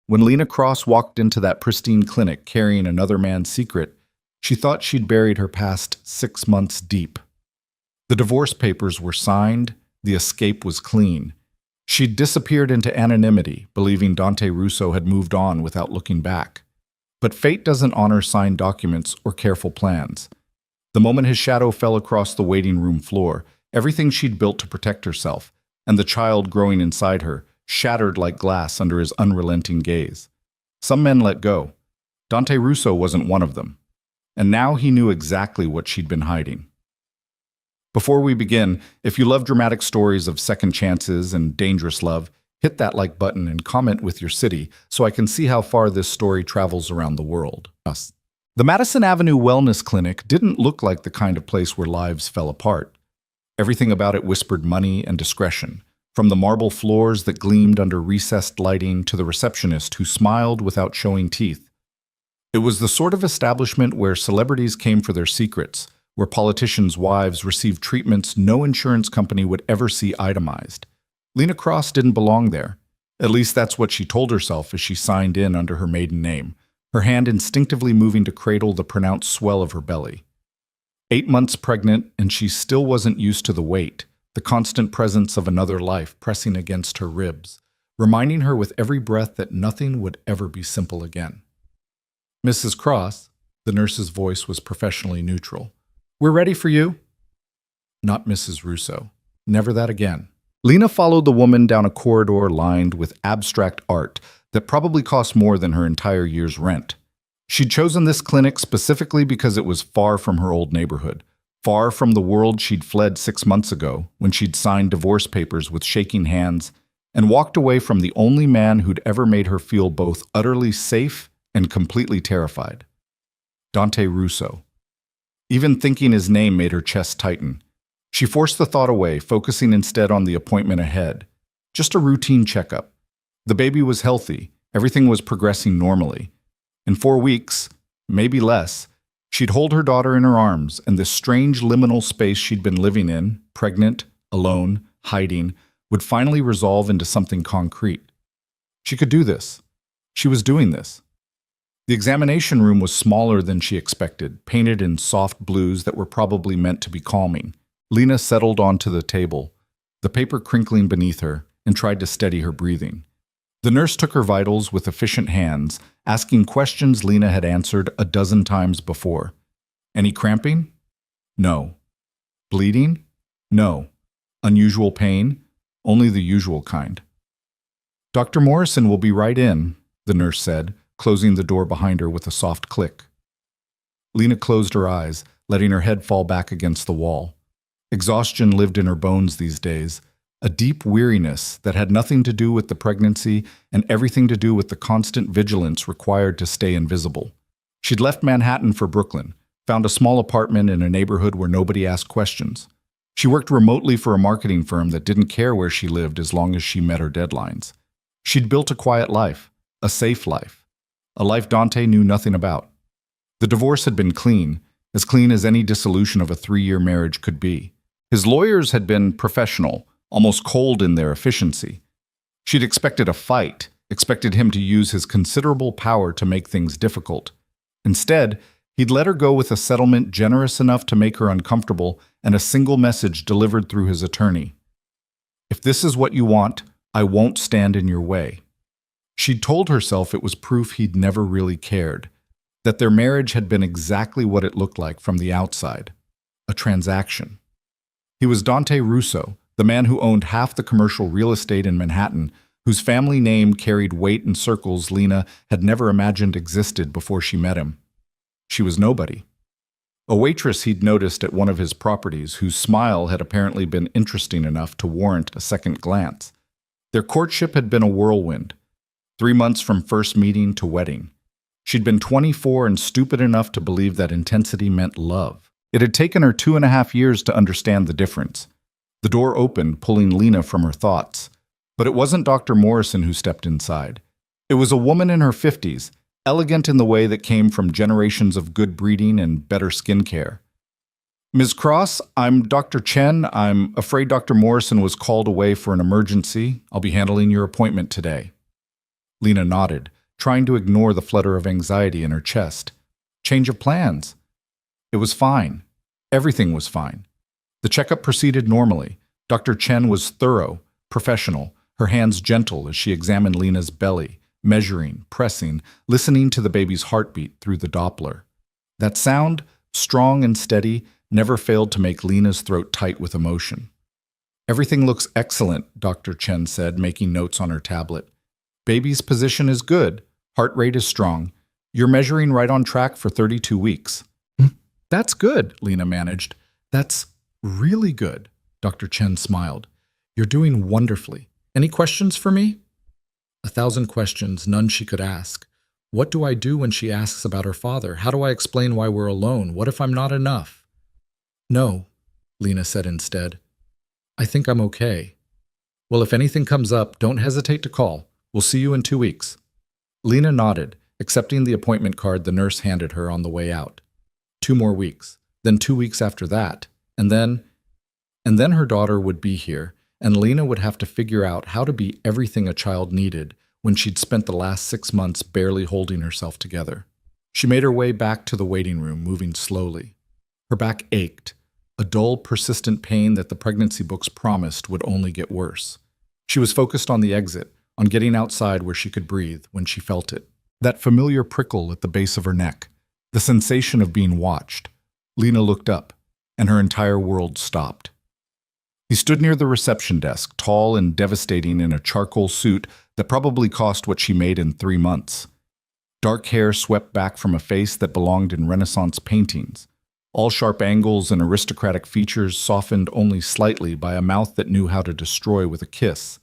When Lena Cross walked into that pristine clinic carrying another man's secret, she thought she'd buried her past 6 months deep. The divorce papers were signed, the escape was clean. She'd disappeared into anonymity, believing Dante Russo had moved on without looking back. But fate doesn't honor signed documents or careful plans. The moment his shadow fell across the waiting room floor, everything she'd built to protect herself, and the child growing inside her, shattered like glass under his unrelenting gaze. Some men let go. Dante Russo wasn't one of them. And now he knew exactly what she'd been hiding. Before we begin, if you love dramatic stories of second chances and dangerous love, hit that like button and comment with your city so I can see how far this story travels around the world. The Madison Avenue Wellness Clinic didn't look like the kind of place where lives fell apart. Everything about it whispered money and discretion, from the marble floors that gleamed under recessed lighting to the receptionist who smiled without showing teeth. It was the sort of establishment where celebrities came for their secrets, where politicians' wives received treatments no insurance company would ever see itemized. Lena Cross didn't belong there. At least that's what she told herself as she signed in under her maiden name, her hand instinctively moving to cradle the pronounced swell of her belly. 8 months pregnant, and she still wasn't used to the weight, the constant presence of another life pressing against her ribs, reminding her with every breath that nothing would ever be simple again. "Mrs. Cross," the nurse's voice was professionally neutral. "We're ready for you." Not Mrs. Russo. Never that again. Lena followed the woman down a corridor lined with abstract art that probably cost more than her entire year's rent. She'd chosen this clinic specifically because it was far from her old neighborhood, far from the world she'd fled 6 months ago when she'd signed divorce papers with shaking hands and walked away from the only man who'd ever made her feel both utterly safe and completely terrified. Dante Russo. Even thinking his name made her chest tighten. She forced the thought away, focusing instead on the appointment ahead. Just a routine checkup. The baby was healthy. Everything was progressing normally. In 4 weeks, maybe less, she'd hold her daughter in her arms, and this strange liminal space she'd been living in, pregnant, alone, hiding, would finally resolve into something concrete. She could do this. She was doing this. The examination room was smaller than she expected, painted in soft blues that were probably meant to be calming. Lena settled onto the table, the paper crinkling beneath her, and tried to steady her breathing. The nurse took her vitals with efficient hands, asking questions Lena had answered a dozen times before. Any cramping? No. Bleeding? No. Unusual pain? Only the usual kind. "Dr. Morrison will be right in," the nurse said, closing the door behind her with a soft click. Lena closed her eyes, letting her head fall back against the wall. Exhaustion lived in her bones these days, a deep weariness that had nothing to do with the pregnancy and everything to do with the constant vigilance required to stay invisible. She'd left Manhattan for Brooklyn, found a small apartment in a neighborhood where nobody asked questions. She worked remotely for a marketing firm that didn't care where she lived as long as she met her deadlines. She'd built a quiet life, a safe life, a life Dante knew nothing about. The divorce had been clean as any dissolution of a 3-year marriage could be. His lawyers had been professional, almost cold in their efficiency. She'd expected a fight, expected him to use his considerable power to make things difficult. Instead, he'd let her go with a settlement generous enough to make her uncomfortable and a single message delivered through his attorney. "If this is what you want, I won't stand in your way." She'd told herself it was proof he'd never really cared, that their marriage had been exactly what it looked like from the outside, a transaction. He was Dante Russo, the man who owned half the commercial real estate in Manhattan, whose family name carried weight in circles Lena had never imagined existed before she met him. She was nobody. A waitress he'd noticed at one of his properties, whose smile had apparently been interesting enough to warrant a second glance. Their courtship had been a whirlwind, 3 months from first meeting to wedding. She'd been 24 and stupid enough to believe that intensity meant love. It had taken her 2.5 years to understand the difference. The door opened, pulling Lena from her thoughts. But it wasn't Dr. Morrison who stepped inside. It was a woman in her 50s, elegant in the way that came from generations of good breeding and better skincare. "Ms. Cross, I'm Dr. Chen. I'm afraid Dr. Morrison was called away for an emergency. I'll be handling your appointment today." Lena nodded, trying to ignore the flutter of anxiety in her chest. Change of plans. It was fine. Everything was fine. The checkup proceeded normally. Dr. Chen was thorough, professional, her hands gentle as she examined Lena's belly, measuring, pressing, listening to the baby's heartbeat through the Doppler. That sound, strong and steady, never failed to make Lena's throat tight with emotion. Everything looks excellent, Dr. Chen said, making notes on her tablet. Baby's position is good. Heart rate is strong. You're measuring right on track for 32 weeks. That's good, Lena managed. That's really good, Dr. Chen smiled. You're doing wonderfully. Any questions for me? 1,000 questions, none she could ask. What do I do when she asks about her father? How do I explain why we're alone? What if I'm not enough? No, Lena said instead. I think I'm okay. Well, if anything comes up, don't hesitate to call. We'll see you in 2 weeks. Lena nodded, accepting the appointment card the nurse handed her on the way out. 2 more weeks, then 2 weeks after that, and then her daughter would be here, and Lena would have to figure out how to be everything a child needed when she'd spent the last 6 months barely holding herself together. She made her way back to the waiting room, moving slowly. Her back ached, a dull, persistent pain that the pregnancy books promised would only get worse. She was focused on the exit, on getting outside where she could breathe when she felt it. That familiar prickle at the base of her neck, the sensation of being watched. Lena looked up, and her entire world stopped. He stood near the reception desk, tall and devastating in a charcoal suit that probably cost what she made in 3 months. Dark hair swept back from a face that belonged in Renaissance paintings. All sharp angles and aristocratic features softened only slightly by a mouth that knew how to destroy with a kiss.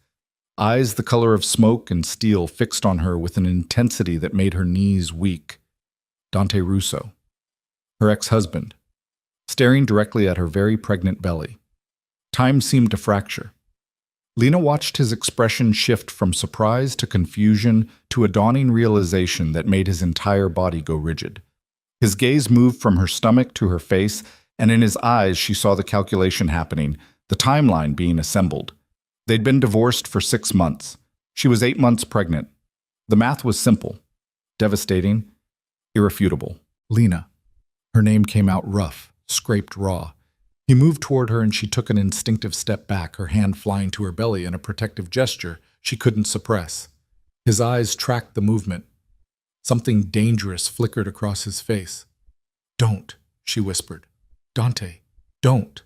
Eyes the color of smoke and steel fixed on her with an intensity that made her knees weak. Dante Russo, her ex-husband, staring directly at her very pregnant belly. Time seemed to fracture. Lena watched his expression shift from surprise to confusion to a dawning realization that made his entire body go rigid. His gaze moved from her stomach to her face, and in his eyes she saw the calculation happening, the timeline being assembled. They'd been divorced for 6 months. She was 8 months pregnant. The math was simple, devastating, irrefutable. Lena. Her name came out rough, scraped raw. He moved toward her and she took an instinctive step back, her hand flying to her belly in a protective gesture she couldn't suppress. His eyes tracked the movement. Something dangerous flickered across his face. Don't, she whispered. Dante, don't.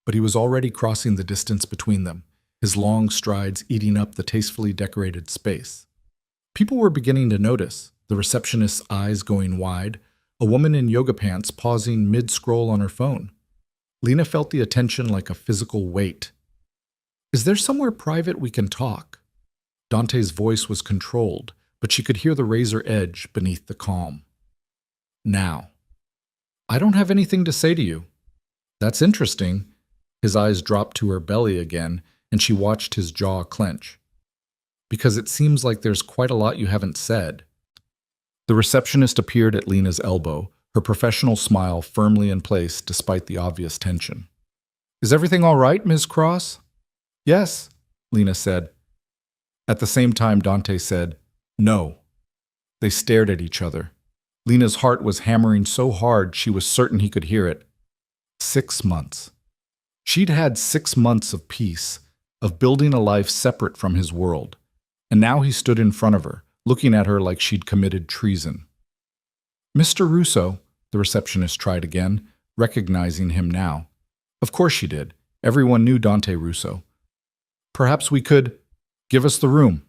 But he was already crossing the distance between them, his long strides eating up the tastefully decorated space. People were beginning to notice, the receptionist's eyes going wide, a woman in yoga pants pausing mid-scroll on her phone. Lena felt the attention like a physical weight. Is there somewhere private we can talk? Dante's voice was controlled, but she could hear the razor edge beneath the calm. Now. I don't have anything to say to you. That's interesting. His eyes dropped to her belly again, and she watched his jaw clench. Because it seems like there's quite a lot you haven't said. The receptionist appeared at Lena's elbow, her professional smile firmly in place despite the obvious tension. Is everything all right, Ms. Cross? Yes, Lena said. At the same time, Dante said, no. They stared at each other. Lena's heart was hammering so hard she was certain he could hear it. 6 months. She'd had 6 months of peace, of building a life separate from his world, and now he stood in front of her, looking at her like she'd committed treason. Mr. Russo, the receptionist tried again, recognizing him now. Of course she did. Everyone knew Dante Russo. Perhaps we could... Give us the room.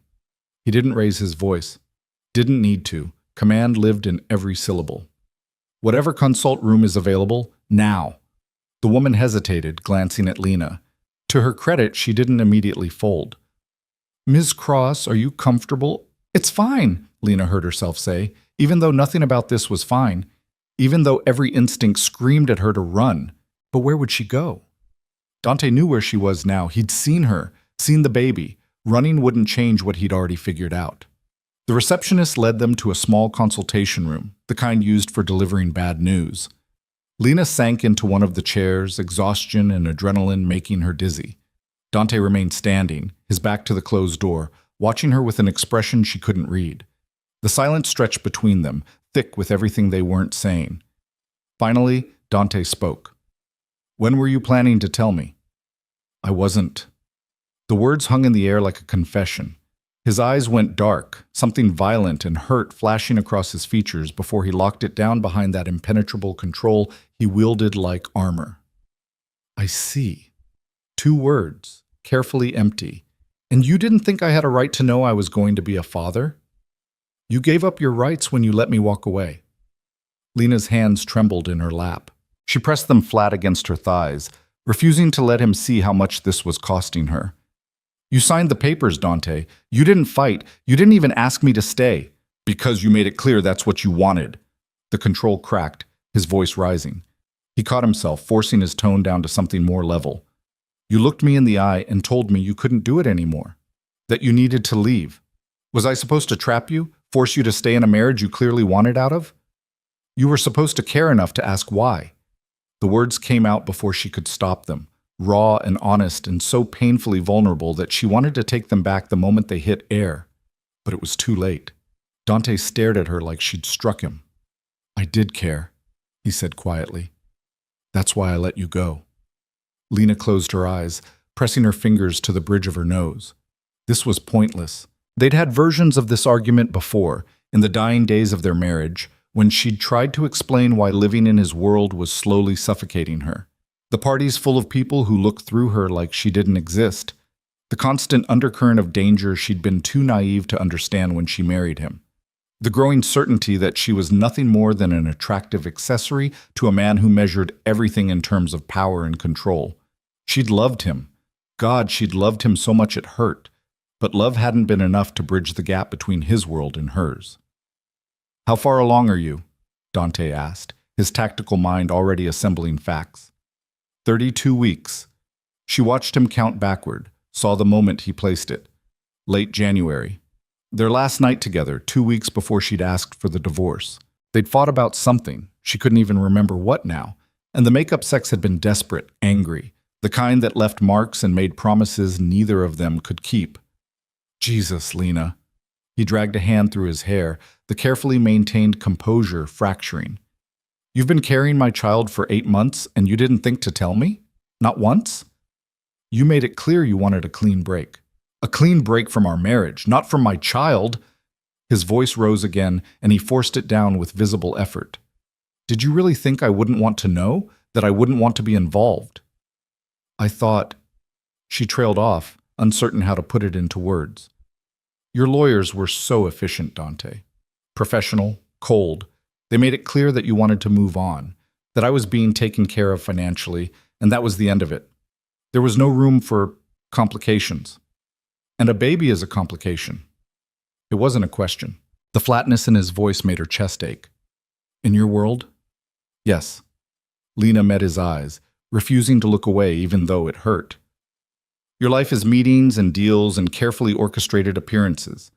He didn't raise his voice. Didn't need to. Command lived in every syllable. Whatever consult room is available, now. The woman hesitated, glancing at Lena. To her credit, she didn't immediately fold. Ms. Cross, are you comfortable? It's fine, Lena heard herself say, even though nothing about this was fine, even though every instinct screamed at her to run. But where would she go? Dante knew where she was now. He'd seen her, seen the baby. Running wouldn't change what he'd already figured out. The receptionist led them to a small consultation room, the kind used for delivering bad news. Lena sank into one of the chairs, exhaustion and adrenaline making her dizzy. Dante remained standing, his back to the closed door, watching her with an expression she couldn't read. The silence stretched between them, thick with everything they weren't saying. Finally, Dante spoke. When were you planning to tell me? I wasn't. The words hung in the air like a confession. His eyes went dark, something violent and hurt flashing across his features before he locked it down behind that impenetrable control he wielded like armor. I see. 2 words, carefully empty. And you didn't think I had a right to know I was going to be a father? You gave up your rights when you let me walk away. Lena's hands trembled in her lap. She pressed them flat against her thighs, refusing to let him see how much this was costing her. You signed the papers, Dante. You didn't fight. You didn't even ask me to stay. Because you made it clear that's what you wanted. The control cracked, his voice rising. He caught himself, forcing his tone down to something more level. You looked me in the eye and told me you couldn't do it anymore. That you needed to leave. Was I supposed to trap you? Force you to stay in a marriage you clearly wanted out of? You were supposed to care enough to ask why. The words came out before she could stop them, raw and honest and so painfully vulnerable that she wanted to take them back the moment they hit air. But it was too late. Dante stared at her like she'd struck him. I did care, he said quietly. That's why I let you go. Lena closed her eyes, pressing her fingers to the bridge of her nose. This was pointless. They'd had versions of this argument before, in the dying days of their marriage, when she'd tried to explain why living in his world was slowly suffocating her. The parties full of people who looked through her like she didn't exist. The constant undercurrent of danger she'd been too naive to understand when she married him. The growing certainty that she was nothing more than an attractive accessory to a man who measured everything in terms of power and control. She'd loved him. God, she'd loved him so much it hurt. But love hadn't been enough to bridge the gap between his world and hers. How far along are you? Dante asked, his tactical mind already assembling facts. 32 weeks. She watched him count backward, saw the moment he placed it. Late January. Their last night together, 2 weeks before she'd asked for the divorce. They'd fought about something, she couldn't even remember what now, and the makeup sex had been desperate, angry, the kind that left marks and made promises neither of them could keep. Jesus, Lena. He dragged a hand through his hair, the carefully maintained composure fracturing. You've been carrying my child for 8 months and you didn't think to tell me? Not once? You made it clear you wanted a clean break. A clean break from our marriage, not from my child. His voice rose again and he forced it down with visible effort. Did you really think I wouldn't want to know? That I wouldn't want to be involved? I thought. She trailed off, uncertain how to put it into words. Your lawyers were so efficient, Dante. Professional, cold. They made it clear that you wanted to move on, that I was being taken care of financially, and that was the end of it. There was no room for complications. And a baby is a complication. It wasn't a question. The flatness in his voice made her chest ache. In your world? Yes. Lena met his eyes, refusing to look away even though it hurt. Your life is meetings and deals and carefully orchestrated appearances.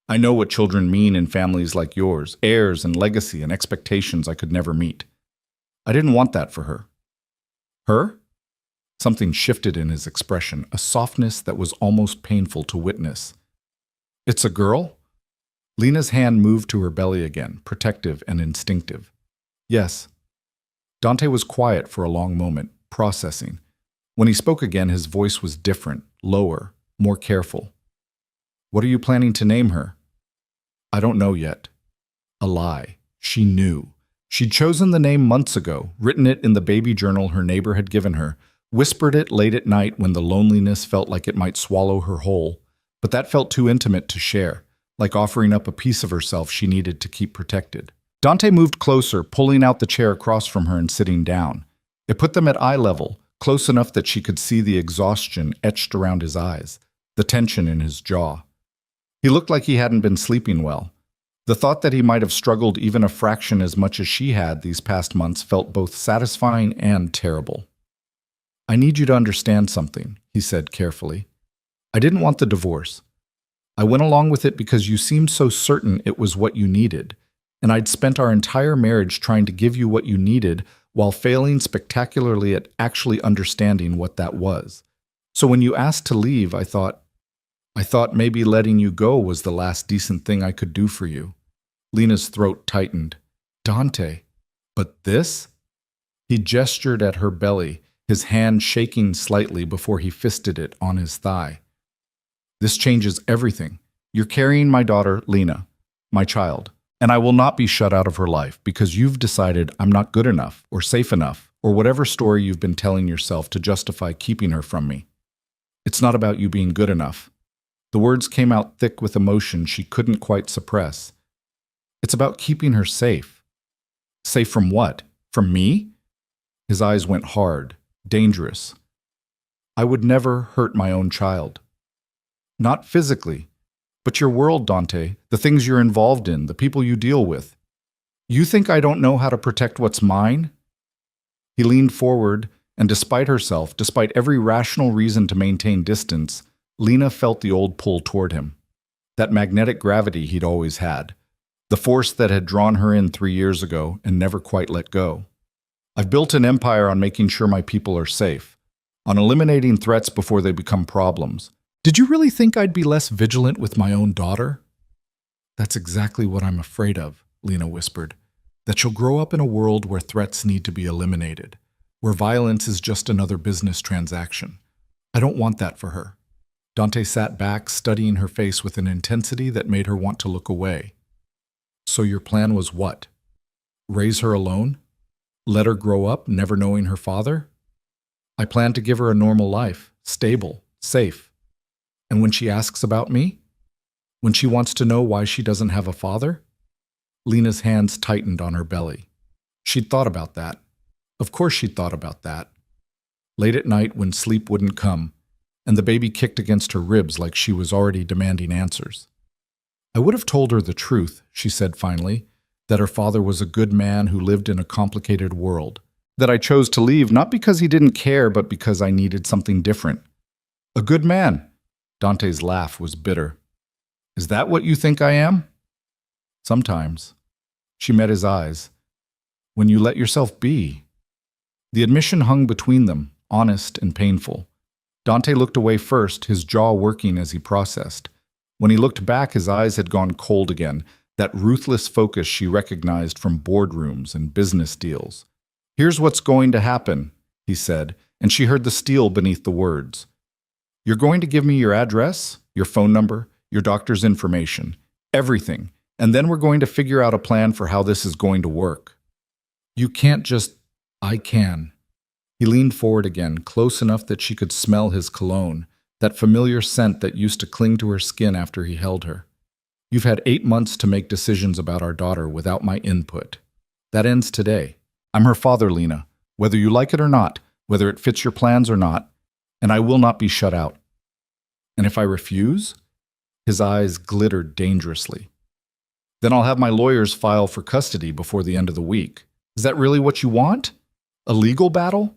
I know what children mean in families like yours, heirs and legacy and expectations I could never meet. I didn't want that for her. Her? Something shifted in his expression, a softness that was almost painful to witness. It's a girl? Lena's hand moved to her belly again, protective and instinctive. Yes. Dante was quiet for a long moment, processing. When he spoke again, his voice was different, lower, more careful. What are you planning to name her? I don't know yet. A lie. She knew. She'd chosen the name months ago, written it in the baby journal her neighbor had given her, whispered it late at night when the loneliness felt like it might swallow her whole. But that felt too intimate to share, like offering up a piece of herself she needed to keep protected. Dante moved closer, pulling out the chair across from her and sitting down. It put them at eye level, close enough that she could see the exhaustion etched around his eyes, the tension in his jaw. He looked like he hadn't been sleeping well. The thought that he might have struggled even a fraction as much as she had these past months felt both satisfying and terrible. I need you to understand something, he said carefully. I didn't want the divorce. I went along with it because you seemed so certain it was what you needed, and I'd spent our entire marriage trying to give you what you needed while failing spectacularly at actually understanding what that was. So when you asked to leave, I thought maybe letting you go was the last decent thing I could do for you. Lena's throat tightened. Dante. But this? He gestured at her belly, his hand shaking slightly before he fisted it on his thigh. This changes everything. You're carrying my daughter, Lena, my child, and I will not be shut out of her life because you've decided I'm not good enough or safe enough or whatever story you've been telling yourself to justify keeping her from me. It's not about you being good enough. The words came out thick with emotion she couldn't quite suppress. It's about keeping her safe. Safe from what? From me? His eyes went hard, dangerous. I would never hurt my own child. Not physically, but your world, Dante, the things you're involved in, the people you deal with. You think I don't know how to protect what's mine? He leaned forward, and despite herself, despite every rational reason to maintain distance, Lena felt the old pull toward him. That magnetic gravity he'd always had. The force that had drawn her in 3 years ago and never quite let go. I've built an empire on making sure my people are safe, on eliminating threats before they become problems. Did you really think I'd be less vigilant with my own daughter? That's exactly what I'm afraid of, Lena whispered. That she'll grow up in a world where threats need to be eliminated, where violence is just another business transaction. I don't want that for her. Dante sat back, studying her face with an intensity that made her want to look away. So your plan was what? Raise her alone? Let her grow up, never knowing her father? I plan to give her a normal life, stable, safe. And when she asks about me? When she wants to know why she doesn't have a father? Lena's hands tightened on her belly. She'd thought about that. Of course she'd thought about that. Late at night when sleep wouldn't come, and the baby kicked against her ribs like she was already demanding answers. I would have told her the truth, she said finally, that her father was a good man who lived in a complicated world, that I chose to leave not because he didn't care, but because I needed something different. A good man. Dante's laugh was bitter. Is that what you think I am? Sometimes. She met his eyes. When you let yourself be. The admission hung between them, honest and painful. Dante looked away first, his jaw working as he processed. When he looked back, his eyes had gone cold again, that ruthless focus she recognized from boardrooms and business deals. Here's what's going to happen, he said, and she heard the steel beneath the words. You're going to give me your address, your phone number, your doctor's information, everything, and then we're going to figure out a plan for how this is going to work. You can't just... I can. He leaned forward again, close enough that she could smell his cologne, that familiar scent that used to cling to her skin after he held her. You've had 8 months to make decisions about our daughter without my input. That ends today. I'm her father, Lena, whether you like it or not, whether it fits your plans or not, and I will not be shut out. And if I refuse? His eyes glittered dangerously. Then I'll have my lawyers file for custody before the end of the week. Is that really what you want? A legal battle?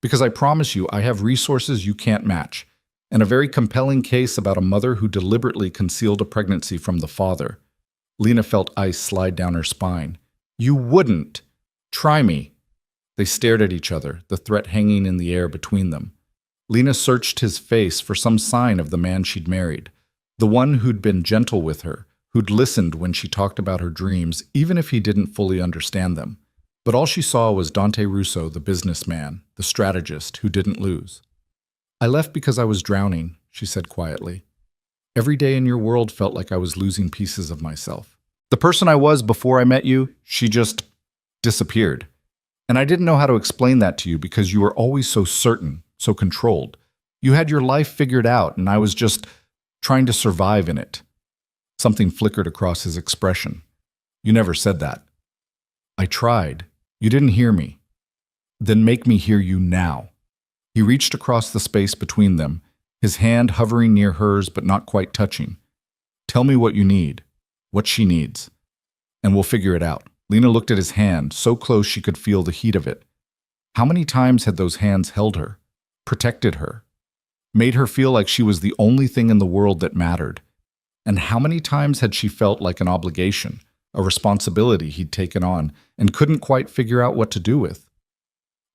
Because I promise you, I have resources you can't match, and a very compelling case about a mother who deliberately concealed a pregnancy from the father. Lena felt ice slide down her spine. You wouldn't. Try me. They stared at each other, the threat hanging in the air between them. Lena searched his face for some sign of the man she'd married, the one who'd been gentle with her, who'd listened when she talked about her dreams, even if he didn't fully understand them. But all she saw was Dante Russo, the businessman, the strategist who didn't lose. I left because I was drowning, she said quietly. Every day in your world felt like I was losing pieces of myself. The person I was before I met you, she just disappeared. And I didn't know how to explain that to you because you were always so certain, so controlled. You had your life figured out, and I was just trying to survive in it. Something flickered across his expression. You never said that. I tried. You didn't hear me. Then make me hear you now. He reached across the space between them, his hand hovering near hers but not quite touching. Tell me what you need, what she needs, and we'll figure it out. Lena looked at his hand, so close she could feel the heat of it. How many times had those hands held her, protected her, made her feel like she was the only thing in the world that mattered? And how many times had she felt like an obligation, a responsibility he'd taken on and couldn't quite figure out what to do with?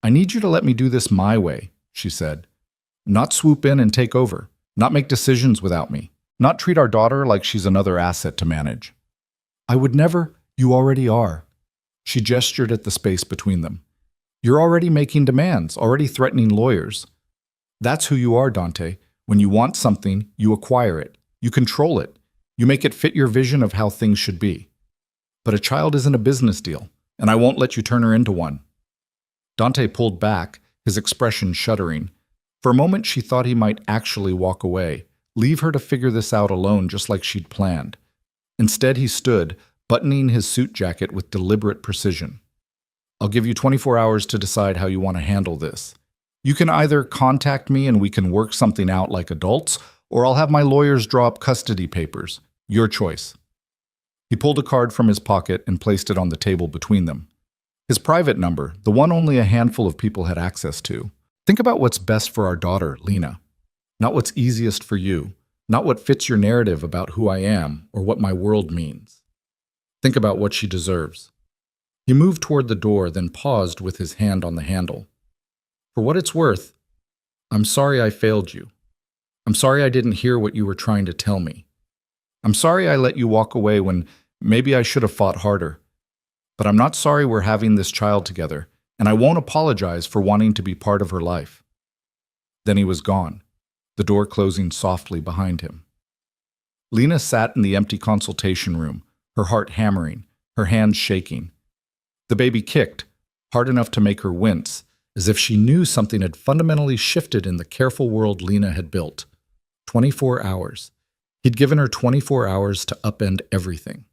I need you to let me do this my way, she said. Not swoop in and take over, not make decisions without me, not treat our daughter like she's another asset to manage. I would never. You already are. She gestured at the space between them. You're already making demands, already threatening lawyers. That's who you are, Dante. When you want something, you acquire it. You control it. You make it fit your vision of how things should be. But a child isn't a business deal, and I won't let you turn her into one. Dante pulled back, his expression shuddering. For a moment, she thought he might actually walk away, leave her to figure this out alone just like she'd planned. Instead, he stood, buttoning his suit jacket with deliberate precision. I'll give you 24 hours to decide how you want to handle this. You can either contact me and we can work something out like adults, or I'll have my lawyers draw up custody papers. Your choice. He pulled a card from his pocket and placed it on the table between them. His private number, the one only a handful of people had access to. Think about what's best for our daughter, Lena. Not what's easiest for you. Not what fits your narrative about who I am or what my world means. Think about what she deserves. He moved toward the door, then paused with his hand on the handle. For what it's worth, I'm sorry I failed you. I'm sorry I didn't hear what you were trying to tell me. I'm sorry I let you walk away when maybe I should have fought harder. But I'm not sorry we're having this child together, and I won't apologize for wanting to be part of her life. Then he was gone, the door closing softly behind him. Lena sat in the empty consultation room, her heart hammering, her hands shaking. The baby kicked, hard enough to make her wince, as if she knew something had fundamentally shifted in the careful world Lena had built. 24 hours. He'd given her 24 hours to upend everything.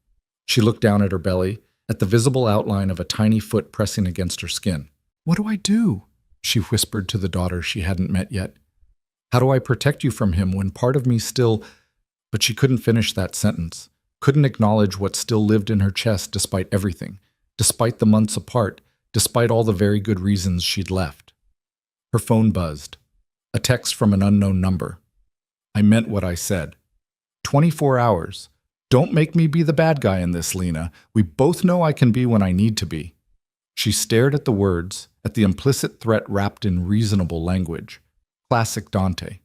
She looked down at her belly, at the visible outline of a tiny foot pressing against her skin. What do I do? She whispered to the daughter she hadn't met yet. How do I protect you from him when part of me still... But she couldn't finish that sentence, couldn't acknowledge what still lived in her chest despite everything, despite the months apart, despite all the very good reasons she'd left. Her phone buzzed. A text from an unknown number. I meant what I said. 24 hours. Don't make me be the bad guy in this, Lena. We both know I can be when I need to be. She stared at the words, at the implicit threat wrapped in reasonable language. Classic Dante.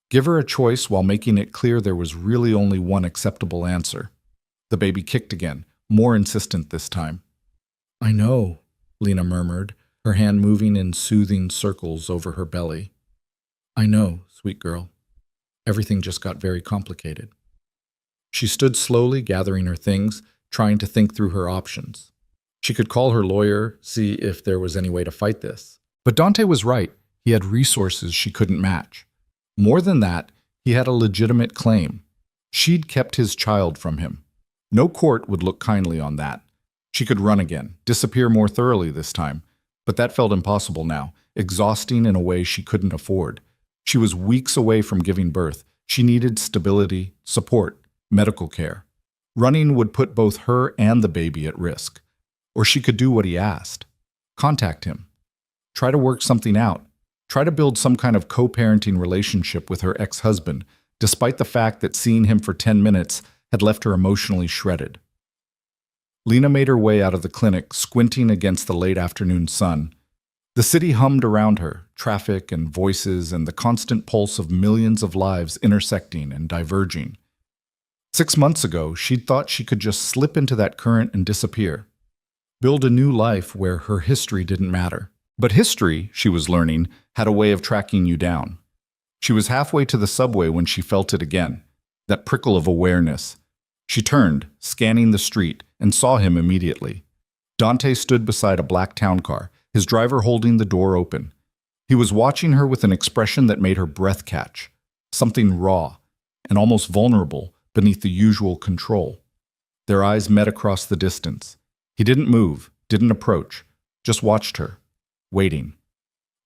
Give her a choice while making it clear there was really only one acceptable answer. The baby kicked again, more insistent this time. I know, Lena murmured, her hand moving in soothing circles over her belly. I know, sweet girl. Everything just got very complicated. She stood slowly, gathering her things, trying to think through her options. She could call her lawyer, see if there was any way to fight this. But Dante was right. He had resources she couldn't match. More than that, he had a legitimate claim. She'd kept his child from him. No court would look kindly on that. She could run again, disappear more thoroughly this time. But that felt impossible now, exhausting in a way she couldn't afford. She was weeks away from giving birth. She needed stability, support, medical care. Running would put both her and the baby at risk. Or she could do what he asked. Contact him. Try to work something out. Try to build some kind of co-parenting relationship with her ex-husband, despite the fact that seeing him for 10 minutes had left her emotionally shredded. Lena made her way out of the clinic, squinting against the late afternoon sun. The city hummed around her, traffic and voices and the constant pulse of millions of lives intersecting and diverging. 6 months ago, she'd thought she could just slip into that current and disappear. Build a new life where her history didn't matter. But history, she was learning, had a way of tracking you down. She was halfway to the subway when she felt it again, that prickle of awareness. She turned, scanning the street, and saw him immediately. Dante stood beside a black town car, his driver holding the door open. He was watching her with an expression that made her breath catch, something raw and almost vulnerable beneath the usual control. Their eyes met across the distance. He didn't move, didn't approach, just watched her, waiting.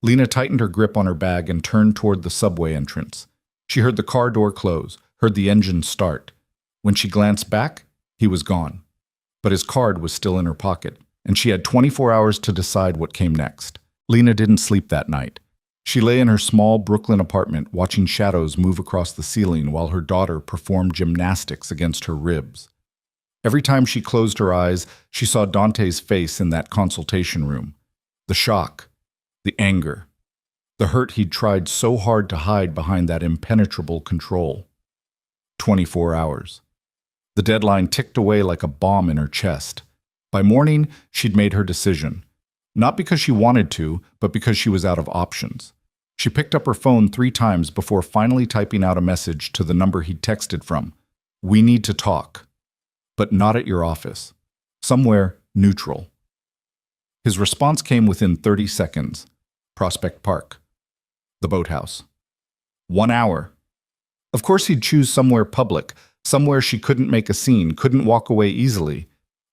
Lena tightened her grip on her bag and turned toward the subway entrance. She heard the car door close, heard the engine start. When she glanced back, he was gone. But his card was still in her pocket, and she had 24 hours to decide what came next. Lena didn't sleep that night. She lay in her small Brooklyn apartment watching shadows move across the ceiling while her daughter performed gymnastics against her ribs. Every time she closed her eyes, she saw Dante's face in that consultation room. The shock, the anger, the hurt he'd tried so hard to hide behind that impenetrable control. 24 hours. The deadline ticked away like a bomb in her chest. By morning, she'd made her decision. Not because she wanted to, but because she was out of options. She picked up her phone 3 times before finally typing out a message to the number he'd texted from. "We need to talk. But not at your office. Somewhere neutral." His response came within 30 seconds. Prospect Park. The boathouse. 1 hour. Of course he'd choose somewhere public, somewhere she couldn't make a scene, couldn't walk away easily.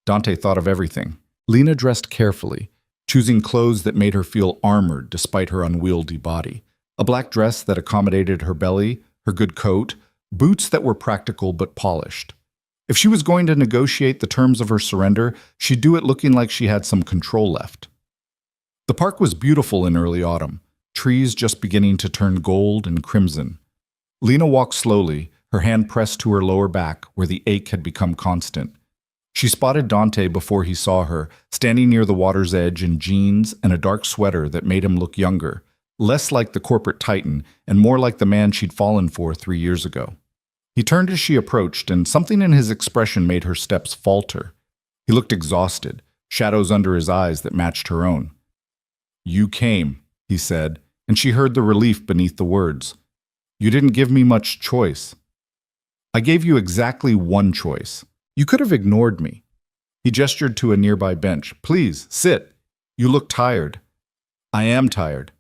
Dante thought of everything. Lena dressed carefully, choosing clothes that made her feel armored despite her unwieldy body. A black dress that accommodated her belly, her good coat, boots that were practical but polished. If she was going to negotiate the terms of her surrender, she'd do it looking like she had some control left. The park was beautiful in early autumn, trees just beginning to turn gold and crimson. Lena walked slowly, her hand pressed to her lower back where the ache had become constant. She spotted Dante before he saw her, standing near the water's edge in jeans and a dark sweater that made him look younger, less like the corporate titan and more like the man she'd fallen for 3 years ago. He turned as she approached, and something in his expression made her steps falter. He looked exhausted, shadows under his eyes that matched her own. "You came," he said, and she heard the relief beneath the words. "You didn't give me much choice." "I gave you exactly one choice. You could have ignored me." He gestured to a nearby bench. "Please, sit. You look tired." "I am tired."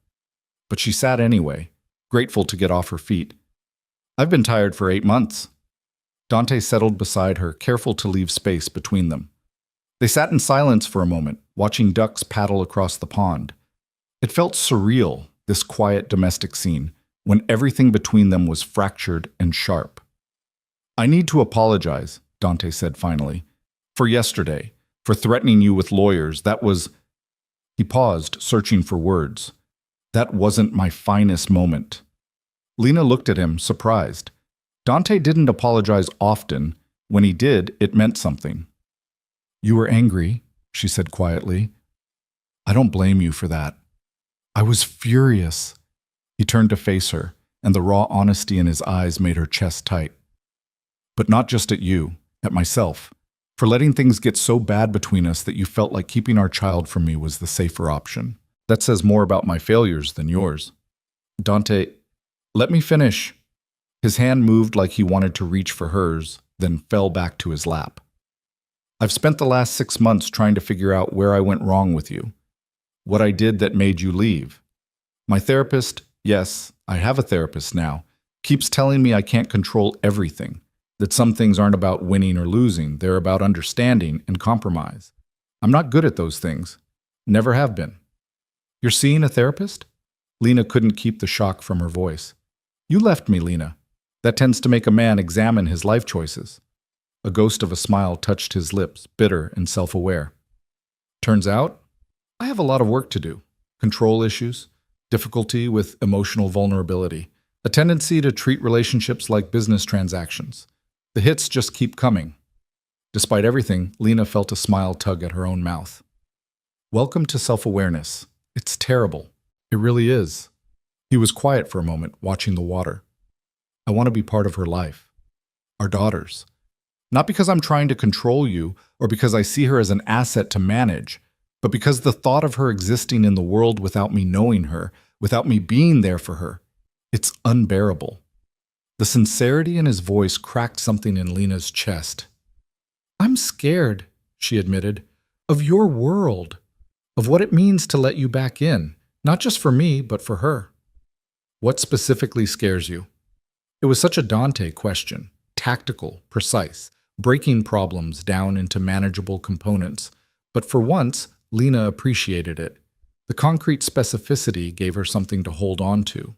But she sat anyway, grateful to get off her feet. "I've been tired for 8 months." Dante settled beside her, careful to leave space between them. They sat in silence for a moment, watching ducks paddle across the pond. It felt surreal, this quiet domestic scene, when everything between them was fractured and sharp. "I need to apologize," Dante said finally, "for yesterday, for threatening you with lawyers. That was—" He paused, searching for words. "That wasn't my finest moment." Lena looked at him, surprised. Dante didn't apologize often. When he did, it meant something. "You were angry," she said quietly. "I don't blame you for that." "I was furious." He turned to face her, and the raw honesty in his eyes made her chest tight. "But not just at you, at myself, for letting things get so bad between us that you felt like keeping our child from me was the safer option. That says more about my failures than yours." "Dante, let me finish." His hand moved like he wanted to reach for hers, then fell back to his lap. "I've spent the last 6 months trying to figure out where I went wrong with you. What I did that made you leave. My therapist, yes, I have a therapist now, keeps telling me I can't control everything, that some things aren't about winning or losing, they're about understanding and compromise. I'm not good at those things. Never have been." "You're seeing a therapist?" Lena couldn't keep the shock from her voice. "You left me, Lena. That tends to make a man examine his life choices." A ghost of a smile touched his lips, bitter and self-aware. "Turns out, I have a lot of work to do. Control issues, difficulty with emotional vulnerability, a tendency to treat relationships like business transactions. The hits just keep coming." Despite everything, Lena felt a smile tug at her own mouth. "Welcome to self-awareness. It's terrible. It really is." He was quiet for a moment, watching the water. "I want to be part of her life. Our daughters. Not because I'm trying to control you or because I see her as an asset to manage, but because the thought of her existing in the world without me knowing her, without me being there for her, it's unbearable." The sincerity in his voice cracked something in Lena's chest. "I'm scared," she admitted, "of your world, of what it means to let you back in, not just for me, but for her." "What specifically scares you?" It was such a Dante question, tactical, precise, breaking problems down into manageable components. But for once, Lena appreciated it. The concrete specificity gave her something to hold on to.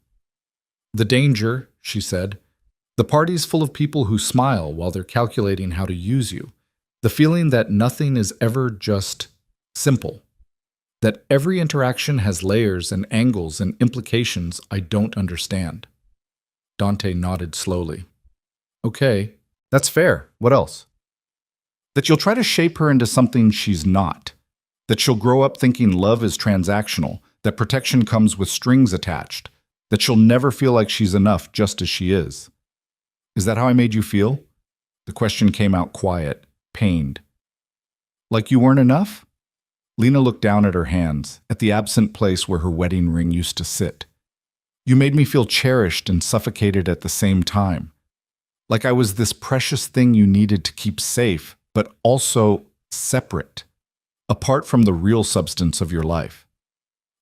"The danger," she said. "The party's full of people who smile while they're calculating how to use you. The feeling that nothing is ever just simple. That every interaction has layers and angles and implications I don't understand." Dante nodded slowly. "Okay, that's fair. What else?" "That you'll try to shape her into something she's not. That she'll grow up thinking love is transactional, that protection comes with strings attached, that she'll never feel like she's enough just as she is." "Is that how I made you feel?" The question came out quiet, pained. Like you weren't enough? Lena looked down at her hands, at the absent place where her wedding ring used to sit. You made me feel cherished and suffocated at the same time. Like I was this precious thing you needed to keep safe, but also separate, apart from the real substance of your life.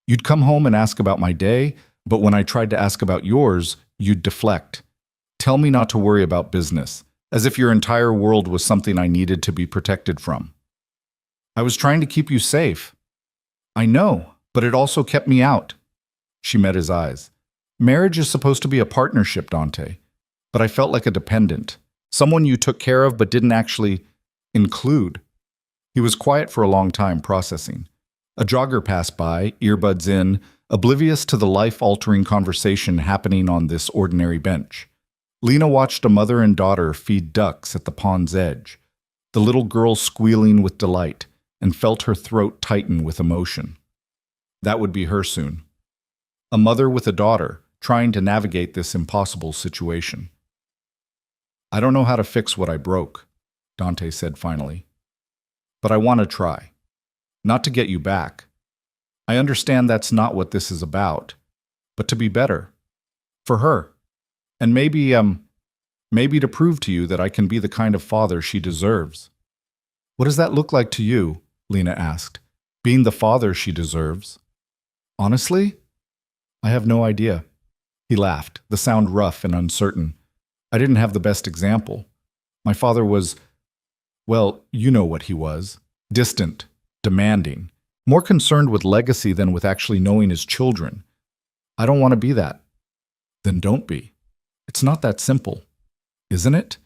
You'd come home and ask about my day, but when I tried to ask about yours, you'd deflect. Tell me not to worry about business, as if your entire world was something I needed to be protected from. I was trying to keep you safe. I know, but it also kept me out. She met his eyes. Marriage is supposed to be a partnership, Dante, but I felt like a dependent, someone you took care of but didn't actually include. He was quiet for a long time, processing. A jogger passed by, earbuds in, oblivious to the life-altering conversation happening on this ordinary bench. Lena watched a mother and daughter feed ducks at the pond's edge, the little girl squealing with delight, and felt her throat tighten with emotion. That would be her soon. A mother with a daughter, trying to navigate this impossible situation. I don't know how to fix what I broke, Dante said finally. But I want to try. Not to get you back. I understand that's not what this is about, but to be better. For her. And maybe to prove to you that I can be the kind of father she deserves. What does that look like to you? Lena asked. Being the father she deserves. Honestly? I have no idea. He laughed, the sound rough and uncertain. I didn't have the best example. My father was, well, you know what he was. Distant, demanding, more concerned with legacy than with actually knowing his children. I don't want to be that. Then don't be. It's not that simple, isn't it?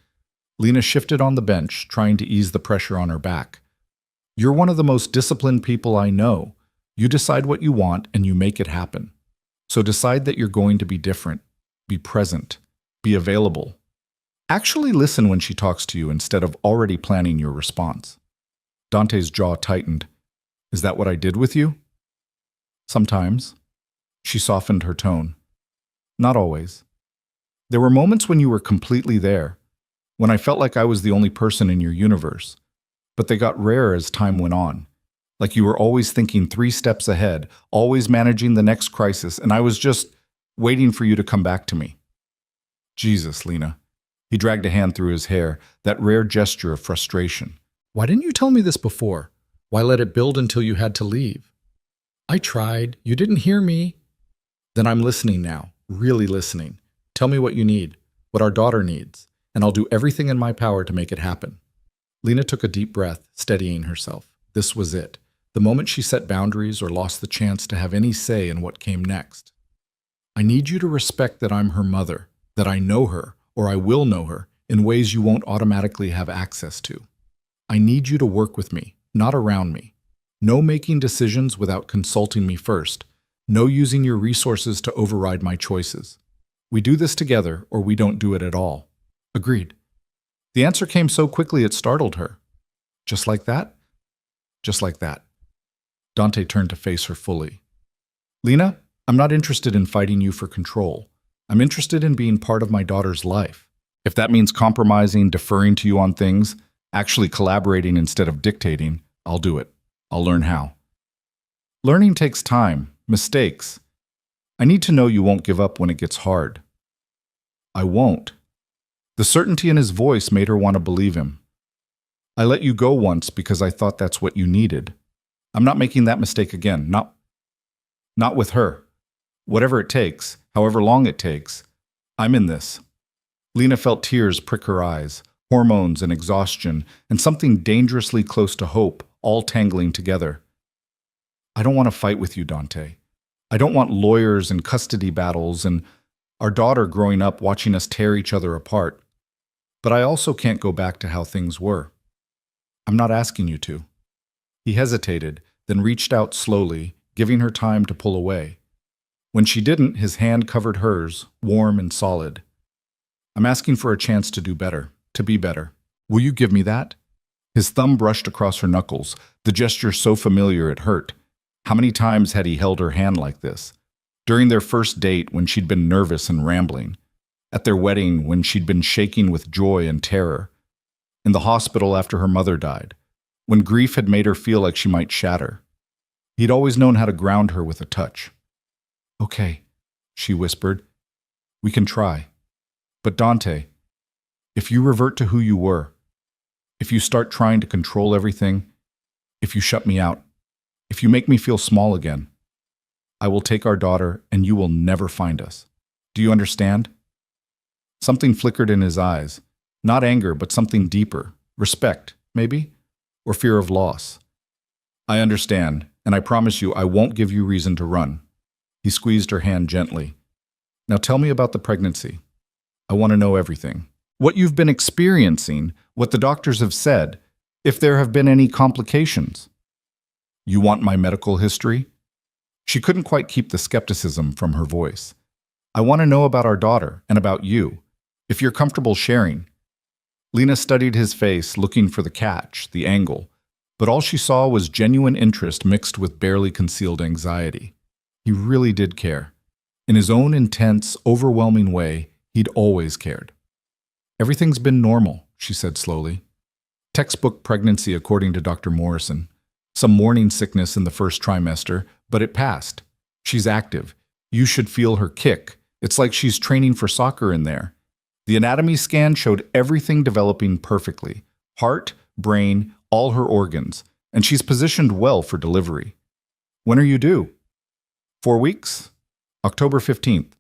Lena shifted on the bench, trying to ease the pressure on her back. You're one of the most disciplined people I know. You decide what you want and you make it happen. So decide that you're going to be different, be present, be available. Actually listen when she talks to you instead of already planning your response. Dante's jaw tightened. Is that what I did with you? Sometimes. She softened her tone. Not always. There were moments when you were completely there, when I felt like I was the only person in your universe. But they got rarer as time went on. Like you were always thinking 3 steps ahead, always managing the next crisis, and I was just waiting for you to come back to me. Jesus, Lena. He dragged a hand through his hair, that rare gesture of frustration. Why didn't you tell me this before? Why let it build until you had to leave? I tried. You didn't hear me. Then I'm listening now, really listening. Tell me what you need, what our daughter needs, and I'll do everything in my power to make it happen. Lena took a deep breath, steadying herself. This was it. The moment she set boundaries or lost the chance to have any say in what came next. I need you to respect that I'm her mother, that I know her, or I will know her, in ways you won't automatically have access to. I need you to work with me, not around me. No making decisions without consulting me first. No using your resources to override my choices. We do this together, or we don't do it at all. Agreed. The answer came so quickly it startled her. Just like that? Just like that. Dante turned to face her fully. Lena, I'm not interested in fighting you for control. I'm interested in being part of my daughter's life. If that means compromising, deferring to you on things, actually collaborating instead of dictating, I'll do it. I'll learn how. Learning takes time, mistakes. I need to know you won't give up when it gets hard. I won't. The certainty in his voice made her want to believe him. I let you go once because I thought that's what you needed. I'm not making that mistake again. Not with her. Whatever it takes, however long it takes, I'm in this. Lena felt tears prick her eyes, hormones and exhaustion, and something dangerously close to hope, all tangling together. I don't want to fight with you, Dante. I don't want lawyers and custody battles and our daughter growing up watching us tear each other apart. But I also can't go back to how things were. I'm not asking you to. He hesitated, then reached out slowly, giving her time to pull away. When she didn't, his hand covered hers, warm and solid. I'm asking for a chance to do better, to be better. Will you give me that? His thumb brushed across her knuckles, the gesture so familiar it hurt. How many times had he held her hand like this? During their first date, when she'd been nervous and rambling. At their wedding, when she'd been shaking with joy and terror. in the hospital after her mother died, when grief had made her feel like she might shatter. He'd always known how to ground her with a touch. "Okay," she whispered. "We can try. But Dante, if you revert to who you were, if you start trying to control everything, if you shut me out, if you make me feel small again, I will take our daughter and you will never find us. Do you understand?" Something flickered in his eyes. Not anger, but something deeper. Respect, maybe? Or fear of loss. "I understand, and I promise you I won't give you reason to run." He squeezed her hand gently. "Now tell me about the pregnancy. I want to know everything. What you've been experiencing, what the doctors have said, if there have been any complications." "You want my medical history?" She couldn't quite keep the skepticism from her voice. "I want to know about our daughter and about you, if you're comfortable sharing." Lena studied his face, looking for the catch, the angle, but all she saw was genuine interest mixed with barely concealed anxiety. He really did care. In his own intense, overwhelming way, he'd always cared. "Everything's been normal," she said slowly. "Textbook pregnancy according to Dr. Morrison. Some morning sickness in the first trimester, but it passed. She's active. You should feel her kick. It's like she's training for soccer in there. The anatomy scan showed everything developing perfectly. Heart, brain, all her organs. And she's positioned well for delivery. When are you due?" 4 weeks? October 15th.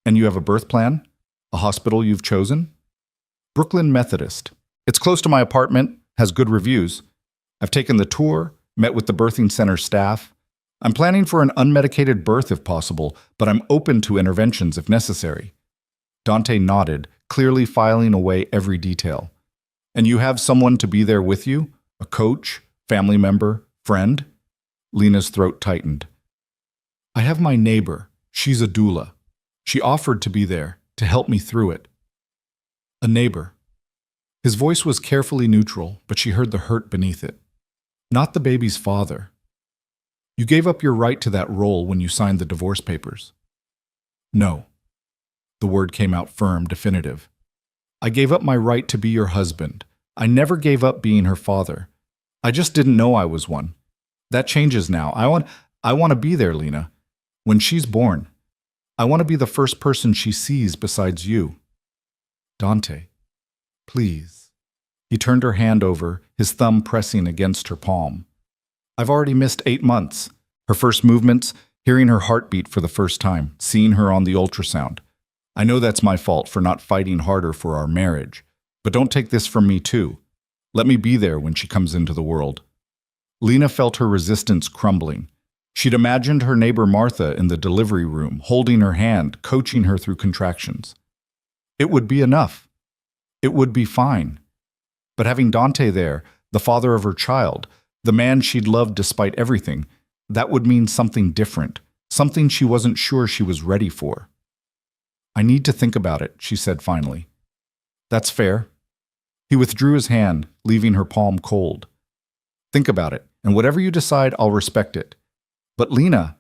"And you have a birth plan? A hospital you've chosen?" "Brooklyn Methodist. It's close to my apartment, has good reviews. I've taken the tour, met with the birthing center staff. I'm planning for an unmedicated birth if possible, but I'm open to interventions if necessary." Dante nodded, clearly filing away every detail. "And you have someone to be there with you? A coach, family member, friend?" Lena's throat tightened. "I have my neighbor. She's a doula. She offered to be there, to help me through it." "A neighbor." His voice was carefully neutral, but she heard the hurt beneath it. "Not the baby's father. You gave up your right to that role when you signed the divorce papers." "No." The word came out firm, definitive. "I gave up my right to be your husband. I never gave up being her father. I just didn't know I was one. That changes now. I want to be there, Lena. When she's born, I want to be the first person she sees besides you." "Dante, please." He turned her hand over, his thumb pressing against her palm. "I've already missed 8 months. Her first movements, hearing her heartbeat for the first time, seeing her on the ultrasound. I know that's my fault for not fighting harder for our marriage, but don't take this from me too. Let me be there when she comes into the world." Lena felt her resistance crumbling. She'd imagined her neighbor Martha in the delivery room, holding her hand, coaching her through contractions. It would be enough. It would be fine. But having Dante there, the father of her child, the man she'd loved despite everything, that would mean something different, something she wasn't sure she was ready for. "I need to think about it," she said finally. "That's fair." He withdrew his hand, leaving her palm cold. "Think about it, and whatever you decide, I'll respect it. But Lena,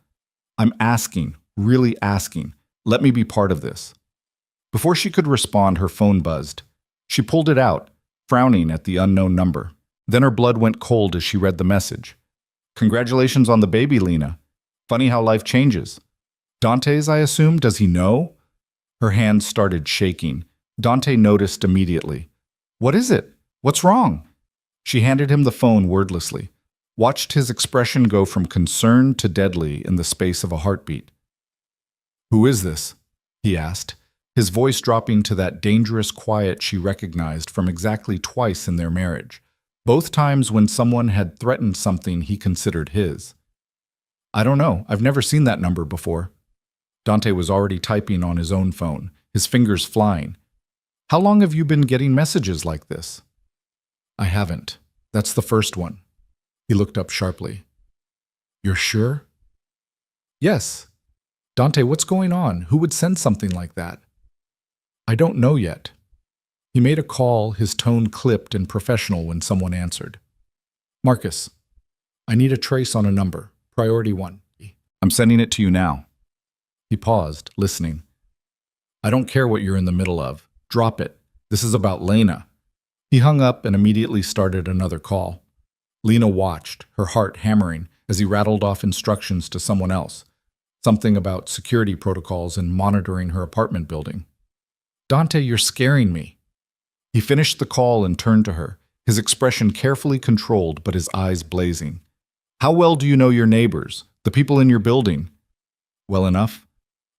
I'm asking, really asking, let me be part of this." Before she could respond, her phone buzzed. She pulled it out, frowning at the unknown number. Then her blood went cold as she read the message. "Congratulations on the baby, Lena. Funny how life changes. Dante's, I assume, does he know?" Her hands started shaking. Dante noticed immediately. "What is it? What's wrong?" She handed him the phone wordlessly, watched his expression go from concern to deadly in the space of a heartbeat. "Who is this?" he asked, his voice dropping to that dangerous quiet she recognized from exactly twice in their marriage, both times when someone had threatened something he considered his. "I don't know. I've never seen that number before." Dante was already typing on his own phone, his fingers flying. "How long have you been getting messages like this?" "I haven't. That's the first one." He looked up sharply. "You're sure?" "Yes." "Dante, what's going on? Who would send something like that?" "I don't know yet." He made a call, his tone clipped and professional when someone answered. "Marcus, I need a trace on a number. Priority 1. I'm sending it to you now." He paused, listening. "I don't care what you're in the middle of. Drop it. This is about Lena." He hung up and immediately started another call. Lena watched, her heart hammering, as he rattled off instructions to someone else. Something about security protocols and monitoring her apartment building. "Dante, you're scaring me." He finished the call and turned to her, his expression carefully controlled but his eyes blazing. "How well do you know your neighbors, the people in your building?" "Well enough."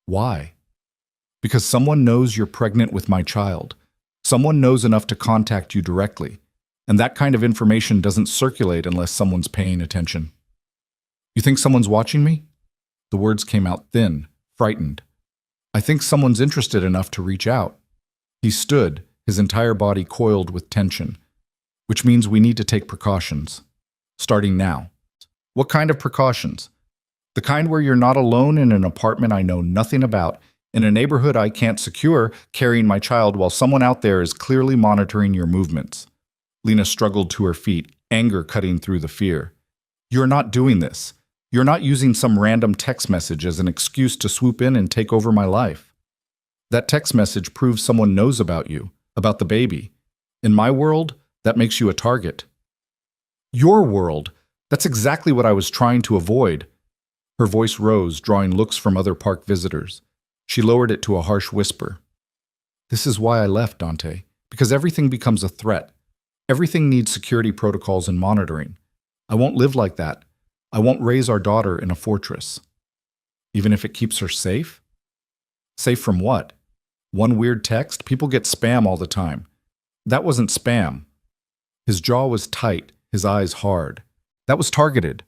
"Why?" "Because someone knows you're pregnant with my child. Someone knows enough to contact you directly. And that kind of information doesn't circulate unless someone's paying attention." "You think someone's watching me?" The words came out thin, frightened. "I think someone's interested enough to reach out." He stood, his entire body coiled with tension. "Which means we need to take precautions. Starting now." "What kind of precautions?" "The kind where you're not alone in an apartment I know nothing about, in a neighborhood I can't secure, carrying my child while someone out there is clearly monitoring your movements." Lena struggled to her feet, anger cutting through the fear. "You're not doing this. You're not using some random text message as an excuse to swoop in and take over my life. That text message proves someone knows about you, about the baby. In my world, that makes you a target." "Your world? That's exactly what I was trying to avoid." Her voice rose, drawing looks from other park visitors. She lowered it to a harsh whisper. "This is why I left, Dante, because everything becomes a threat. Everything needs security protocols and monitoring. I won't live like that. I won't raise our daughter in a fortress." "Even if it keeps her safe?" "Safe from what? One weird text? People get spam all the time. That wasn't spam." His jaw was tight, his eyes hard. "That was targeted.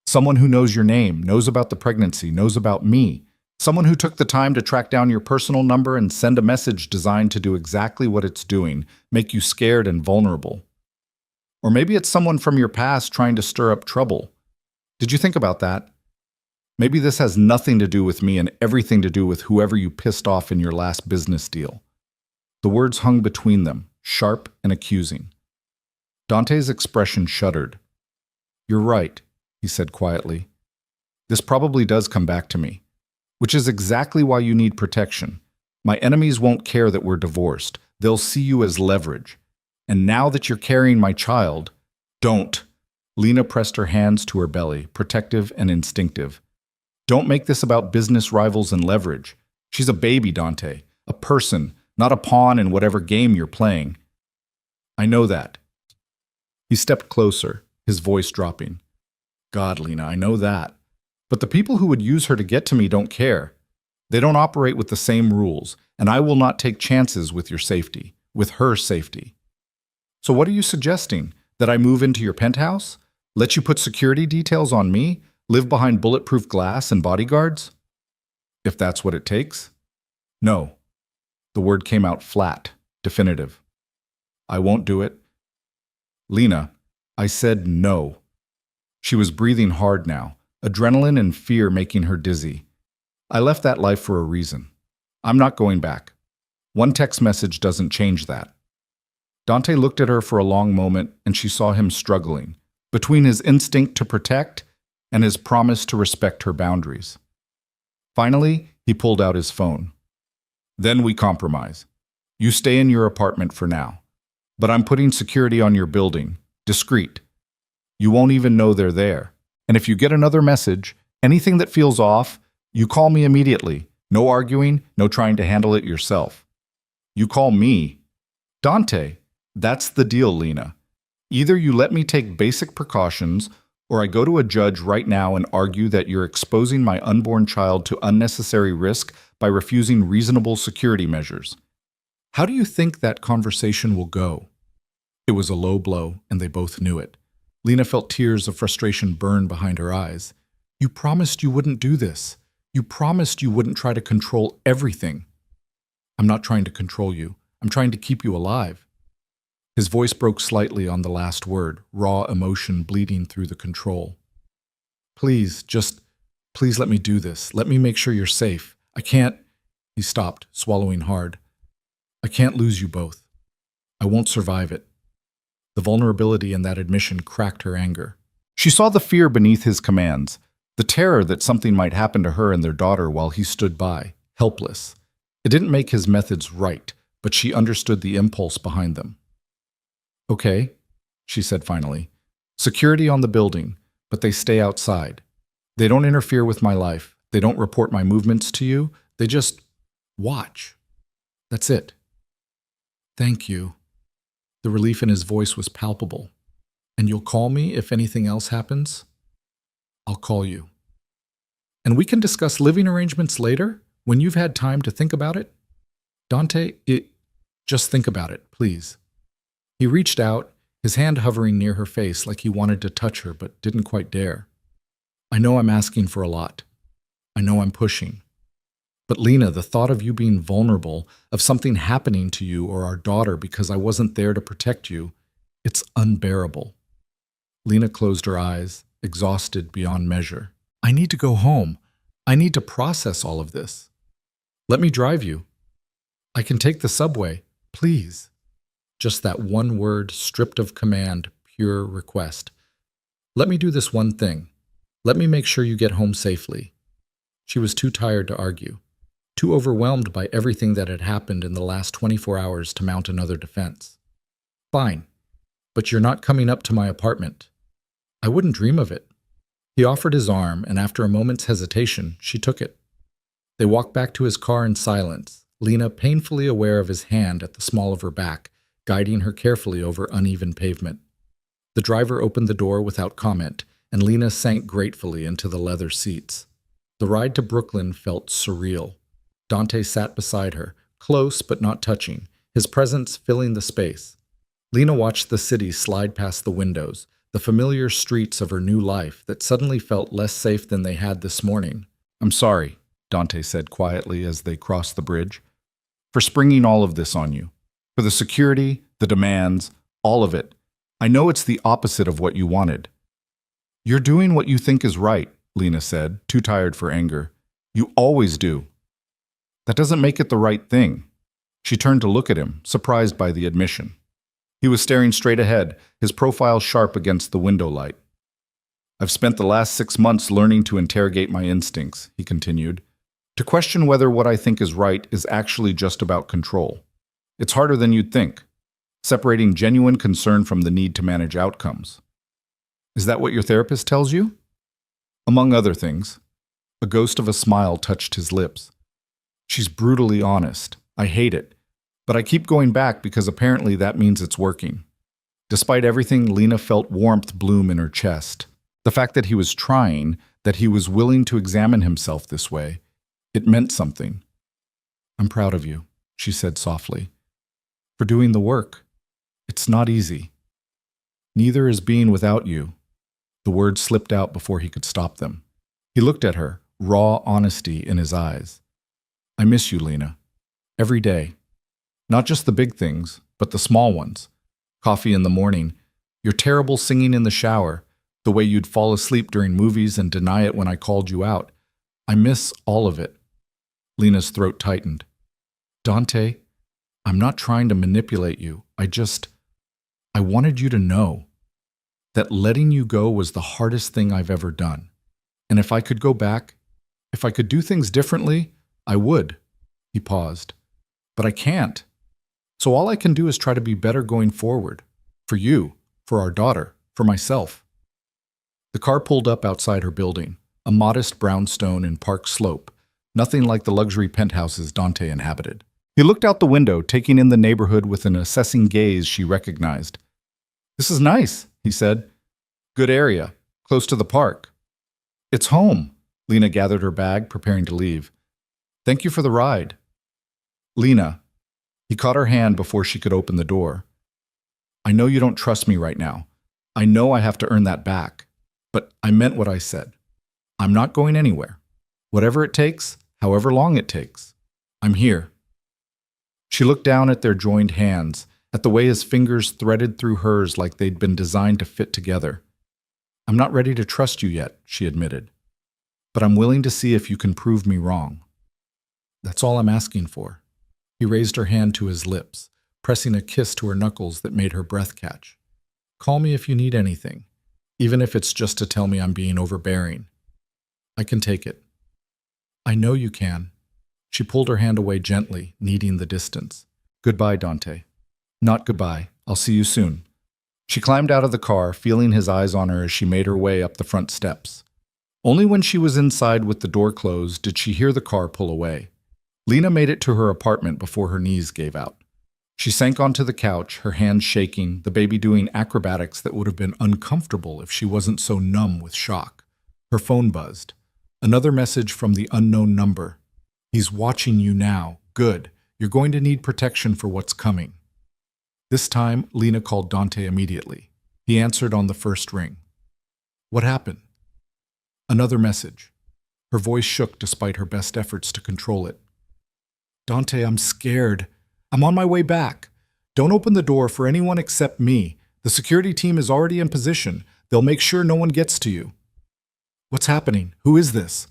Someone who knows your name, knows about the pregnancy, knows about me. Someone who took the time to track down your personal number and send a message designed to do exactly what it's doing, make you scared and vulnerable. Or maybe it's someone from your past trying to stir up trouble. Did you think about that? Maybe this has nothing to do with me and everything to do with whoever you pissed off in your last business deal." The words hung between them, sharp and accusing. Dante's expression shuddered. "You're right," he said quietly. "This probably does come back to me. Which is exactly why you need protection. My enemies won't care that we're divorced. They'll see you as leverage. And now that you're carrying my child, don't." Lena pressed her hands to her belly, protective and instinctive. "Don't make this about business rivals and leverage. She's a baby, Dante. A person, not a pawn in whatever game you're playing." "I know that." He stepped closer, his voice dropping. "God, Lena, I know that. But the people who would use her to get to me don't care. They don't operate with the same rules, and I will not take chances with your safety, with her safety." "So what are you suggesting? That I move into your penthouse? Let you put security details on me? Live behind bulletproof glass and bodyguards?" "If that's what it takes." "No." The word came out flat, definitive. "I won't do it." "Lena, I said no." She was breathing hard now, adrenaline and fear making her dizzy. "I left that life for a reason. I'm not going back. One text message doesn't change that." Dante looked at her for a long moment, and she saw him struggling, between his instinct to protect and his promise to respect her boundaries. Finally, he pulled out his phone. "Then we compromise. You stay in your apartment for now. But I'm putting security on your building, discreet. You won't even know they're there. And if you get another message, anything that feels off, you call me immediately. No arguing, no trying to handle it yourself. You call me." "Dante." "That's the deal, Lena. Either you let me take basic precautions, or I go to a judge right now and argue that you're exposing my unborn child to unnecessary risk by refusing reasonable security measures. How do you think that conversation will go?" It was a low blow, and they both knew it. Lena felt tears of frustration burn behind her eyes. "You promised you wouldn't do this. You promised you wouldn't try to control everything." "I'm not trying to control you. I'm trying to keep you alive." His voice broke slightly on the last word, raw emotion bleeding through the control. "Please, please let me do this. Let me make sure you're safe. I can't—" He stopped, swallowing hard. "I can't lose you both. I won't survive it." The vulnerability in that admission cracked her anger. She saw the fear beneath his commands, the terror that something might happen to her and their daughter while he stood by, helpless. It didn't make his methods right, but she understood the impulse behind them. Okay, she said finally. Security on the building, but they stay outside. They don't interfere with my life. They don't report my movements to you. They just watch. That's it. Thank you. The relief in his voice was palpable. And you'll call me if anything else happens? I'll call you. And we can discuss living arrangements later, when you've had time to think about it? Dante, just think about it, please. He reached out, his hand hovering near her face like he wanted to touch her but didn't quite dare. I know I'm asking for a lot. I know I'm pushing. But Lena, the thought of you being vulnerable, of something happening to you or our daughter because I wasn't there to protect you, it's unbearable. Lena closed her eyes, exhausted beyond measure. I need to go home. I need to process all of this. Let me drive you. I can take the subway, please. Just that one word, stripped of command, pure request. Let me do this one thing. Let me make sure you get home safely. She was too tired to argue, too overwhelmed by everything that had happened in the last 24 hours to mount another defense. Fine, but you're not coming up to my apartment. I wouldn't dream of it. He offered his arm, and after a moment's hesitation, she took it. They walked back to his car in silence, Lena painfully aware of his hand at the small of her back, guiding her carefully over uneven pavement. The driver opened the door without comment, and Lena sank gratefully into the leather seats. The ride to Brooklyn felt surreal. Dante sat beside her, close but not touching, his presence filling the space. Lena watched the city slide past the windows, the familiar streets of her new life that suddenly felt less safe than they had this morning. I'm sorry, Dante said quietly as they crossed the bridge, for springing all of this on you. For the security, the demands, all of it. I know it's the opposite of what you wanted. You're doing what you think is right, Lena said, too tired for anger. You always do. That doesn't make it the right thing. She turned to look at him, surprised by the admission. He was staring straight ahead, his profile sharp against the window light. I've spent the last 6 months learning to interrogate my instincts, he continued, to question whether what I think is right is actually just about control. It's harder than you'd think, separating genuine concern from the need to manage outcomes. Is that what your therapist tells you? Among other things. A ghost of a smile touched his lips. She's brutally honest. I hate it. But I keep going back because apparently that means it's working. Despite everything, Lena felt warmth bloom in her chest. The fact that he was trying, that he was willing to examine himself this way, it meant something. I'm proud of you, she said softly, for doing the work. It's not easy. Neither is being without you. The words slipped out before he could stop them. He looked at her, raw honesty in his eyes. I miss you, Lena. Every day. Not just the big things, but the small ones. Coffee in the morning, your terrible singing in the shower, the way you'd fall asleep during movies and deny it when I called you out. I miss all of it. Lena's throat tightened. Dante, I'm not trying to manipulate you. I wanted you to know that letting you go was the hardest thing I've ever done. And if I could go back, if I could do things differently, I would. He paused. But I can't. So all I can do is try to be better going forward. For you, for our daughter, for myself. The car pulled up outside her building, a modest brownstone in Park Slope, nothing like the luxury penthouses Dante inhabited. He looked out the window, taking in the neighborhood with an assessing gaze she recognized. This is nice, he said. Good area, close to the park. It's home. Lena gathered her bag, preparing to leave. Thank you for the ride. Lena. He caught her hand before she could open the door. I know you don't trust me right now. I know I have to earn that back. But I meant what I said. I'm not going anywhere. Whatever it takes, however long it takes. I'm here. She looked down at their joined hands, at the way his fingers threaded through hers like they'd been designed to fit together. I'm not ready to trust you yet, she admitted. But I'm willing to see if you can prove me wrong. That's all I'm asking for. He raised her hand to his lips, pressing a kiss to her knuckles that made her breath catch. Call me if you need anything, even if it's just to tell me I'm being overbearing. I can take it. I know you can. She pulled her hand away gently, kneading the distance. Goodbye, Dante. Not goodbye. I'll see you soon. She climbed out of the car, feeling his eyes on her as she made her way up the front steps. Only when she was inside with the door closed did she hear the car pull away. Lena made it to her apartment before her knees gave out. She sank onto the couch, her hands shaking, the baby doing acrobatics that would have been uncomfortable if she wasn't so numb with shock. Her phone buzzed. Another message from the unknown number. "He's watching you now. Good. You're going to need protection for what's coming." This time, Lena called Dante immediately. He answered on the first ring. "What happened?" Another message. Her voice shook despite her best efforts to control it. "Dante, I'm scared. I'm on my way back. Don't open the door for anyone except me. The security team is already in position. They'll make sure no one gets to you." "What's happening? Who is this?"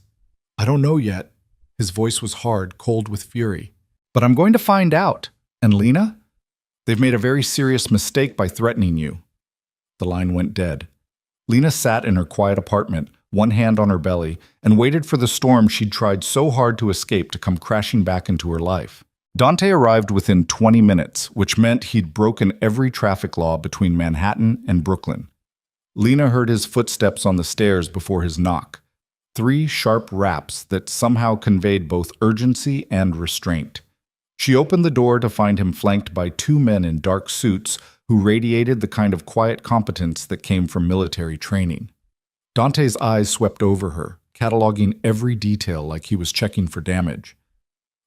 "I don't know yet." His voice was hard, cold with fury. "But I'm going to find out. And Lena? They've made a very serious mistake by threatening you." The line went dead. Lena sat in her quiet apartment, one hand on her belly, and waited for the storm she'd tried so hard to escape to come crashing back into her life. Dante arrived within 20 minutes, which meant he'd broken every traffic law between Manhattan and Brooklyn. Lena heard his footsteps on the stairs before his knock. 3 sharp raps that somehow conveyed both urgency and restraint. She opened the door to find him flanked by 2 men in dark suits who radiated the kind of quiet competence that came from military training. Dante's eyes swept over her, cataloging every detail like he was checking for damage.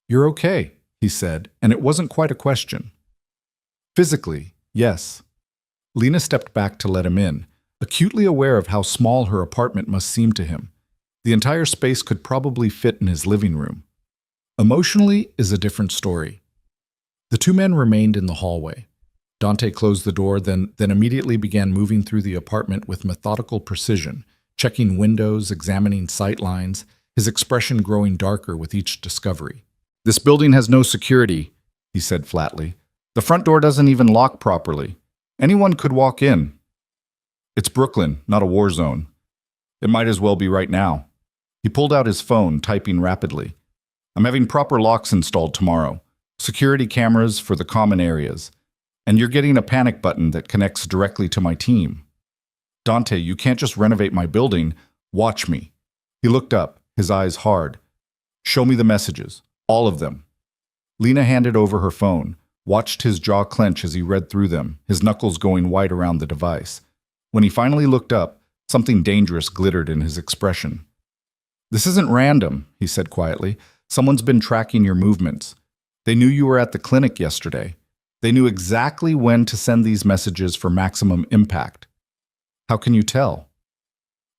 "You're okay," he said, and it wasn't quite a question. "Physically, yes." Lena stepped back to let him in, acutely aware of how small her apartment must seem to him. The entire space could probably fit in his living room. Emotionally is a different story. The 2 men remained in the hallway. Dante closed the door, then immediately began moving through the apartment with methodical precision, checking windows, examining sight lines, his expression growing darker with each discovery. "This building has no security," he said flatly. "The front door doesn't even lock properly. Anyone could walk in. It's Brooklyn, not a war zone. It might as well be right now." He pulled out his phone, typing rapidly. "I'm having proper locks installed tomorrow. Security cameras for the common areas. And you're getting a panic button that connects directly to my team. Dante, you can't just renovate my building. Watch me." He looked up, his eyes hard. "Show me the messages. All of them." Lena handed over her phone, watched his jaw clench as he read through them, his knuckles going white around the device. When he finally looked up, something dangerous glittered in his expression. "This isn't random," he said quietly. "Someone's been tracking your movements. They knew you were at the clinic yesterday. They knew exactly when to send these messages for maximum impact." "How can you tell?"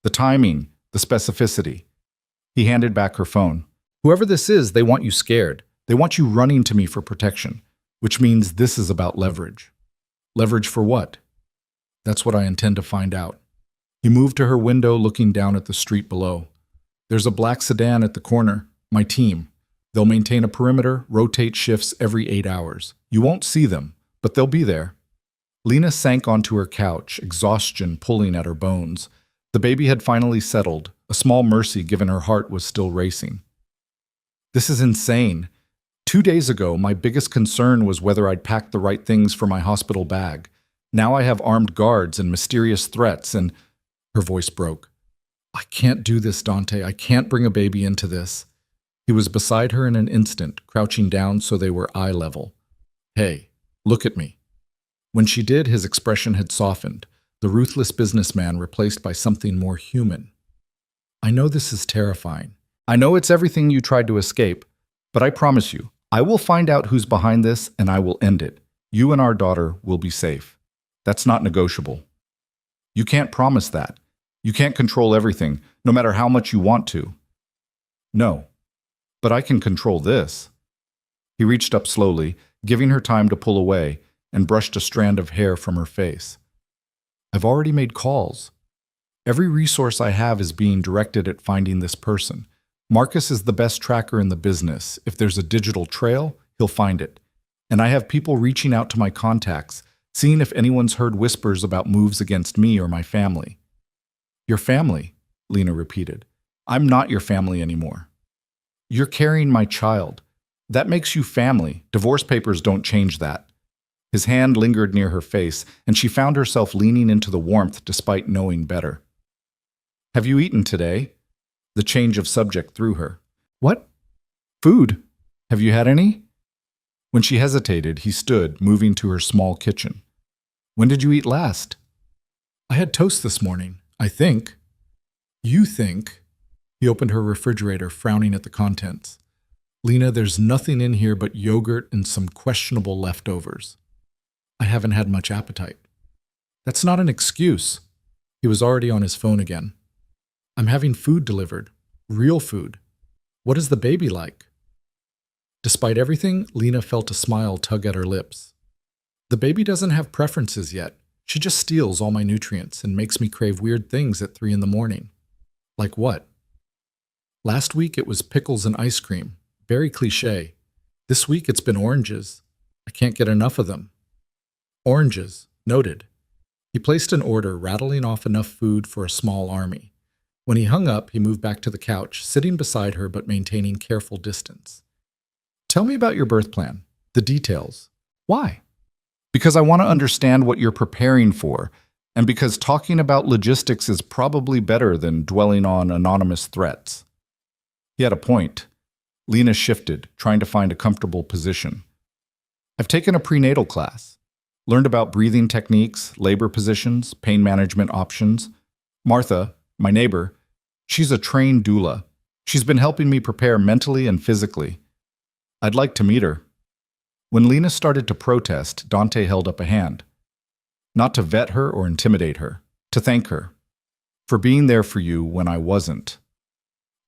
"The timing, the specificity." He handed back her phone. "Whoever this is, they want you scared. They want you running to me for protection, which means this is about leverage." "Leverage for what?" "That's what I intend to find out." He moved to her window, looking down at the street below. "There's a black sedan at the corner. My team. They'll maintain a perimeter, rotate shifts every 8 hours. You won't see them, but they'll be there." Lena sank onto her couch, exhaustion pulling at her bones. The baby had finally settled, a small mercy given her heart was still racing. "This is insane. 2 days ago, my biggest concern was whether I'd packed the right things for my hospital bag. Now I have armed guards and mysterious threats, and—" Her voice broke. "I can't do this, Dante. I can't bring a baby into this." He was beside her in an instant, crouching down so they were eye level. "Hey, look at me." When she did, his expression had softened, the ruthless businessman replaced by something more human. "I know this is terrifying. I know it's everything you tried to escape, but I promise you, I will find out who's behind this and I will end it. You and our daughter will be safe. That's not negotiable." "You can't promise that. You can't control everything, no matter how much you want to." "No, but I can control this." He reached up slowly, giving her time to pull away, and brushed a strand of hair from her face. "I've already made calls. Every resource I have is being directed at finding this person. Marcus is the best tracker in the business. If there's a digital trail, he'll find it. And I have people reaching out to my contacts, seeing if anyone's heard whispers about moves against me or my family." "Your family?" Lena repeated. "I'm not your family anymore." "You're carrying my child. That makes you family. Divorce papers don't change that." His hand lingered near her face, and she found herself leaning into the warmth despite knowing better. "Have you eaten today?" The change of subject threw her. "What? Food? Have you had any?" When she hesitated, he stood, moving to her small kitchen. "When did you eat last?" "I had toast this morning, I think." "You think?" He opened her refrigerator, frowning at the contents. "Lena, there's nothing in here but yogurt and some questionable leftovers. I haven't had much appetite." "That's not an excuse." He was already on his phone again. "I'm having food delivered. Real food. What is the baby like?" Despite everything, Lena felt a smile tug at her lips. "The baby doesn't have preferences yet. She just steals all my nutrients and makes me crave weird things at 3 in the morning. Like what? Last week it was pickles and ice cream. Very cliché. This week it's been oranges. I can't get enough of them." "Oranges. Noted." He placed an order, rattling off enough food for a small army. When he hung up, he moved back to the couch, sitting beside her but maintaining careful distance. "Tell me about your birth plan. The details. Why?" "Because I want to understand what you're preparing for, and because talking about logistics is probably better than dwelling on anonymous threats." He had a point. Lena shifted, trying to find a comfortable position. "I've taken a prenatal class. Learned about breathing techniques, labor positions, pain management options. Martha, my neighbor, she's a trained doula. She's been helping me prepare mentally and physically. I'd like to meet her." When Lena started to protest, Dante held up a hand. Not to vet her or intimidate her, to thank her. "For being there for you when I wasn't."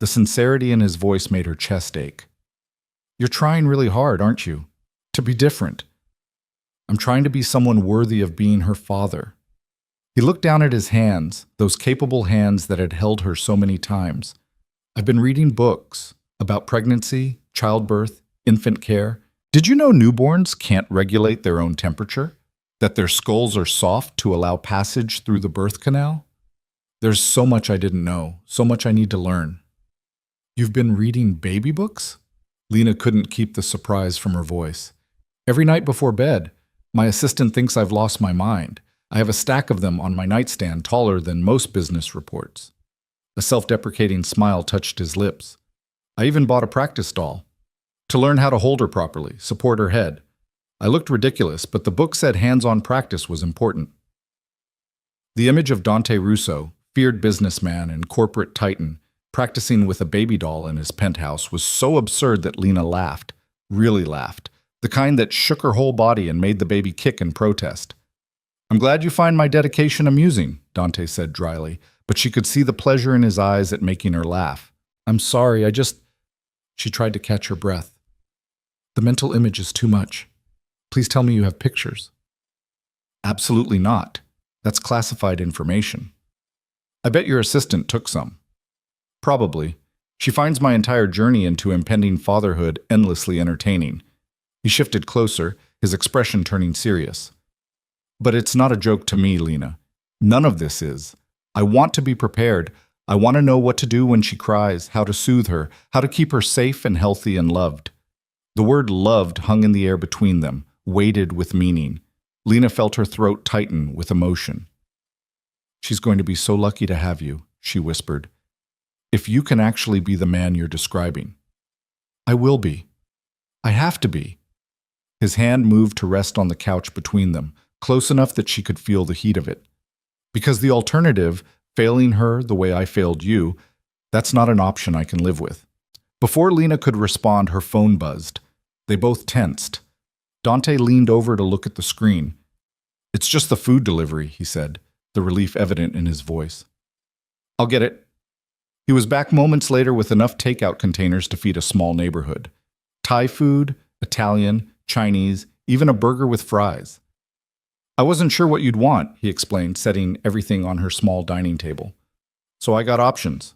The sincerity in his voice made her chest ache. "You're trying really hard, aren't you? To be different." "I'm trying to be someone worthy of being her father." He looked down at his hands, those capable hands that had held her so many times. "I've been reading books about pregnancy, childbirth, infant care. Did you know newborns can't regulate their own temperature? That their skulls are soft to allow passage through the birth canal? There's so much I didn't know, so much I need to learn." "You've been reading baby books?" Lena couldn't keep the surprise from her voice. "Every night before bed. My assistant thinks I've lost my mind. I have a stack of them on my nightstand taller than most business reports." A self-deprecating smile touched his lips. "I even bought a practice doll. To learn how to hold her properly, support her head. I looked ridiculous, but the book said hands-on practice was important." The image of Dante Russo, feared businessman and corporate titan, practicing with a baby doll in his penthouse was so absurd that Lena laughed, really laughed, the kind that shook her whole body and made the baby kick in protest. "I'm glad you find my dedication amusing," Dante said dryly, but she could see the pleasure in his eyes at making her laugh. "I'm sorry, She tried to catch her breath. "The mental image is too much. Please tell me you have pictures." "Absolutely not. That's classified information." "I bet your assistant took some." "Probably. She finds my entire journey into impending fatherhood endlessly entertaining." He shifted closer, his expression turning serious. "But it's not a joke to me, Lena. None of this is. I want to be prepared. I want to know what to do when she cries, how to soothe her, how to keep her safe and healthy and loved." The word loved hung in the air between them, weighted with meaning. Lena felt her throat tighten with emotion. "She's going to be so lucky to have you," she whispered. "If you can actually be the man you're describing." "I will be. I have to be." His hand moved to rest on the couch between them, close enough that she could feel the heat of it. "Because the alternative, failing her the way I failed you, that's not an option I can live with." Before Lena could respond, her phone buzzed. They both tensed. Dante leaned over to look at the screen. "It's just the food delivery," he said, the relief evident in his voice. "I'll get it." He was back moments later with enough takeout containers to feed a small neighborhood. Thai food, Italian, Chinese, even a burger with fries. "I wasn't sure what you'd want," he explained, setting everything on her small dining table. "So I got options.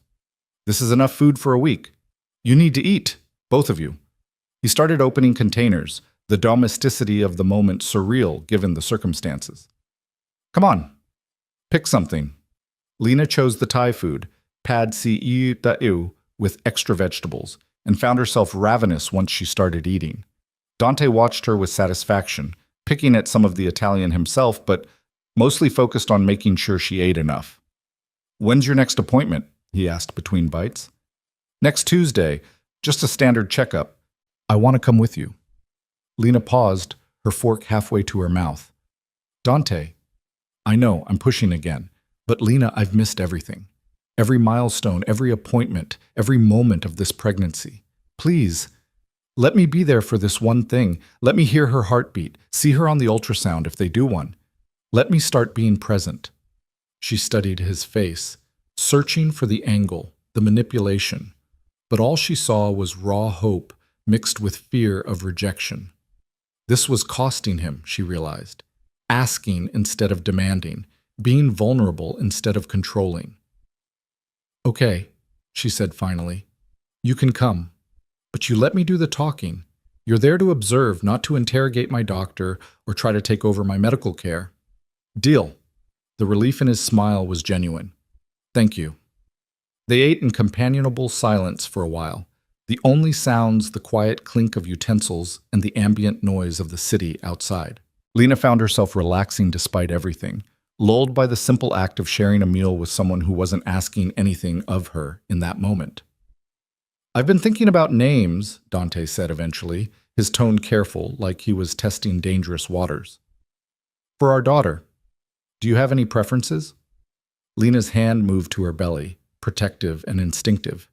This is enough food for a week. You need to eat, both of you." He started opening containers, the domesticity of the moment surreal given the circumstances. "Come on, pick something." Lena chose the Thai food, pad see ew, with extra vegetables, and found herself ravenous once she started eating. Dante watched her with satisfaction, picking at some of the Italian himself, but mostly focused on making sure she ate enough. "When's your next appointment?" he asked between bites. "Next Tuesday, just a standard checkup. I want to come with you." Lena paused, her fork halfway to her mouth. "Dante, I know, I'm pushing again, but Lena, I've missed everything. Every milestone, every appointment, every moment of this pregnancy. Please, let me be there for this one thing. Let me hear her heartbeat, see her on the ultrasound if they do one. Let me start being present." She studied his face, searching for the angle, the manipulation, but all she saw was raw hope mixed with fear of rejection. This was costing him, she realized, asking instead of demanding, being vulnerable instead of controlling. "Okay," she said finally, "you can come, but you let me do the talking. You're there to observe, not to interrogate my doctor or try to take over my medical care." "Deal." The relief in his smile was genuine. "Thank you." They ate in companionable silence for a while, the only sounds the quiet clink of utensils and the ambient noise of the city outside. Lena found herself relaxing despite everything, lulled by the simple act of sharing a meal with someone who wasn't asking anything of her in that moment. "I've been thinking about names," Dante said eventually, his tone careful, like he was testing dangerous waters. "For our daughter, do you have any preferences?" Lena's hand moved to her belly, protective and instinctive.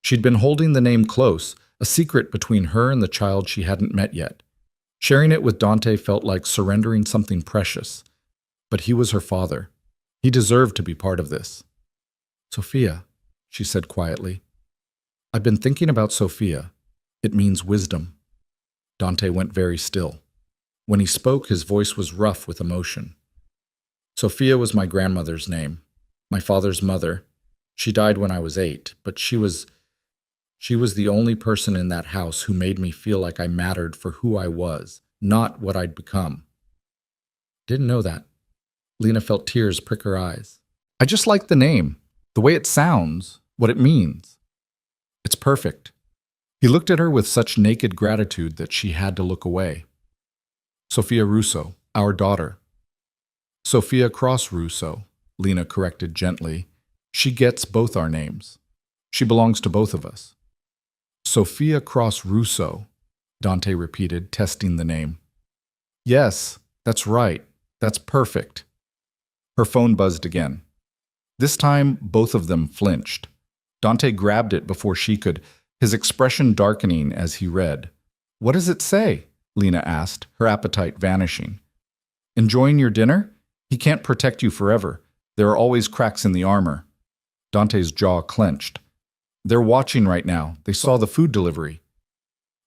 She'd been holding the name close, a secret between her and the child she hadn't met yet. Sharing it with Dante felt like surrendering something precious. But he was her father. He deserved to be part of this. "Sophia," she said quietly. "I've been thinking about Sophia. It means wisdom." Dante went very still. When he spoke, his voice was rough with emotion. "Sophia was my grandmother's name, my father's mother. She died when I was 8, but she was the only person in that house who made me feel like I mattered for who I was, not what I'd become." "Didn't know that." Lena felt tears prick her eyes. "I just like the name, the way it sounds, what it means. It's perfect." He looked at her with such naked gratitude that she had to look away. "Sophia Russo, our daughter." "Sophia Cross Russo," Lena corrected gently. "She gets both our names. She belongs to both of us." "Sophia Cross Russo," Dante repeated, testing the name. "Yes, that's right. That's perfect." Her phone buzzed again. This time, both of them flinched. Dante grabbed it before she could, his expression darkening as he read. "What does it say?" Lena asked, her appetite vanishing. "Enjoying your dinner? He can't protect you forever. There are always cracks in the armor." Dante's jaw clenched. "They're watching right now. They saw the food delivery."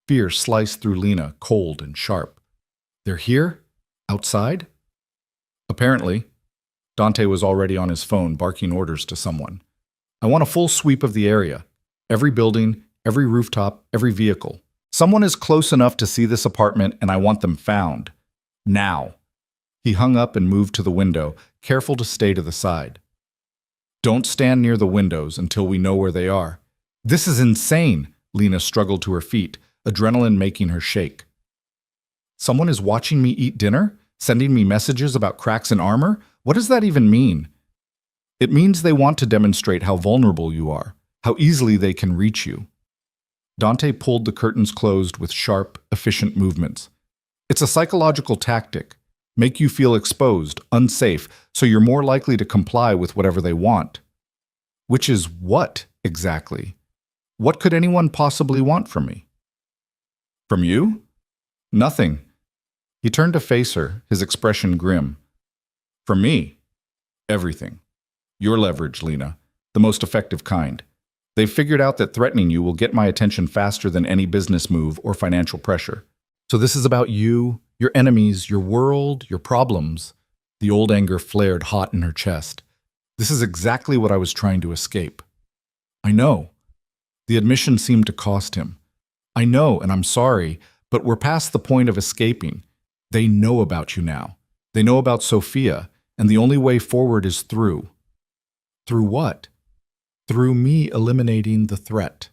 Fear sliced through Lena, cold and sharp. "They're here? Outside?" Apparently. Dante was already on his phone, barking orders to someone. "I want a full sweep of the area. Every building, every rooftop, every vehicle. Someone is close enough to see this apartment, and I want them found. Now." He hung up and moved to the window, careful to stay to the side. "Don't stand near the windows until we know where they are." "This is insane!" Lena struggled to her feet, adrenaline making her shake. "Someone is watching me eat dinner? Sending me messages about cracks in armor? What does that even mean?" "It means they want to demonstrate how vulnerable you are, how easily they can reach you." Dante pulled the curtains closed with sharp, efficient movements. "It's a psychological tactic. Make you feel exposed, unsafe, so you're more likely to comply with whatever they want." "Which is what, exactly? What could anyone possibly want from me?" "From you? Nothing." He turned to face her, his expression grim. "From me? Everything. Your leverage, Lena, the most effective kind. They've figured out that threatening you will get my attention faster than any business move or financial pressure. So this is about you, your enemies, your world, your problems." The old anger flared hot in her chest. "This is exactly what I was trying to escape." "I know." The admission seemed to cost him. "I know, and I'm sorry, but we're past the point of escaping. They know about you now. They know about Sophia, and the only way forward is through." "Through what?" "Through me eliminating the threat."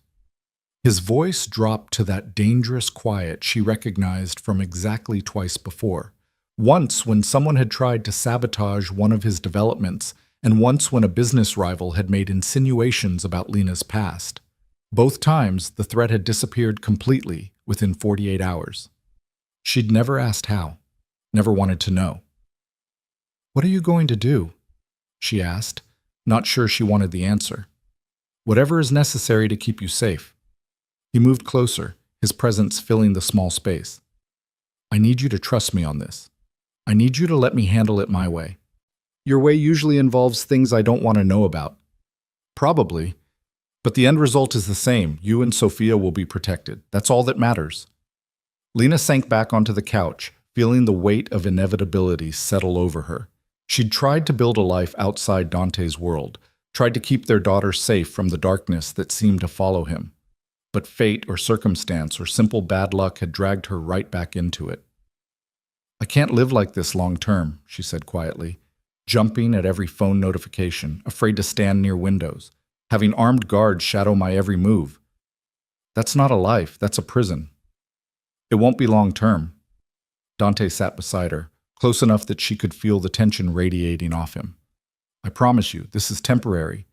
His voice dropped to that dangerous quiet she recognized from exactly twice before, Once when someone had tried to sabotage one of his developments, and once when a business rival had made insinuations about Lena's past. Both times, the threat had disappeared completely within 48 hours. She'd never asked how, never wanted to know. "What are you going to do?" she asked, not sure she wanted the answer. "Whatever is necessary to keep you safe." He moved closer, his presence filling the small space. "I need you to trust me on this. I need you to let me handle it my way. Your way usually involves things I don't want to know about. Probably. But the end result is the same. You and Sophia will be protected. That's all that matters." Lena sank back onto the couch, feeling the weight of inevitability settle over her. She'd tried to build a life outside Dante's world, tried to keep their daughter safe from the darkness that seemed to follow him. But fate or circumstance or simple bad luck had dragged her right back into it. "I can't live like this long term," she said quietly, jumping at every phone notification, afraid to stand near windows, having armed guards shadow my every move. "That's not a life, that's a prison." "It won't be long term." Dante sat beside her, close enough that she could feel the tension radiating off him. "I promise you, this is temporary.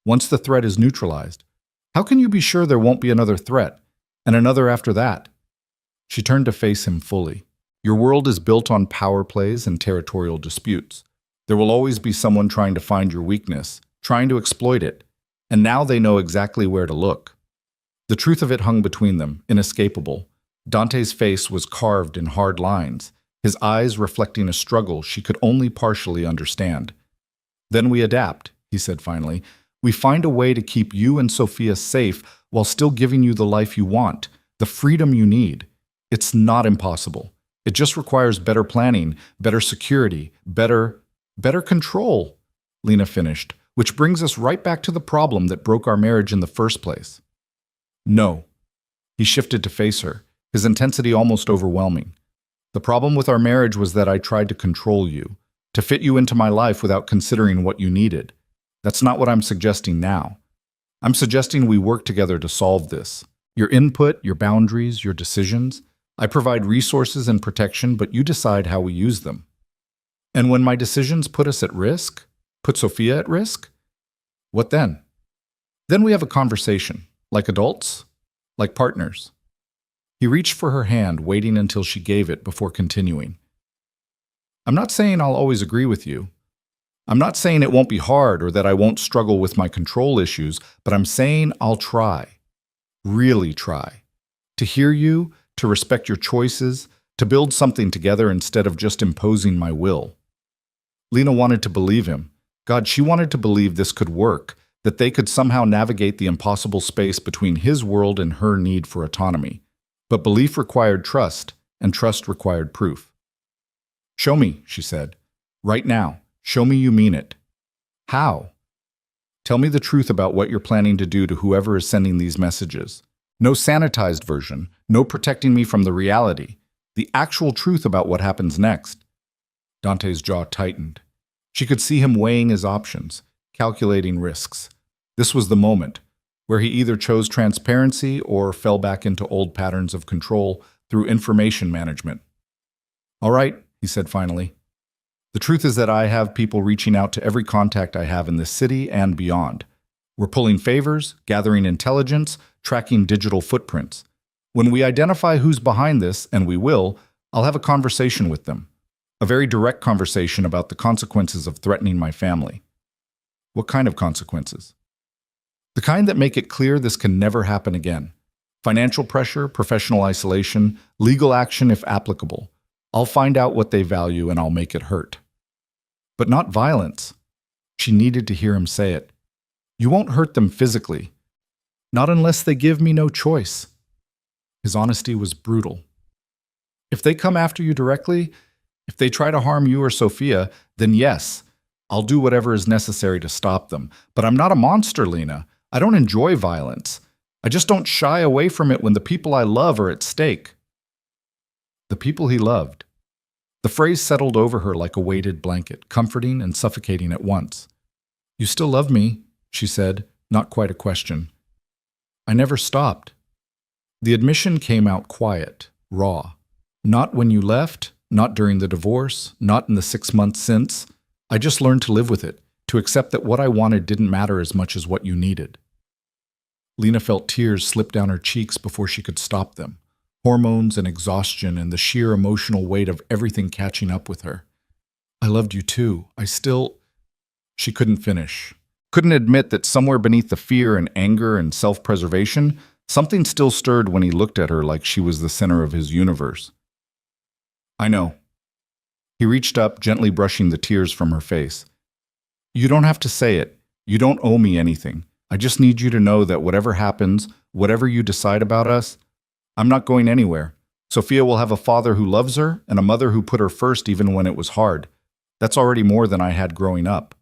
Once the threat is neutralized, how can you be sure there won't be another threat, and another after that?" She turned to face him fully. "Your world is built on power plays and territorial disputes. There will always be someone trying to find your weakness, trying to exploit it, and now they know exactly where to look." The truth of it hung between them, inescapable. Dante's face was carved in hard lines, his eyes reflecting a struggle she could only partially understand. "Then we adapt," he said finally. "We find a way to keep you and Sophia safe while still giving you the life you want, the freedom you need. It's not impossible. It just requires better planning, better security, better control," Lena finished, which brings us right back to the problem that broke our marriage in the first place. "No." He shifted to face her, his intensity almost overwhelming. "The problem with our marriage was that I tried to control you, to fit you into my life without considering what you needed. That's not what I'm suggesting now. I'm suggesting we work together to solve this. Your input, your boundaries, your decisions. I provide resources and protection, but you decide how we use them. And when my decisions put us at risk, put Sophia at risk, what then? Then we have a conversation, like adults, like partners." He reached for her hand, waiting until she gave it before continuing. "I'm not saying I'll always agree with you. I'm not saying it won't be hard or that I won't struggle with my control issues, but I'm saying I'll try, really try, to hear you, to respect your choices, to build something together instead of just imposing my will." Lena wanted to believe him. God, she wanted to believe this could work, that they could somehow navigate the impossible space between his world and her need for autonomy. But belief required trust, and trust required proof. "Show me," she said. "Right now. Show me you mean it." "How?" "Tell me the truth about what you're planning to do to whoever is sending these messages. No sanitized version, no protecting me from the reality. The actual truth about what happens next." Dante's jaw tightened. She could see him weighing his options, calculating risks. This was the moment, where he either chose transparency or fell back into old patterns of control through information management. "All right," he said finally. "The truth is that I have people reaching out to every contact I have in this city and beyond. We're pulling favors, gathering intelligence, tracking digital footprints. When we identify who's behind this, and we will, I'll have a conversation with them. A very direct conversation about the consequences of threatening my family." "What kind of consequences?" "The kind that make it clear this can never happen again. Financial pressure, professional isolation, legal action if applicable. I'll find out what they value and I'll make it hurt." "But not violence." She needed to hear him say it. "You won't hurt them physically. Not unless they give me no choice." His honesty was brutal. "If they come after you directly, if they try to harm you or Sophia, then yes, I'll do whatever is necessary to stop them. But I'm not a monster, Lena. I don't enjoy violence. I just don't shy away from it when the people I love are at stake." The people he loved. The phrase settled over her like a weighted blanket, comforting and suffocating at once. "You still love me," she said, not quite a question. "I never stopped." The admission came out quiet, raw. "Not when you left, not during the divorce, not in the 6 months since. I just learned to live with it, to accept that what I wanted didn't matter as much as what you needed. Lena felt tears slip down her cheeks before she could stop them. Hormones and exhaustion and the sheer emotional weight of everything catching up with her. I loved you too. She couldn't finish. Couldn't admit that somewhere beneath the fear and anger and self-preservation, something still stirred when he looked at her like she was the center of his universe. I know. He reached up, gently brushing the tears from her face. You don't have to say it. You don't owe me anything. I just need you to know that whatever happens, whatever you decide about us, I'm not going anywhere. Sophia will have a father who loves her and a mother who put her first even when it was hard. That's already more than I had growing up.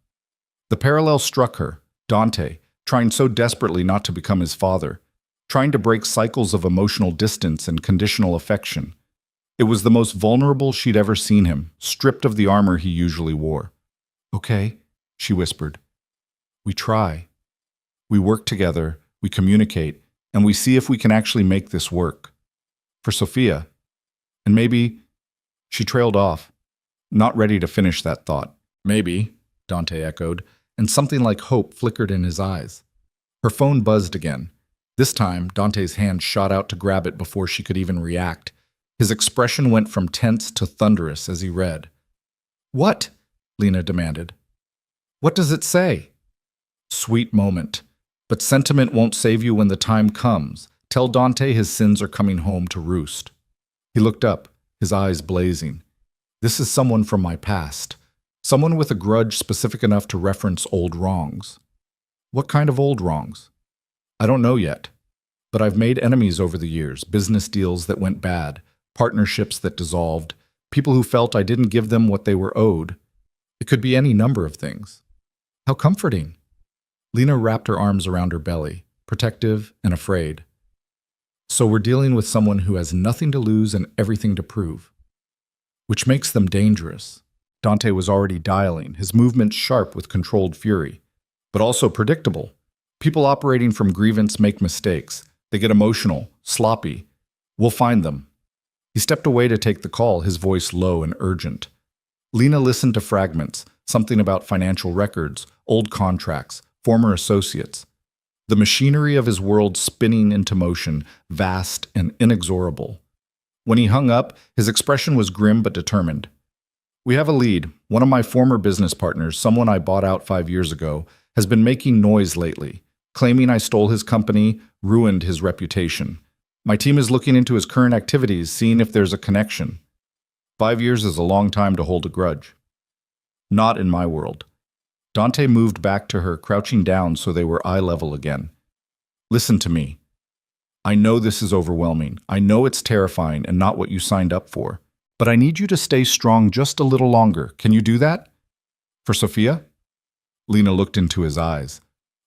The parallel struck her, Dante, trying so desperately not to become his father, trying to break cycles of emotional distance and conditional affection. It was the most vulnerable she'd ever seen him, stripped of the armor he usually wore. Okay, she whispered. We try. We work together, we communicate, and we see if we can actually make this work. For Sophia. And maybe... She trailed off, not ready to finish that thought. Maybe, Dante echoed, and something like hope flickered in his eyes. Her phone buzzed again. This time, Dante's hand shot out to grab it before she could even react. His expression went from tense to thunderous as he read. What? Lena demanded. What does it say? Sweet moment. But sentiment won't save you when the time comes. Tell Dante his sins are coming home to roost. He looked up, his eyes blazing. This is someone from my past. Someone with a grudge specific enough to reference old wrongs. What kind of old wrongs? I don't know yet. But I've made enemies over the years, business deals that went bad, partnerships that dissolved, people who felt I didn't give them what they were owed. It could be any number of things. How comforting. Lena wrapped her arms around her belly, protective and afraid. So we're dealing with someone who has nothing to lose and everything to prove. Which makes them dangerous. Dante was already dialing, his movements sharp with controlled fury, but also predictable. People operating from grievance make mistakes. They get emotional, sloppy. We'll find them. He stepped away to take the call, his voice low and urgent. Lena listened to fragments, something about financial records, old contracts, former associates. The machinery of his world spinning into motion, vast and inexorable. When he hung up, his expression was grim but determined. We have a lead. One of my former business partners, someone I bought out 5 years ago, has been making noise lately, claiming I stole his company, ruined his reputation. My team is looking into his current activities, seeing if there's a connection. 5 years is a long time to hold a grudge. Not in my world. Dante moved back to her, crouching down so they were eye level again. Listen to me. I know this is overwhelming. I know it's terrifying and not what you signed up for. But I need you to stay strong just a little longer. Can you do that? For Sophia? Lena looked into his eyes.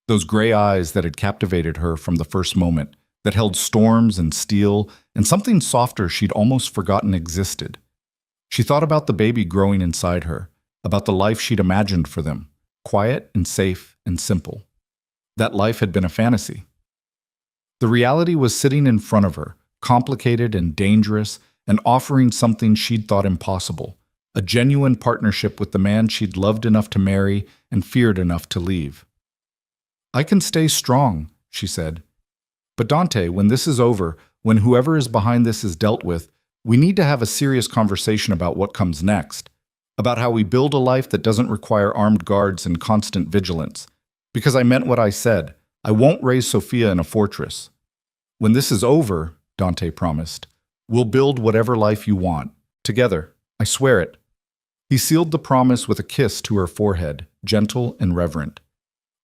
Those gray eyes that had captivated her from the first moment, that held storms and steel and something softer she'd almost forgotten existed. She thought about the baby growing inside her, about the life she'd imagined for them, quiet and safe and simple. That life had been a fantasy. The reality was sitting in front of her, complicated and dangerous, and offering something she'd thought impossible, a genuine partnership with the man she'd loved enough to marry and feared enough to leave. I can stay strong, she said. But Dante, when this is over, when whoever is behind this is dealt with, we need to have a serious conversation about what comes next, about how we build a life that doesn't require armed guards and constant vigilance. Because I meant what I said. I won't raise Sophia in a fortress. When this is over, Dante promised, we'll build whatever life you want. Together. I swear it. He sealed the promise with a kiss to her forehead, gentle and reverent.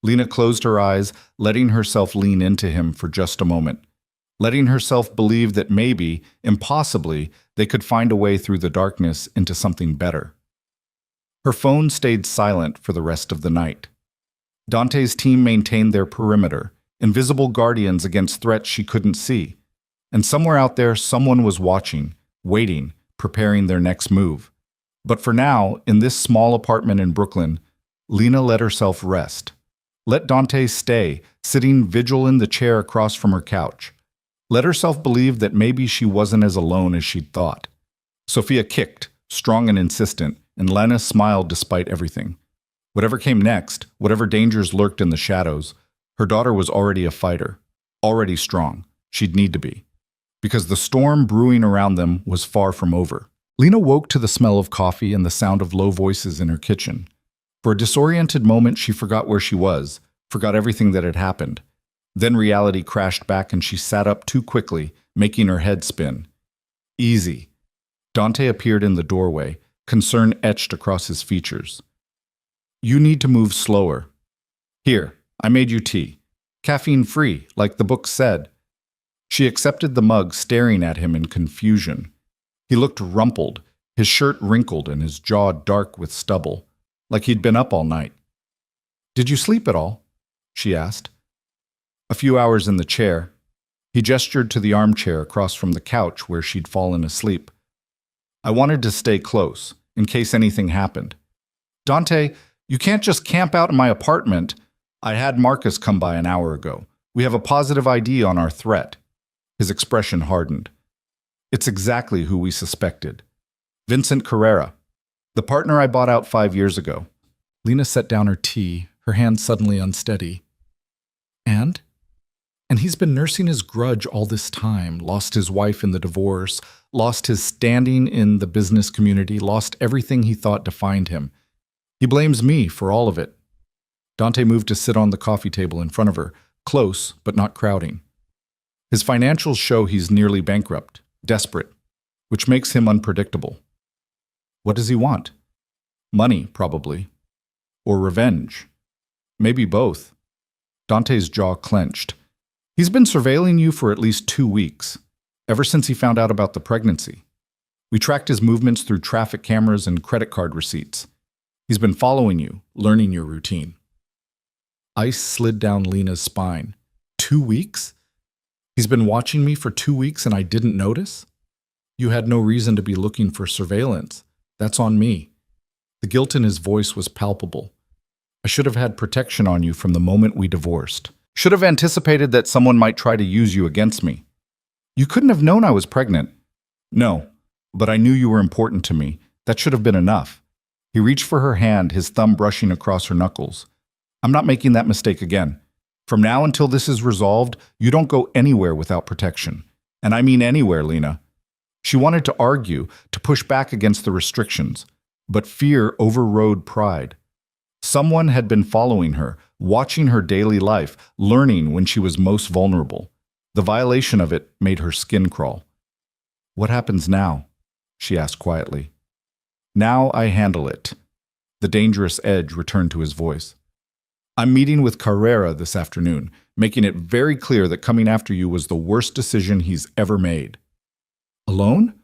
Lena closed her eyes, letting herself lean into him for just a moment, letting herself believe that maybe, impossibly, they could find a way through the darkness into something better. Her phone stayed silent for the rest of the night. Dante's team maintained their perimeter, invisible guardians against threats she couldn't see. And somewhere out there, someone was watching, waiting, preparing their next move. But for now, in this small apartment in Brooklyn, Lena let herself rest. Let Dante stay, sitting vigil in the chair across from her couch. Let herself believe that maybe she wasn't as alone as she'd thought. Sophia kicked, strong and insistent, and Lena smiled despite everything. Whatever came next, whatever dangers lurked in the shadows, her daughter was already a fighter, already strong. She'd need to be. Because the storm brewing around them was far from over. Lena woke to the smell of coffee and the sound of low voices in her kitchen. For a disoriented moment, she forgot where she was, forgot everything that had happened. Then reality crashed back and she sat up too quickly, making her head spin. Easy. Dante appeared in the doorway, concern etched across his features. You need to move slower. Here, I made you tea. Caffeine-free, like the book said. She accepted the mug, staring at him in confusion. He looked rumpled, his shirt wrinkled and his jaw dark with stubble, like he'd been up all night. Did you sleep at all? She asked. A few hours in the chair. He gestured to the armchair across from the couch where she'd fallen asleep. I wanted to stay close, in case anything happened. Dante, you can't just camp out in my apartment. I had Marcus come by an hour ago. We have a positive ID on our threat. His expression hardened. It's exactly who we suspected. Vincent Carrera, the partner I bought out 5 years ago. Lena set down her tea, her hand suddenly unsteady. And? And he's been nursing his grudge all this time, lost his wife in the divorce, lost his standing in the business community, lost everything he thought defined him. He blames me for all of it. Dante moved to sit on the coffee table in front of her, close but not crowding. His financials show he's nearly bankrupt, desperate, which makes him unpredictable. What does he want? Money, probably. Or revenge. Maybe both. Dante's jaw clenched. He's been surveilling you for at least 2 weeks, ever since he found out about the pregnancy. We tracked his movements through traffic cameras and credit card receipts. He's been following you, learning your routine. Ice slid down Lena's spine. 2 weeks? He's been watching me for 2 weeks and I didn't notice? You had no reason to be looking for surveillance. That's on me. The guilt in his voice was palpable. I should have had protection on you from the moment we divorced. Should have anticipated that someone might try to use you against me. You couldn't have known I was pregnant. No, but I knew you were important to me. That should have been enough. He reached for her hand, his thumb brushing across her knuckles. I'm not making that mistake again. From now until this is resolved, you don't go anywhere without protection. And I mean anywhere, Lena. She wanted to argue, to push back against the restrictions, but fear overrode pride. Someone had been following her, watching her daily life, learning when she was most vulnerable. The violation of it made her skin crawl. What happens now? She asked quietly. Now I handle it. The dangerous edge returned to his voice. I'm meeting with Carrera this afternoon, making it very clear that coming after you was the worst decision he's ever made. Alone?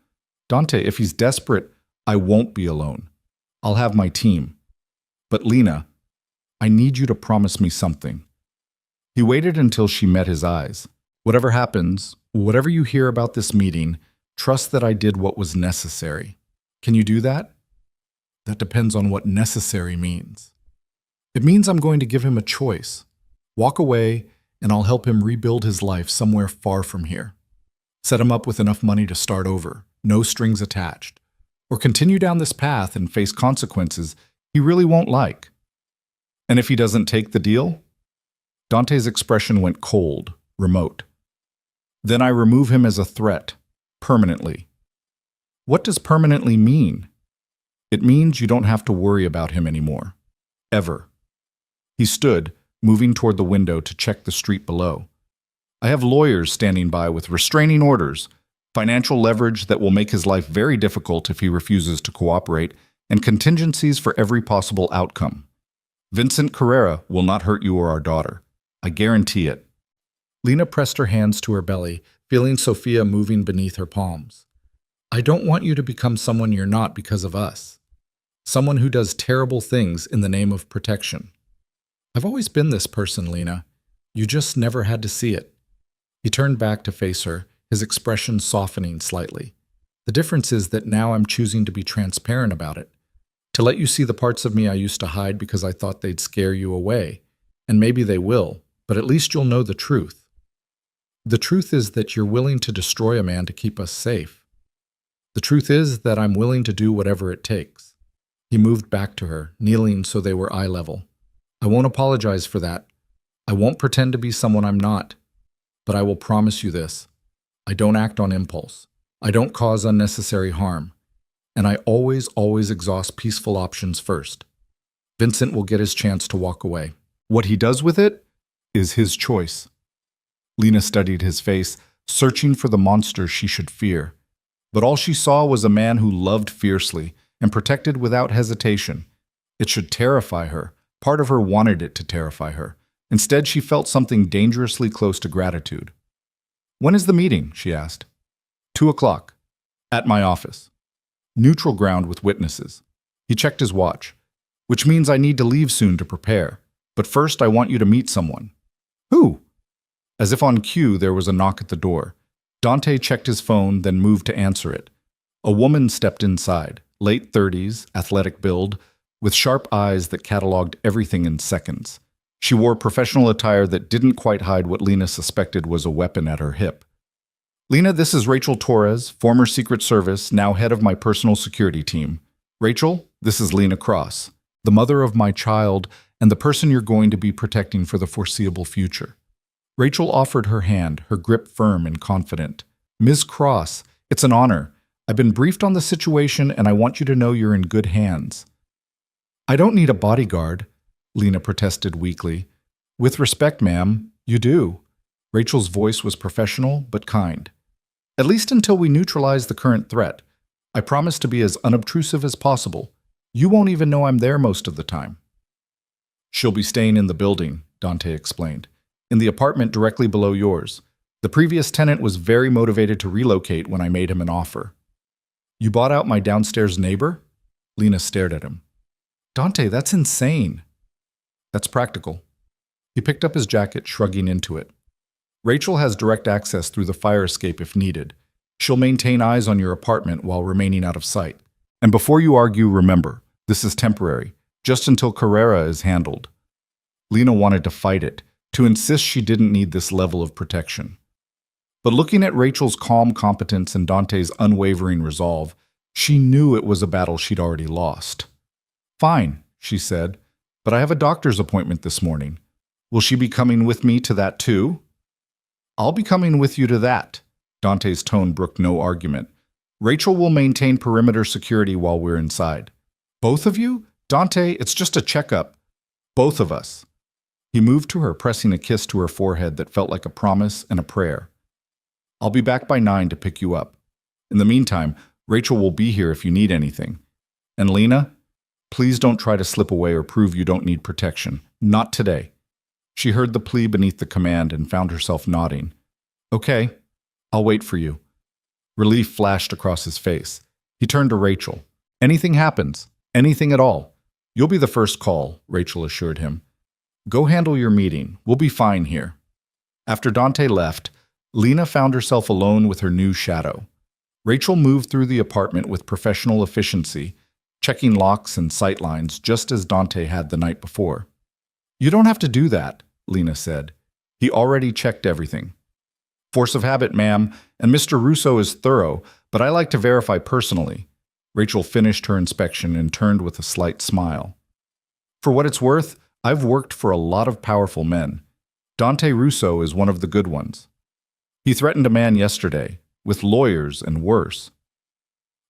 Dante, if he's desperate, I won't be alone. I'll have my team. But Lena, I need you to promise me something. He waited until she met his eyes. Whatever happens, whatever you hear about this meeting, trust that I did what was necessary. Can you do that? That depends on what necessary means. It means I'm going to give him a choice. Walk away, and I'll help him rebuild his life somewhere far from here. Set him up with enough money to start over, no strings attached. Or continue down this path and face consequences he really won't like. And if he doesn't take the deal? Dante's expression went cold, remote. Then I remove him as a threat, permanently. What does permanently mean? It means you don't have to worry about him anymore. Ever. He stood, moving toward the window to check the street below. I have lawyers standing by with restraining orders, financial leverage that will make his life very difficult if he refuses to cooperate, and contingencies for every possible outcome. Vincent Carrera will not hurt you or our daughter. I guarantee it. Lena pressed her hands to her belly, feeling Sophia moving beneath her palms. I don't want you to become someone you're not because of us. Someone who does terrible things in the name of protection. I've always been this person, Lena. You just never had to see it. He turned back to face her, his expression softening slightly. The difference is that now I'm choosing to be transparent about it. To let you see the parts of me I used to hide because I thought they'd scare you away. And maybe they will, but at least you'll know the truth. The truth is that you're willing to destroy a man to keep us safe. The truth is that I'm willing to do whatever it takes. He moved back to her, kneeling so they were eye level. I won't apologize for that. I won't pretend to be someone I'm not. But I will promise you this. I don't act on impulse. I don't cause unnecessary harm. And I always exhaust peaceful options first. Vincent will get his chance to walk away. What he does with it is his choice. Lena studied his face, searching for the monster she should fear. But all she saw was a man who loved fiercely and protected without hesitation. It should terrify her. Part of her wanted it to terrify her. Instead, she felt something dangerously close to gratitude. When is the meeting? She asked. 2:00. At my office. Neutral ground with witnesses. He checked his watch. Which means I need to leave soon to prepare. But first, I want you to meet someone. Who? As if on cue, there was a knock at the door. Dante checked his phone, then moved to answer it. A woman stepped inside, late 30s, athletic build, with sharp eyes that cataloged everything in seconds. She wore professional attire that didn't quite hide what Lena suspected was a weapon at her hip. Lena, this is Rachel Torres, former Secret Service, now head of my personal security team. Rachel, this is Lena Cross, the mother of my child and the person you're going to be protecting for the foreseeable future. Rachel offered her hand, her grip firm and confident. Ms. Cross, it's an honor. I've been briefed on the situation and I want you to know you're in good hands. I don't need a bodyguard, Lena protested weakly. With respect, ma'am, you do. Rachel's voice was professional but kind. At least until we neutralize the current threat. I promise to be as unobtrusive as possible. You won't even know I'm there most of the time. She'll be staying in the building, Dante explained. In the apartment directly below yours. The previous tenant was very motivated to relocate when I made him an offer. You bought out my downstairs neighbor? Lena stared at him. Dante, that's insane. That's practical. He picked up his jacket, shrugging into it. Rachel has direct access through the fire escape if needed. She'll maintain eyes on your apartment while remaining out of sight. And before you argue, remember, this is temporary, just until Carrera is handled. Lena wanted to fight it, to insist she didn't need this level of protection. But looking at Rachel's calm competence and Dante's unwavering resolve, she knew it was a battle she'd already lost. Fine, she said, but I have a doctor's appointment this morning. Will she be coming with me to that too? I'll be coming with you to that. Dante's tone brooked no argument. Rachel will maintain perimeter security while we're inside. Both of you? Dante, it's just a checkup. Both of us. He moved to her, pressing a kiss to her forehead that felt like a promise and a prayer. I'll be back by 9 to pick you up. In the meantime, Rachel will be here if you need anything. And Lena, please don't try to slip away or prove you don't need protection. Not today. She heard the plea beneath the command and found herself nodding. Okay, I'll wait for you. Relief flashed across his face. He turned to Rachel. Anything happens, anything at all. You'll be the first call, Rachel assured him. Go handle your meeting. We'll be fine here. After Dante left, Lena found herself alone with her new shadow. Rachel moved through the apartment with professional efficiency, checking locks and sightlines just as Dante had the night before. You don't have to do that, Lena said. He already checked everything. Force of habit, ma'am, and Mr. Russo is thorough, but I like to verify personally. Rachel finished her inspection and turned with a slight smile. For what it's worth, I've worked for a lot of powerful men. Dante Russo is one of the good ones. He threatened a man yesterday, with lawyers and worse.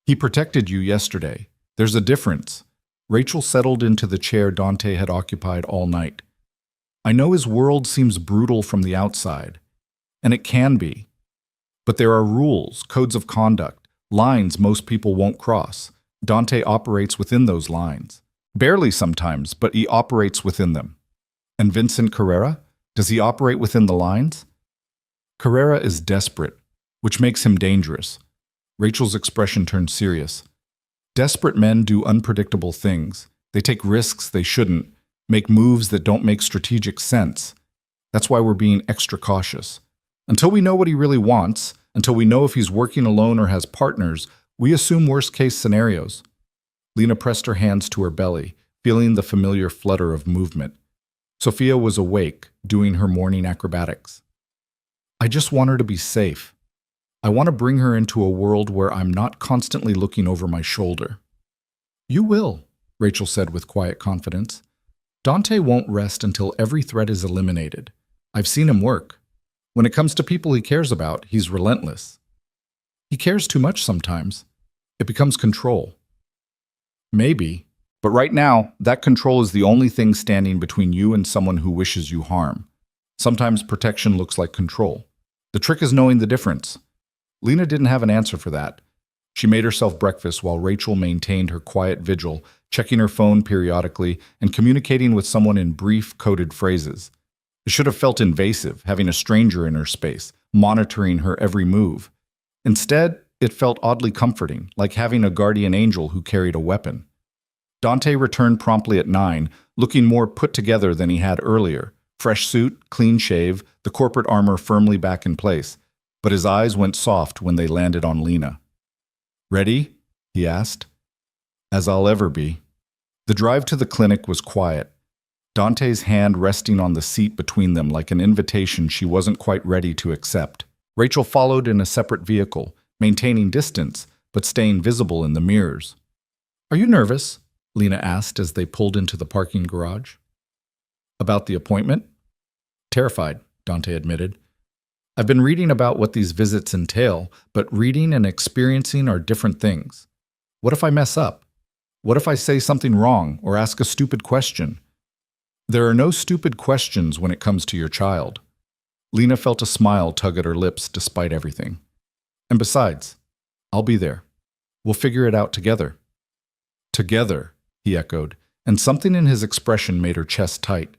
He protected you yesterday. There's a difference. Rachel settled into the chair Dante had occupied all night. I know his world seems brutal from the outside, and it can be. But there are rules, codes of conduct, lines most people won't cross. Dante operates within those lines. Barely sometimes, but he operates within them. And Vincent Carrera? Does he operate within the lines? Carrera is desperate, which makes him dangerous. Rachel's expression turned serious. Desperate men do unpredictable things. They take risks they shouldn't, make moves that don't make strategic sense. That's why we're being extra cautious. Until we know what he really wants, until we know if he's working alone or has partners, we assume worst-case scenarios. Lena pressed her hands to her belly, feeling the familiar flutter of movement. Sophia was awake, doing her morning acrobatics. I just want her to be safe. I want to bring her into a world where I'm not constantly looking over my shoulder." "You will," Rachel said with quiet confidence. "Dante won't rest until every threat is eliminated. I've seen him work. When it comes to people he cares about, he's relentless. He cares too much sometimes. It becomes control." "Maybe. But right now, that control is the only thing standing between you and someone who wishes you harm. Sometimes protection looks like control. The trick is knowing the difference." Lena didn't have an answer for that. She made herself breakfast while Rachel maintained her quiet vigil, checking her phone periodically and communicating with someone in brief, coded phrases. It should have felt invasive, having a stranger in her space, monitoring her every move. Instead, it felt oddly comforting, like having a guardian angel who carried a weapon. Dante returned promptly at 9, looking more put together than he had earlier. Fresh suit, clean shave, the corporate armor firmly back in place. But his eyes went soft when they landed on Lena. "Ready?" he asked. "As I'll ever be." The drive to the clinic was quiet, Dante's hand resting on the seat between them like an invitation she wasn't quite ready to accept. Rachel followed in a separate vehicle, maintaining distance, but staying visible in the mirrors. "Are you nervous?" Lena asked as they pulled into the parking garage. "About the appointment?" "Terrified," Dante admitted. "I've been reading about what these visits entail, but reading and experiencing are different things. What if I mess up? What if I say something wrong or ask a stupid question?" "There are no stupid questions when it comes to your child." Lena felt a smile tug at her lips despite everything. "And besides, I'll be there. We'll figure it out together." "Together," he echoed, and something in his expression made her chest tight.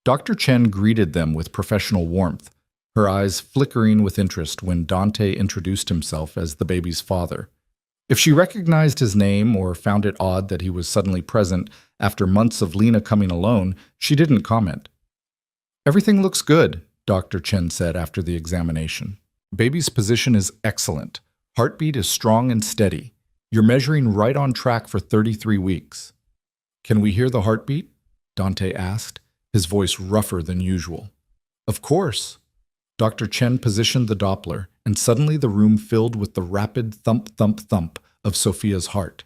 Dr. Chen greeted them with professional warmth, her eyes flickering with interest when Dante introduced himself as the baby's father. If she recognized his name or found it odd that he was suddenly present after months of Lena coming alone, she didn't comment. "Everything looks good," Dr. Chen said after the examination. "Baby's position is excellent. Heartbeat is strong and steady. You're measuring right on track for 33 weeks. "Can we hear the heartbeat?" Dante asked, his voice rougher than usual. "Of course." Dr. Chen positioned the Doppler, and suddenly the room filled with the rapid thump-thump-thump of Sophia's heart.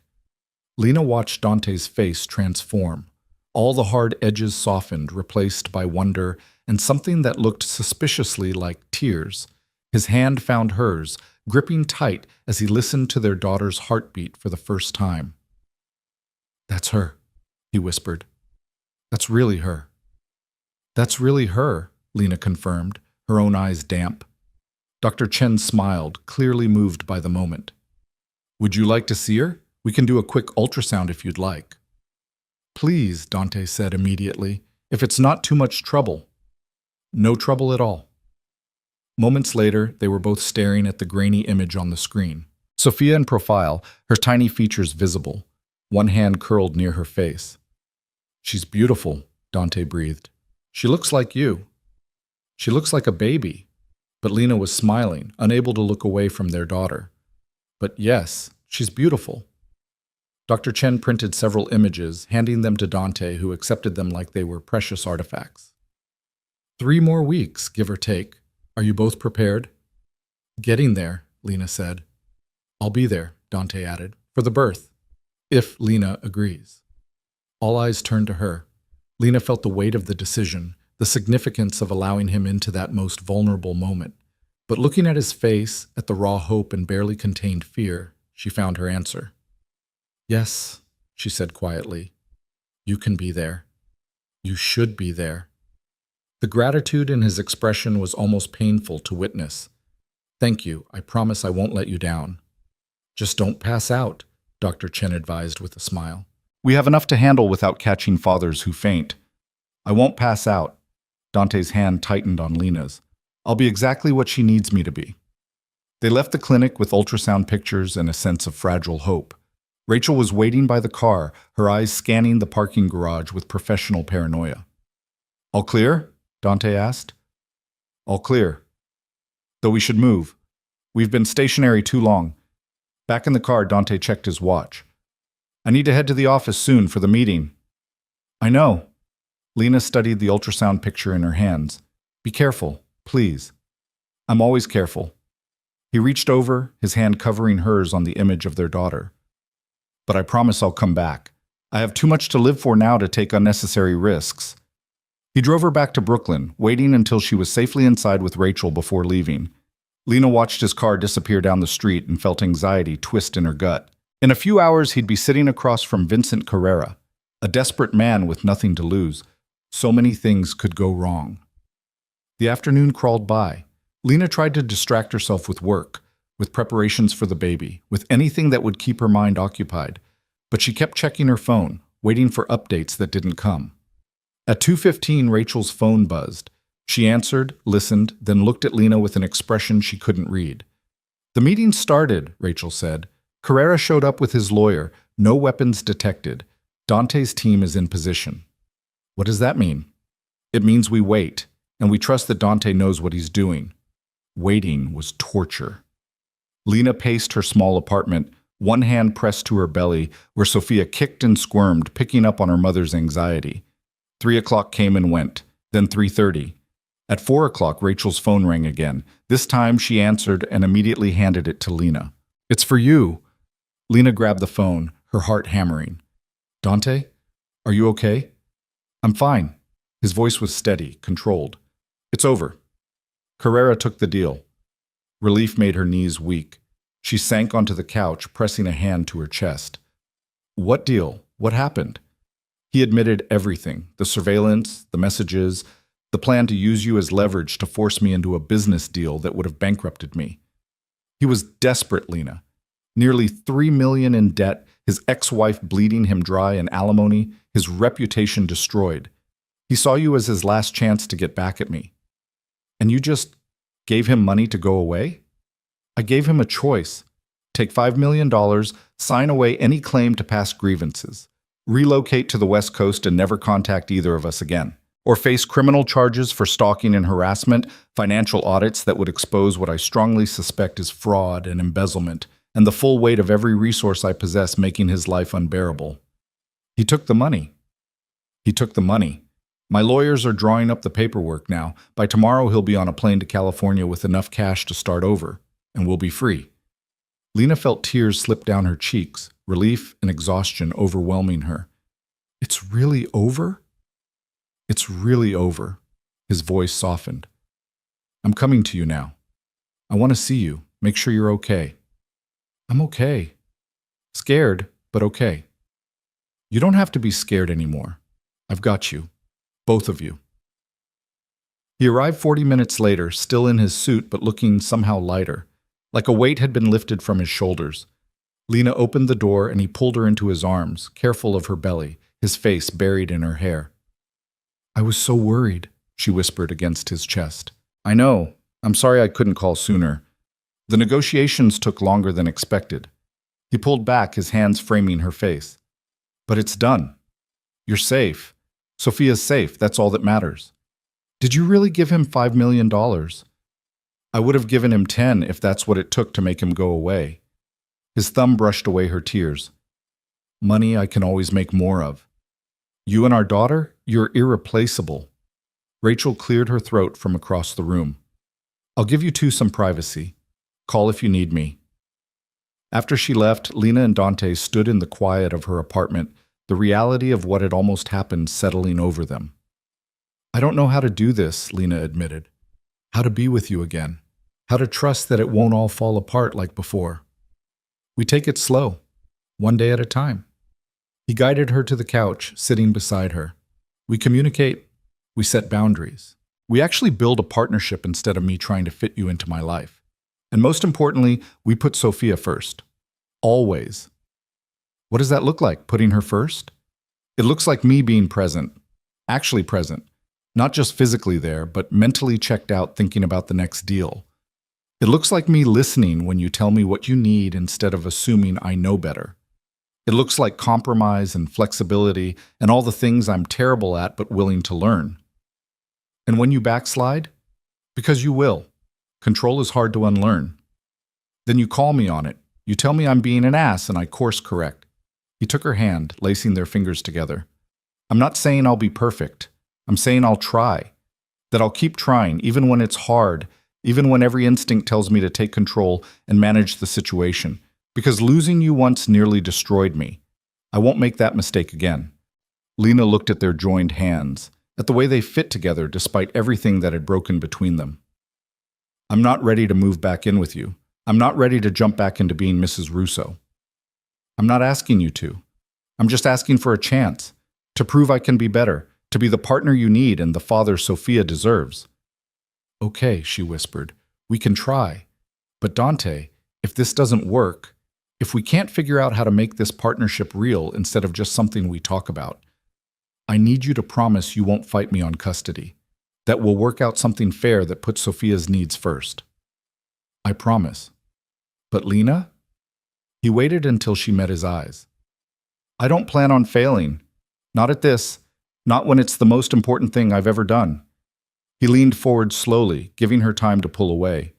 Lena watched Dante's face transform. All the hard edges softened, replaced by wonder and something that looked suspiciously like tears. His hand found hers, gripping tight as he listened to their daughter's heartbeat for the first time. "That's her," he whispered. "That's really her." "That's really her," Lena confirmed, her own eyes damp. Dr. Chen smiled, clearly moved by the moment. "Would you like to see her? We can do a quick ultrasound if you'd like." "Please," Dante said immediately, "if it's not too much trouble." "No trouble at all." Moments later, they were both staring at the grainy image on the screen. Sophia in profile, her tiny features visible, one hand curled near her face. "She's beautiful," Dante breathed. "She looks like you." "She looks like a baby." But Lena was smiling, unable to look away from their daughter. "But yes, she's beautiful." Dr. Chen printed several images, handing them to Dante, who accepted them like they were precious artifacts. 3 more weeks, give or take. Are you both prepared?" "Getting there," Lena said. "I'll be there," Dante added, "for the birth, if Lena agrees." All eyes turned to her. Lena felt the weight of the decision, the significance of allowing him into that most vulnerable moment. But looking at his face, at the raw hope and barely contained fear, she found her answer. "Yes," she said quietly. "You can be there. You should be there." The gratitude in his expression was almost painful to witness. "Thank you. I promise I won't let you down." "Just don't pass out," Dr. Chen advised with a smile. "We have enough to handle without catching fathers who faint." "I won't pass out." Dante's hand tightened on Lena's. "I'll be exactly what she needs me to be." They left the clinic with ultrasound pictures and a sense of fragile hope. Rachel was waiting by the car, her eyes scanning the parking garage with professional paranoia. "All clear?" Dante asked. "All clear. Though we should move. We've been stationary too long." Back in the car, Dante checked his watch. "I need to head to the office soon for the meeting." "I know." Lena studied the ultrasound picture in her hands. "Be careful, please." "I'm always careful." He reached over, his hand covering hers on the image of their daughter. But I promise I'll come back. I have too much to live for now to take unnecessary risks. He drove her back to Brooklyn, waiting until she was safely inside with Rachel before leaving. Lena watched his car disappear down the street and felt anxiety twist in her gut. In a few hours, he'd be sitting across from Vincent Carrera, a desperate man with nothing to lose. So many things could go wrong. The afternoon crawled by. Lena tried to distract herself with work, with preparations for the baby, with anything that would keep her mind occupied. But she kept checking her phone, waiting for updates that didn't come. At 2:15, Rachel's phone buzzed. She answered, listened, then looked at Lena with an expression she couldn't read. "The meeting started," Rachel said. "Carrera showed up with his lawyer. No weapons detected. Dante's team is in position." "What does that mean?" "It means we wait, and we trust that Dante knows what he's doing." Waiting was torture. Lena paced her small apartment, one hand pressed to her belly, where Sophia kicked and squirmed, picking up on her mother's anxiety. 3 o'clock came and went, then 3:30. At 4 o'clock, Rachel's phone rang again. This time, she answered and immediately handed it to Lena. "It's for you." Lena grabbed the phone, her heart hammering. "Dante? Are you okay?" "I'm fine." His voice was steady, controlled. "It's over." Carrera took the deal. Relief made her knees weak. She sank onto the couch, pressing a hand to her chest. "What deal? What happened?" He admitted everything, the surveillance, the messages, the plan to use you as leverage to force me into a business deal that would have bankrupted me. He was desperate, Lena. Nearly $3 million in debt, his ex-wife bleeding him dry in alimony, his reputation destroyed. He saw you as his last chance to get back at me. And you just gave him money to go away? I gave him a choice. Take $5 million, sign away any claim to past grievances, relocate to the West Coast and never contact either of us again, or face criminal charges for stalking and harassment, financial audits that would expose what I strongly suspect is fraud and embezzlement, and the full weight of every resource I possess making his life unbearable. He took the money. He took the money. My lawyers are drawing up the paperwork now. By tomorrow, he'll be on a plane to California with enough cash to start over, and we'll be free. Lena felt tears slip down her cheeks, relief and exhaustion overwhelming her. It's really over? It's really over. His voice softened. I'm coming to you now. I want to see you, make sure you're okay. I'm okay. Scared, but okay. You don't have to be scared anymore. I've got you. Both of you. He arrived 40 minutes later, still in his suit but looking somehow lighter, like a weight had been lifted from his shoulders. Lena opened the door and he pulled her into his arms, careful of her belly, his face buried in her hair. I was so worried, she whispered against his chest. I know. I'm sorry I couldn't call sooner. The negotiations took longer than expected. He pulled back, his hands framing her face. But it's done. You're safe. Sophia's safe. That's all that matters. Did you really give him $5 million? I would have given him 10 if that's what it took to make him go away. His thumb brushed away her tears. Money I can always make more of. You and our daughter, you're irreplaceable. Rachel cleared her throat from across the room. I'll give you two some privacy. Call if you need me. After she left, Lena and Dante stood in the quiet of her apartment, the reality of what had almost happened settling over them. I don't know how to do this, Lena admitted. How to be with you again. How to trust that it won't all fall apart like before. We take it slow, one day at a time. He guided her to the couch, sitting beside her. We communicate. We set boundaries. We actually build a partnership instead of me trying to fit you into my life. And most importantly, we put Sophia first. Always. What does that look like, putting her first? It looks like me being present. Actually present. Not just physically there, but mentally checked out thinking about the next deal. It looks like me listening when you tell me what you need instead of assuming I know better. It looks like compromise and flexibility and all the things I'm terrible at but willing to learn. And when you backslide, because you will, control is hard to unlearn. Then you call me on it. You tell me I'm being an ass and I course correct. He took her hand, lacing their fingers together. I'm not saying I'll be perfect. I'm saying I'll try. That I'll keep trying, even when it's hard, even when every instinct tells me to take control and manage the situation, because losing you once nearly destroyed me. I won't make that mistake again." Lena looked at their joined hands, at the way they fit together despite everything that had broken between them. "I'm not ready to move back in with you. I'm not ready to jump back into being Mrs. Russo. I'm not asking you to. I'm just asking for a chance, to prove I can be better, to be the partner you need and the father Sophia deserves." "Okay," she whispered, "we can try. But Dante, if this doesn't work, if we can't figure out how to make this partnership real instead of just something we talk about, I need you to promise you won't fight me on custody, that we'll work out something fair that puts Sophia's needs first." "I promise." "But Lena?" He waited until she met his eyes. "I don't plan on failing. Not at this. Not when it's the most important thing I've ever done." He leaned forward slowly, giving her time to pull away.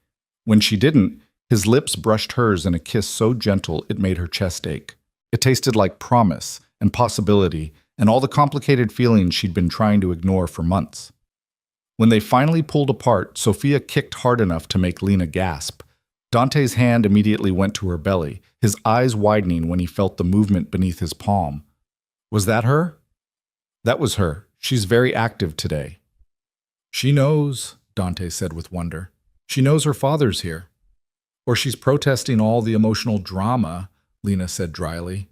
When she didn't, his lips brushed hers in a kiss so gentle it made her chest ache. It tasted like promise and possibility and all the complicated feelings she'd been trying to ignore for months. When they finally pulled apart, Sophia kicked hard enough to make Lena gasp. Dante's hand immediately went to her belly, his eyes widening when he felt the movement beneath his palm. "Was that her?" "That was her. She's very active today." "She knows," Dante said with wonder. "She knows her father's here." "Or she's protesting all the emotional drama," Lena said dryly.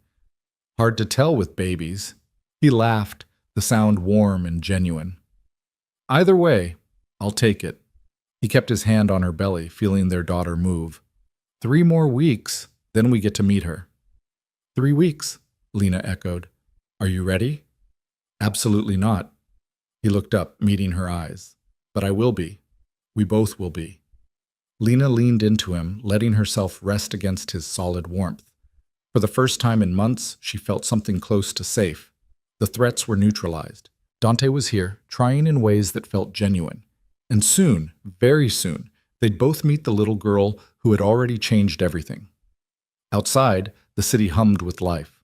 "Hard to tell with babies." He laughed, the sound warm and genuine. "Either way, I'll take it." He kept his hand on her belly, feeling their daughter move. 3 more weeks, then we get to meet her." 3 weeks, Lena echoed. "Are you ready?" "Absolutely not." He looked up, meeting her eyes. "But I will be. We both will be." Lena leaned into him, letting herself rest against his solid warmth. For the first time in months, she felt something close to safe. The threats were neutralized. Dante was here, trying in ways that felt genuine. And soon, very soon, they'd both meet the little girl who had already changed everything. Outside, the city hummed with life.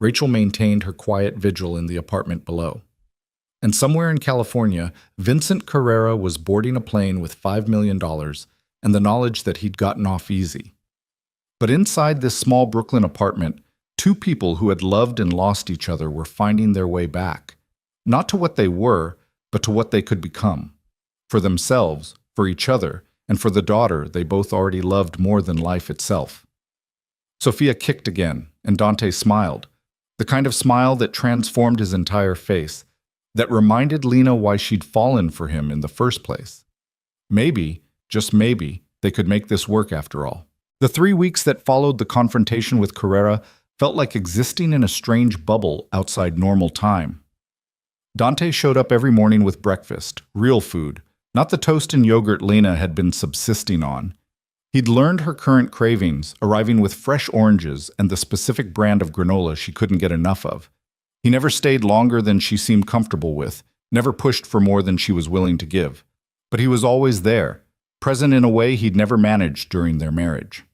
Rachel maintained her quiet vigil in the apartment below. And somewhere in California, Vincent Carrera was boarding a plane with $5 million and the knowledge that he'd gotten off easy. But inside this small Brooklyn apartment, 2 people who had loved and lost each other were finding their way back. Not to what they were, but to what they could become. For themselves, for each other, and for the daughter they both already loved more than life itself. Sophia kicked again, and Dante smiled. The kind of smile that transformed his entire face, that reminded Lena why she'd fallen for him in the first place. Maybe, just maybe, they could make this work after all. The 3 weeks that followed the confrontation with Carrera felt like existing in a strange bubble outside normal time. Dante showed up every morning with breakfast, real food, not the toast and yogurt Lena had been subsisting on. He'd learned her current cravings, arriving with fresh oranges and the specific brand of granola she couldn't get enough of. He never stayed longer than she seemed comfortable with, never pushed for more than she was willing to give. But he was always there, present in a way he'd never managed during their marriage.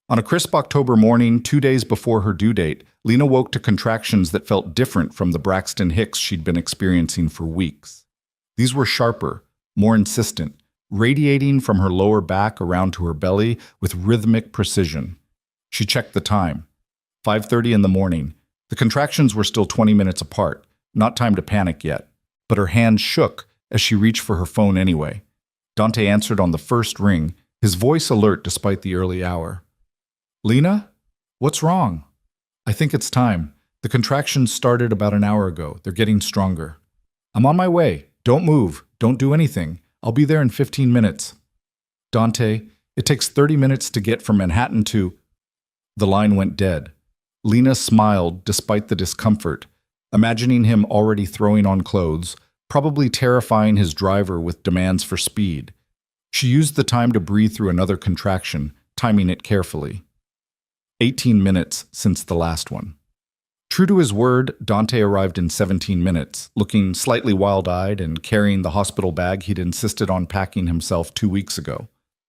On a crisp October morning, 2 days before her due date, Lena woke to contractions that felt different from the Braxton Hicks she'd been experiencing for weeks. These were sharper, more insistent, radiating from her lower back around to her belly with rhythmic precision. She checked the time. 5:30 in the morning. The contractions were still 20 minutes apart, not time to panic yet, but her hand shook as she reached for her phone anyway. Dante answered on the first ring, his voice alert despite the early hour. "Lena? What's wrong?" "I think it's time. The contractions started about an hour ago. They're getting stronger." "I'm on my way. Don't move. Don't do anything. I'll be there in 15 minutes. "Dante, it takes 30 minutes to get from Manhattan to—" The line went dead. Lena smiled despite the discomfort, imagining him already throwing on clothes, probably terrifying his driver with demands for speed. She used the time to breathe through another contraction, timing it carefully. 18 minutes since the last one. True to his word, Dante arrived in 17 minutes, looking slightly wild-eyed and carrying the hospital bag he'd insisted on packing himself 2 weeks ago.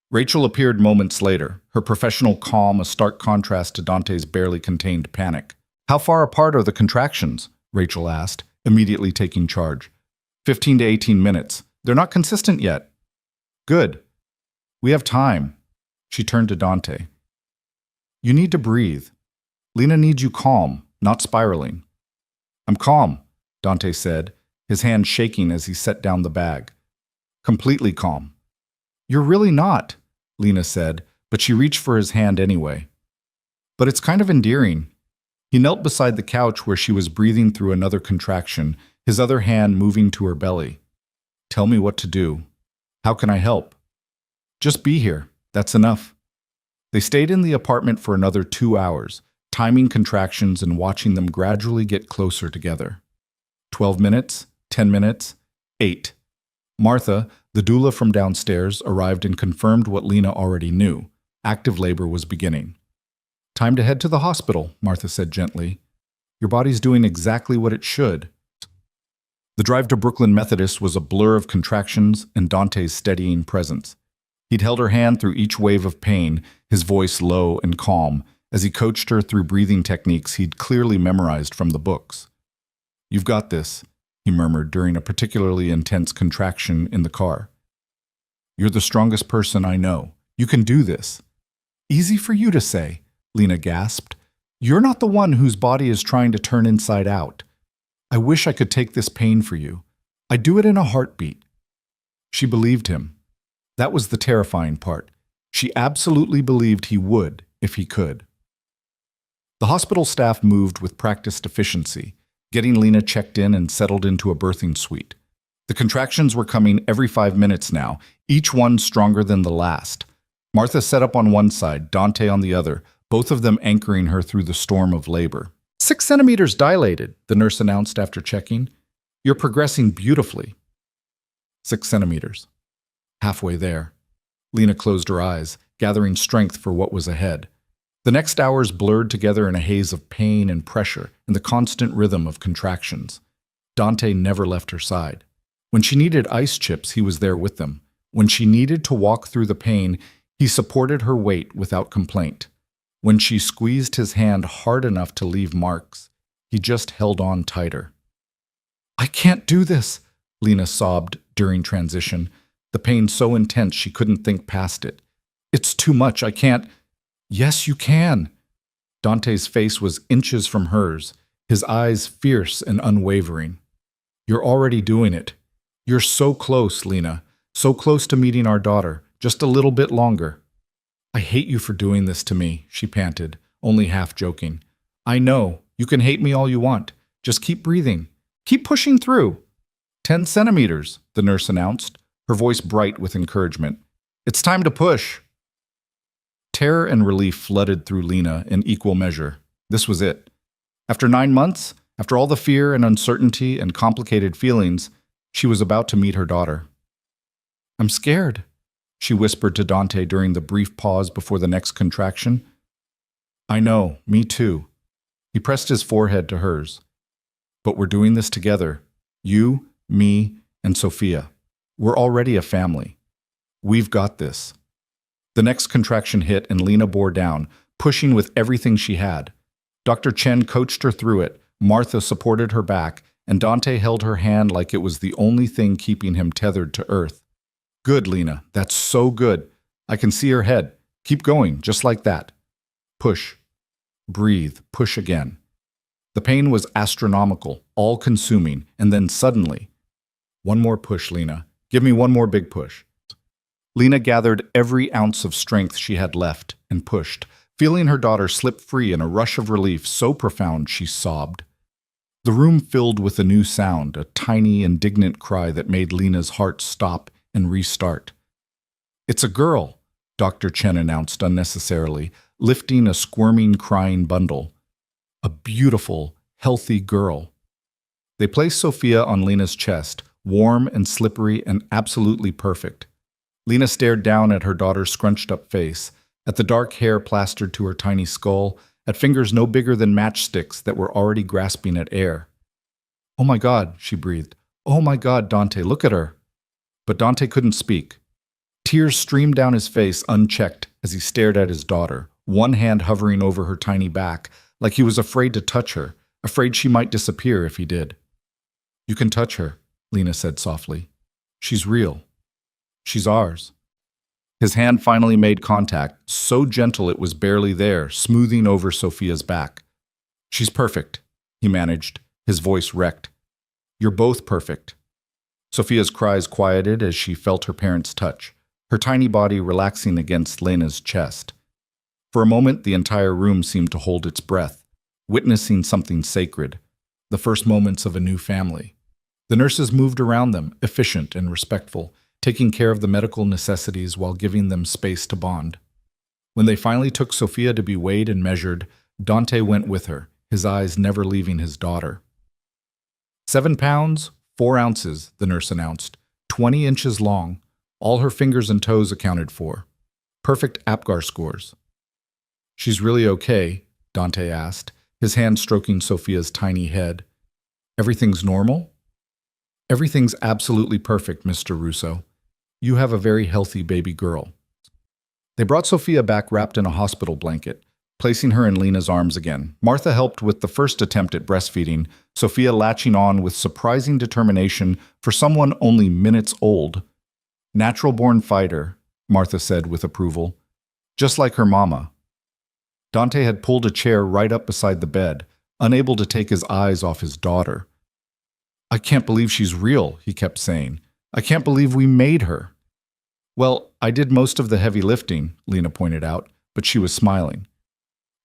Rachel appeared moments later, her professional calm a stark contrast to Dante's barely contained panic. "How far apart are the contractions?" Rachel asked, immediately taking charge. 15 to 18 minutes. They're not consistent yet." "Good. We have time. She turned to Dante. You need to breathe. Lena needs you calm, not spiraling. I'm calm, Dante said, his hand shaking as he set down the bag. Completely calm. You're really not, Lena said, but she reached for his hand anyway. But it's kind of endearing. He knelt beside the couch where she was breathing through another contraction, his other hand moving to her belly. Tell me what to do. How can I help? Just be here. That's enough. They stayed in the apartment for another 2 hours, timing contractions and watching them gradually get closer together. 12 minutes, 10 minutes, 8. Martha, the doula from downstairs, arrived and confirmed what Lena already knew. Active labor was beginning. Time to head to the hospital, Martha said gently. Your body's doing exactly what it should. The drive to Brooklyn Methodist was a blur of contractions and Dante's steadying presence. He'd held her hand through each wave of pain, his voice low and calm, as he coached her through breathing techniques he'd clearly memorized from the books. You've got this, he murmured during a particularly intense contraction in the car. You're the strongest person I know. You can do this. Easy for you to say, Lena gasped. You're not the one whose body is trying to turn inside out. I wish I could take this pain for you. I'd do it in a heartbeat. She believed him. That was the terrifying part. She absolutely believed he would if he could. The hospital staff moved with practiced efficiency, getting Lena checked in and settled into a birthing suite. The contractions were coming every 5 minutes now, each one stronger than the last. Martha sat up on one side, Dante on the other, both of them anchoring her through the storm of labor. 6 centimeters dilated, the nurse announced after checking. You're progressing beautifully. 6 centimeters. Halfway there. Lena closed her eyes, gathering strength for what was ahead. The next hours blurred together in a haze of pain and pressure and the constant rhythm of contractions. Dante never left her side. When she needed ice chips, he was there with them. When she needed to walk through the pain, he supported her weight without complaint. When she squeezed his hand hard enough to leave marks, he just held on tighter. I can't do this, Lena sobbed during transition, the pain so intense she couldn't think past it. It's too much, I can't. Yes, you can. Dante's face was inches from hers, his eyes fierce and unwavering. You're already doing it. You're so close, Lena, so close to meeting our daughter, just a little bit longer. I hate you for doing this to me, she panted, only half joking. I know, you can hate me all you want. Just keep breathing. Keep pushing through. 10 centimeters, the nurse announced, her voice bright with encouragement. It's time to push. Terror and relief flooded through Lena in equal measure. This was it. After 9 months, after all the fear and uncertainty and complicated feelings, she was about to meet her daughter. I'm scared, she whispered to Dante during the brief pause before the next contraction. I know, me too. He pressed his forehead to hers. But we're doing this together. You, me, and Sophia. We're already a family. We've got this. The next contraction hit and Lena bore down, pushing with everything she had. Dr. Chen coached her through it, Martha supported her back, and Dante held her hand like it was the only thing keeping him tethered to earth. Good, Lena. That's so good. I can see her head. Keep going, just like that. Push. Breathe. Push again. The pain was astronomical, all-consuming, and then suddenly, one more push, Lena. Give me one more big push. Lena gathered every ounce of strength she had left and pushed, feeling her daughter slip free in a rush of relief so profound she sobbed. The room filled with a new sound, a tiny, indignant cry that made Lena's heart stop and restart. It's a girl, Dr. Chen announced unnecessarily, lifting a squirming, crying bundle. A beautiful, healthy girl. They placed Sophia on Lena's chest, warm and slippery and absolutely perfect. Lena stared down at her daughter's scrunched-up face, at the dark hair plastered to her tiny skull, at fingers no bigger than matchsticks that were already grasping at air. Oh my God, she breathed. Oh my God, Dante, look at her. But Dante couldn't speak. Tears streamed down his face unchecked as he stared at his daughter, one hand hovering over her tiny back, like he was afraid to touch her, afraid she might disappear if he did. You can touch her, Lena said softly. She's real. She's ours. His hand finally made contact, so gentle it was barely there, smoothing over Sophia's back. "She's perfect," he managed, his voice wrecked. "You're both perfect." Sophia's cries quieted as she felt her parents' touch, her tiny body relaxing against Lena's chest. For a moment, the entire room seemed to hold its breath, witnessing something sacred, the first moments of a new family. The nurses moved around them, efficient and respectful, taking care of the medical necessities while giving them space to bond. When they finally took Sophia to be weighed and measured, Dante went with her, his eyes never leaving his daughter. 7 pounds, 4 ounces, the nurse announced, 20 inches long, all her fingers and toes accounted for. Perfect APGAR scores. "She's really okay?" Dante asked, his hand stroking Sophia's tiny head. "Everything's normal?" "Everything's absolutely perfect, Mr. Russo. You have a very healthy baby girl." They brought Sophia back wrapped in a hospital blanket, placing her in Lena's arms again. Martha helped with the first attempt at breastfeeding, Sophia latching on with surprising determination for someone only minutes old. "Natural-born fighter," Martha said with approval. "Just like her mama." Dante had pulled a chair right up beside the bed, unable to take his eyes off his daughter. "I can't believe she's real," he kept saying. "I can't believe we made her." "Well, I did most of the heavy lifting," Lena pointed out, but she was smiling.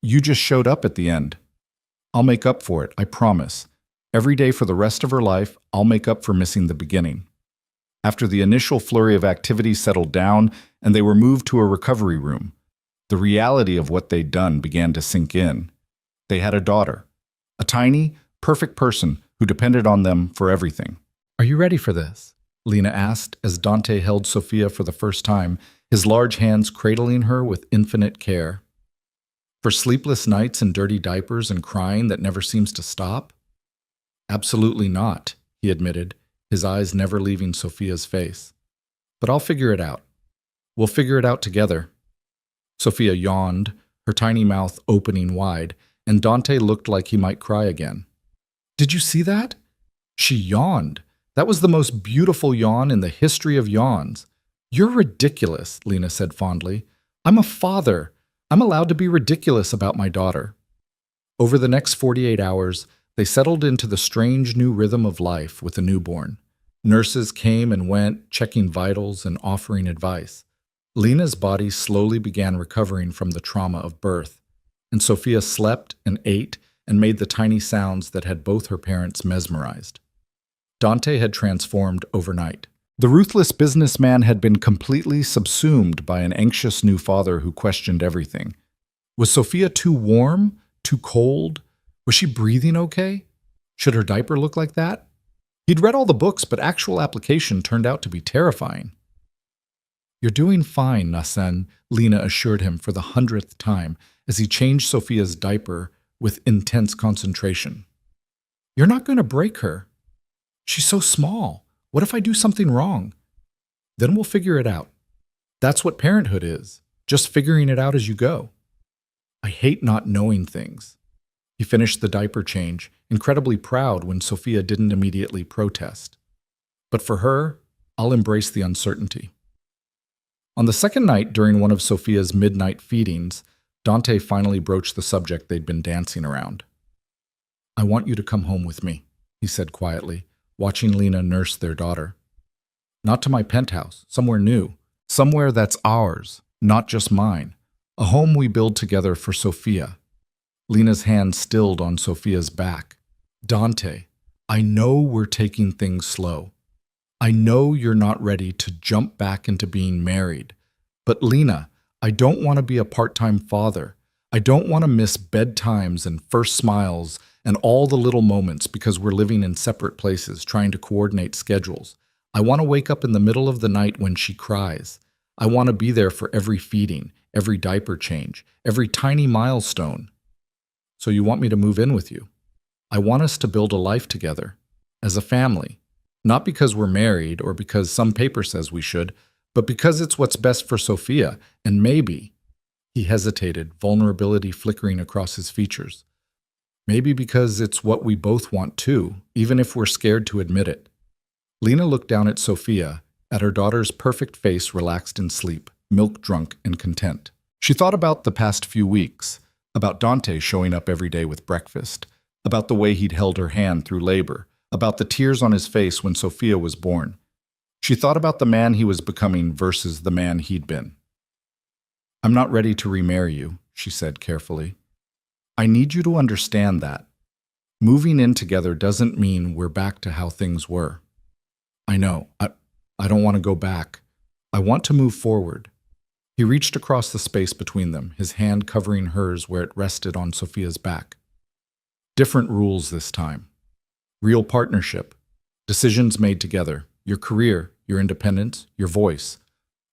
"You just showed up at the end. I'll make up for it, I promise. Every day for the rest of her life, I'll make up for missing the beginning." After the initial flurry of activity settled down and they were moved to a recovery room, the reality of what they'd done began to sink in. They had a daughter, a tiny, perfect person who depended on them for everything. "Are you ready for this?" Lena asked as Dante held Sophia for the first time, his large hands cradling her with infinite care. "For sleepless nights and dirty diapers and crying that never seems to stop?" "Absolutely not," he admitted, his eyes never leaving Sophia's face. "But I'll figure it out. We'll figure it out together." Sophia yawned, her tiny mouth opening wide, and Dante looked like he might cry again. "Did you see that?" She yawned. That was the most beautiful yawn in the history of yawns. "You're ridiculous," Lena said fondly. "I'm a father. I'm allowed to be ridiculous about my daughter." Over the next 48 hours, they settled into the strange new rhythm of life with a newborn. Nurses came and went, checking vitals and offering advice. Lena's body slowly began recovering from the trauma of birth, and Sophia slept and ate and made the tiny sounds that had both her parents mesmerized. Dante had transformed overnight. The ruthless businessman had been completely subsumed by an anxious new father who questioned everything. Was Sophia too warm? Too cold? Was she breathing okay? Should her diaper look like that? He'd read all the books, but actual application turned out to be terrifying. "You're doing fine, Nasen," Lena assured him for the 100th time as he changed Sophia's diaper with intense concentration. "You're not going to break her. She's so small. What if I do something wrong? Then we'll figure it out. That's what parenthood is, just figuring it out as you go." "I hate not knowing things." He finished the diaper change, incredibly proud when Sophia didn't immediately protest. "But for her, I'll embrace the uncertainty." On the second night during one of Sophia's midnight feedings, Dante finally broached the subject they'd been dancing around. "I want you to come home with me," he said quietly, watching Lena nurse their daughter. "Not to my penthouse, somewhere new, somewhere that's ours, not just mine, a home we build together for Sophia." Lena's hand stilled on Sophia's back. "Dante, I know we're taking things slow. I know you're not ready to jump back into being married. But Lena, I don't want to be a part-time father. I don't want to miss bedtimes and first smiles and all the little moments because we're living in separate places trying to coordinate schedules. I want to wake up in the middle of the night when she cries. I want to be there for every feeding, every diaper change, every tiny milestone." "So you want me to move in with you?" "I want us to build a life together, as a family. Not because we're married or because some paper says we should, but because it's what's best for Sophia, and maybe," he hesitated, vulnerability flickering across his features, "maybe because it's what we both want too, even if we're scared to admit it." Lena looked down at Sophia, at her daughter's perfect face relaxed in sleep. milk-drunk and content. She thought about the past few weeks, about Dante showing up every day with breakfast, about the way he'd held her hand through labor, about the tears on his face when Sophia was born. She thought about the man he was becoming versus the man he'd been. "I'm not ready to remarry you," she said carefully. "I need you to understand that. Moving in together doesn't mean we're back to how things were. I know. I don't want to go back. I want to move forward." He reached across the space between them, his hand covering hers where it rested on Sophia's back. "Different rules this time. Real partnership. Decisions made together. Your career, your independence, your voice.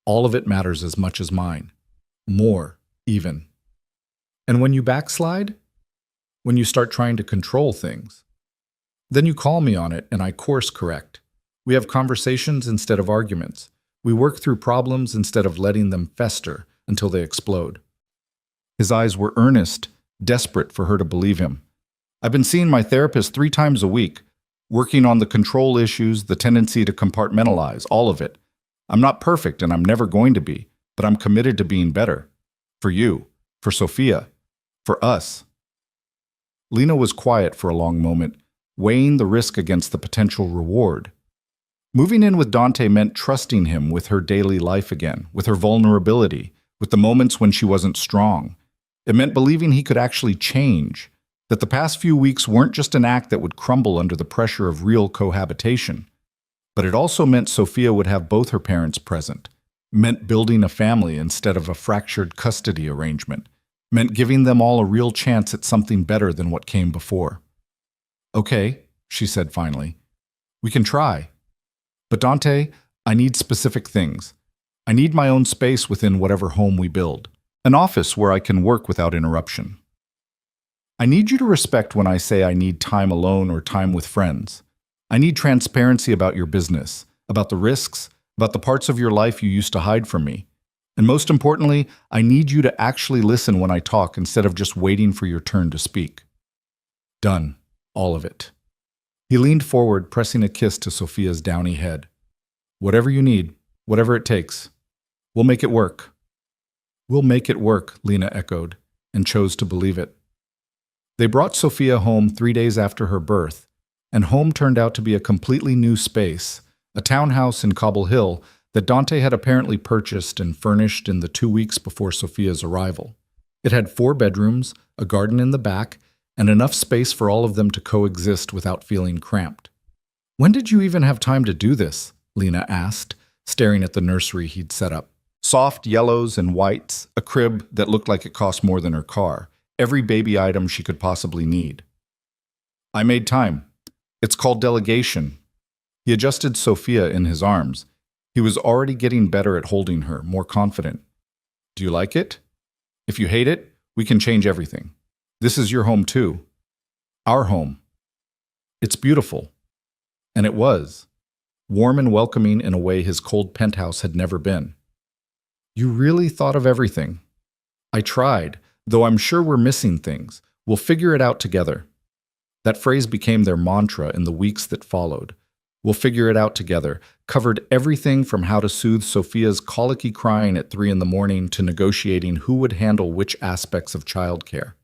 All of it matters as much as mine. More, even. And when you backslide, when you start trying to control things, then you call me on it and I course correct. We have conversations instead of arguments. We work through problems instead of letting them fester until they explode." His eyes were earnest, desperate for her to believe him. "I've been seeing my therapist 3 times a week, working on the control issues, the tendency to compartmentalize, all of it. I'm not perfect and I'm never going to be, but I'm committed to being better. For you, for Sophia, for us." Lena was quiet for a long moment, weighing the risk against the potential reward. Moving in with Dante meant trusting him with her daily life again, with her vulnerability, with the moments when she wasn't strong. It meant believing he could actually change, that the past few weeks weren't just an act that would crumble under the pressure of real cohabitation. But it also meant Sophia would have both her parents present, meant building a family instead of a fractured custody arrangement, meant giving them all a real chance at something better than what came before. "Okay," she said finally, "we can try. But Dante, I need specific things. I need my own space within whatever home we build, an office where I can work without interruption. I need you to respect when I say I need time alone or time with friends. I need transparency about your business, about the risks, about the parts of your life you used to hide from me. And most importantly, I need you to actually listen when I talk instead of just waiting for your turn to speak." Done. All of it. He leaned forward, pressing a kiss to Sophia's downy head. "Whatever you need, whatever it takes. We'll make it work." "We'll make it work," Lena echoed, and chose to believe it. They brought Sophia home 3 days after her birth, and home turned out to be a completely new space, a townhouse in Cobble Hill that Dante had apparently purchased and furnished in the 2 weeks before Sophia's arrival. It had 4 bedrooms, a garden in the back, and enough space for all of them to coexist without feeling cramped. "When did you even have time to do this?" Lena asked, staring at the nursery he'd set up. Soft yellows and whites, a crib that looked like it cost more than her car, every baby item she could possibly need. "I made time. It's called delegation." He adjusted Sophia in his arms. He was already getting better at holding her, more confident. "Do you like it? If you hate it, we can change everything. This is your home too. Our home. It's beautiful." And it was. Warm and welcoming in a way his cold penthouse had never been. "You really thought of everything." "I tried, though I'm sure we're missing things. We'll figure it out together." That phrase became their mantra in the weeks that followed. "We'll figure it out together" covered everything from how to soothe Sophia's colicky crying at 3 in the morning to negotiating who would handle which aspects of childcare.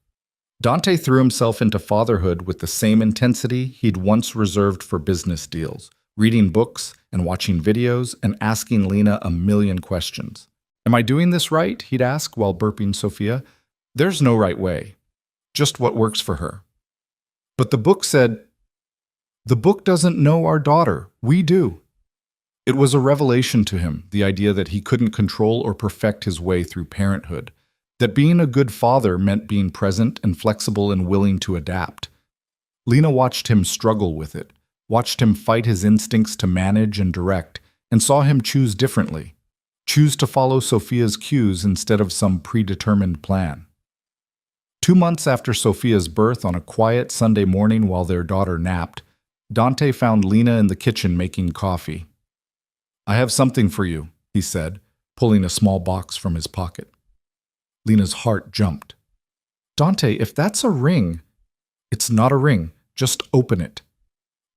Dante threw himself into fatherhood with the same intensity he'd once reserved for business deals, reading books and watching videos and asking Lena a million questions. "Am I doing this right?" he'd ask while burping Sophia. "There's no right way. Just what works for her." "But the book said..." "The book doesn't know our daughter. We do." It was a revelation to him, the idea that he couldn't control or perfect his way through parenthood, that being a good father meant being present and flexible and willing to adapt. Lena watched him struggle with it, watched him fight his instincts to manage and direct, and saw him choose differently, choose to follow Sophia's cues instead of some predetermined plan. 2 months after Sophia's birth, on a quiet Sunday morning while their daughter napped, Dante found Lena in the kitchen making coffee. "I have something for you," he said, pulling a small box from his pocket. Lena's heart jumped. "Dante, if that's a ring..." "It's not a ring. Just open it."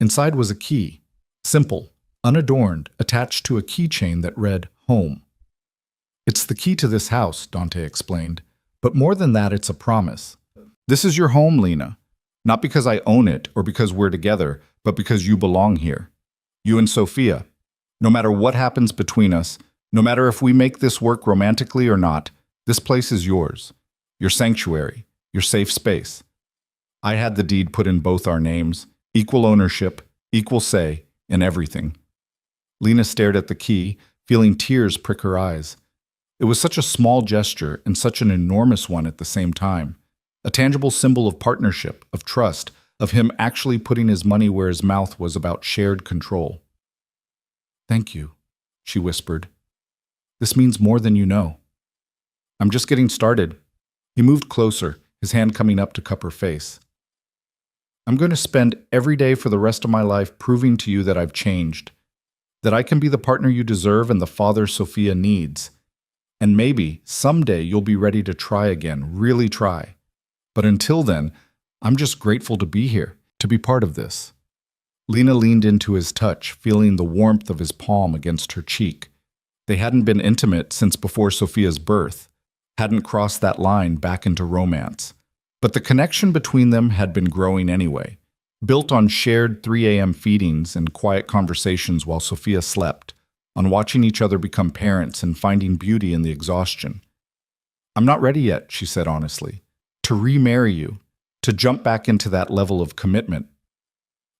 Inside was a key, simple, unadorned, attached to a keychain that read "Home." It's the key to this house, Dante explained. But more than that, it's a promise. This is your home, Lena. Not because I own it or because we're together, but because you belong here. You and Sophia. No matter what happens between us, no matter if we make this work romantically or not, this place is yours. Your sanctuary, your safe space. I had the deed put in both our names, equal ownership, equal say, in everything. Lena stared at the key, feeling tears prick her eyes. It was such a small gesture and such an enormous one at the same time. A tangible symbol of partnership, of trust, of him actually putting his money where his mouth was about shared control. Thank you, she whispered. This means more than you know. I'm just getting started. He moved closer, his hand coming up to cup her face. I'm going to spend every day for the rest of my life proving to you that I've changed, that I can be the partner you deserve and the father Sophia needs. And maybe, someday, you'll be ready to try again, really try. But until then, I'm just grateful to be here, to be part of this. Lena leaned into his touch, feeling the warmth of his palm against her cheek. They hadn't been intimate since before Sophia's birth, hadn't crossed that line back into romance. But the connection between them had been growing anyway, built on shared 3 a.m. feedings and quiet conversations while Sophia slept, on watching each other become parents and finding beauty in the exhaustion. I'm not ready yet, she said honestly, to remarry you, to jump back into that level of commitment.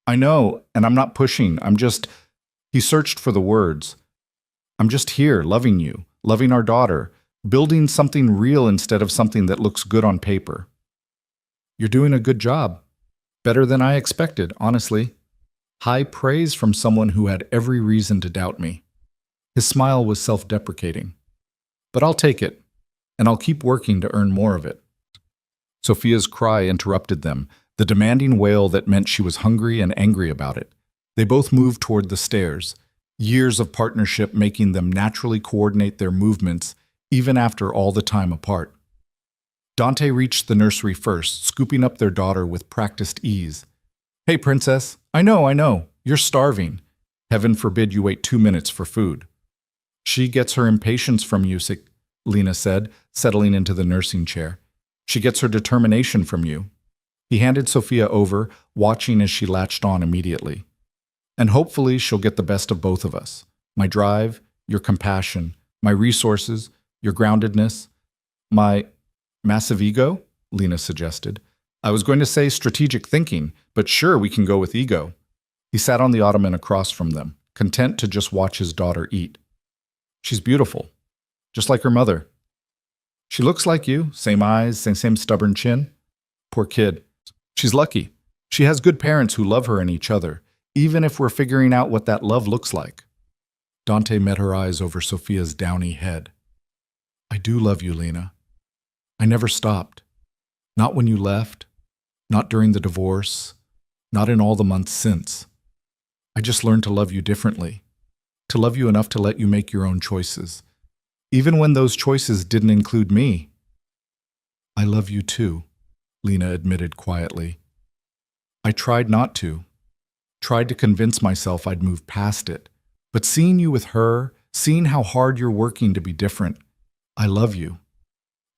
I know, and I'm not pushing, he searched for the words. I'm just here, loving you, loving our daughter, building something real instead of something that looks good on paper. You're doing a good job. Better than I expected, honestly. High praise from someone who had every reason to doubt me. His smile was self-deprecating. But I'll take it, and I'll keep working to earn more of it. Sophia's cry interrupted them, the demanding wail that meant she was hungry and angry about it. They both moved toward the stairs, years of partnership making them naturally coordinate their movements even after all the time apart. Dante reached the nursery first, scooping up their daughter with practiced ease. Hey, princess, I know, you're starving. Heaven forbid you wait 2 minutes for food. She gets her impatience from you, Lena said, settling into the nursing chair. She gets her determination from you. He handed Sophia over, watching as she latched on immediately. And hopefully she'll get the best of both of us. My drive, your compassion, my resources, your groundedness, my massive ego, Lena suggested. I was going to say strategic thinking, but sure, we can go with ego. He sat on the ottoman across from them, content to just watch his daughter eat. She's beautiful, just like her mother. She looks like you, same eyes, same stubborn chin. Poor kid. She's lucky. She has good parents who love her and each other, even if we're figuring out what that love looks like. Dante met her eyes over Sophia's downy head. I do love you, Lena. I never stopped. Not when you left, not during the divorce, not in all the months since. I just learned to love you differently, to love you enough to let you make your own choices, even when those choices didn't include me. I love you too, Lena admitted quietly. I tried not to, tried to convince myself I'd move past it, but seeing you with her, seeing how hard you're working to be different, I love you.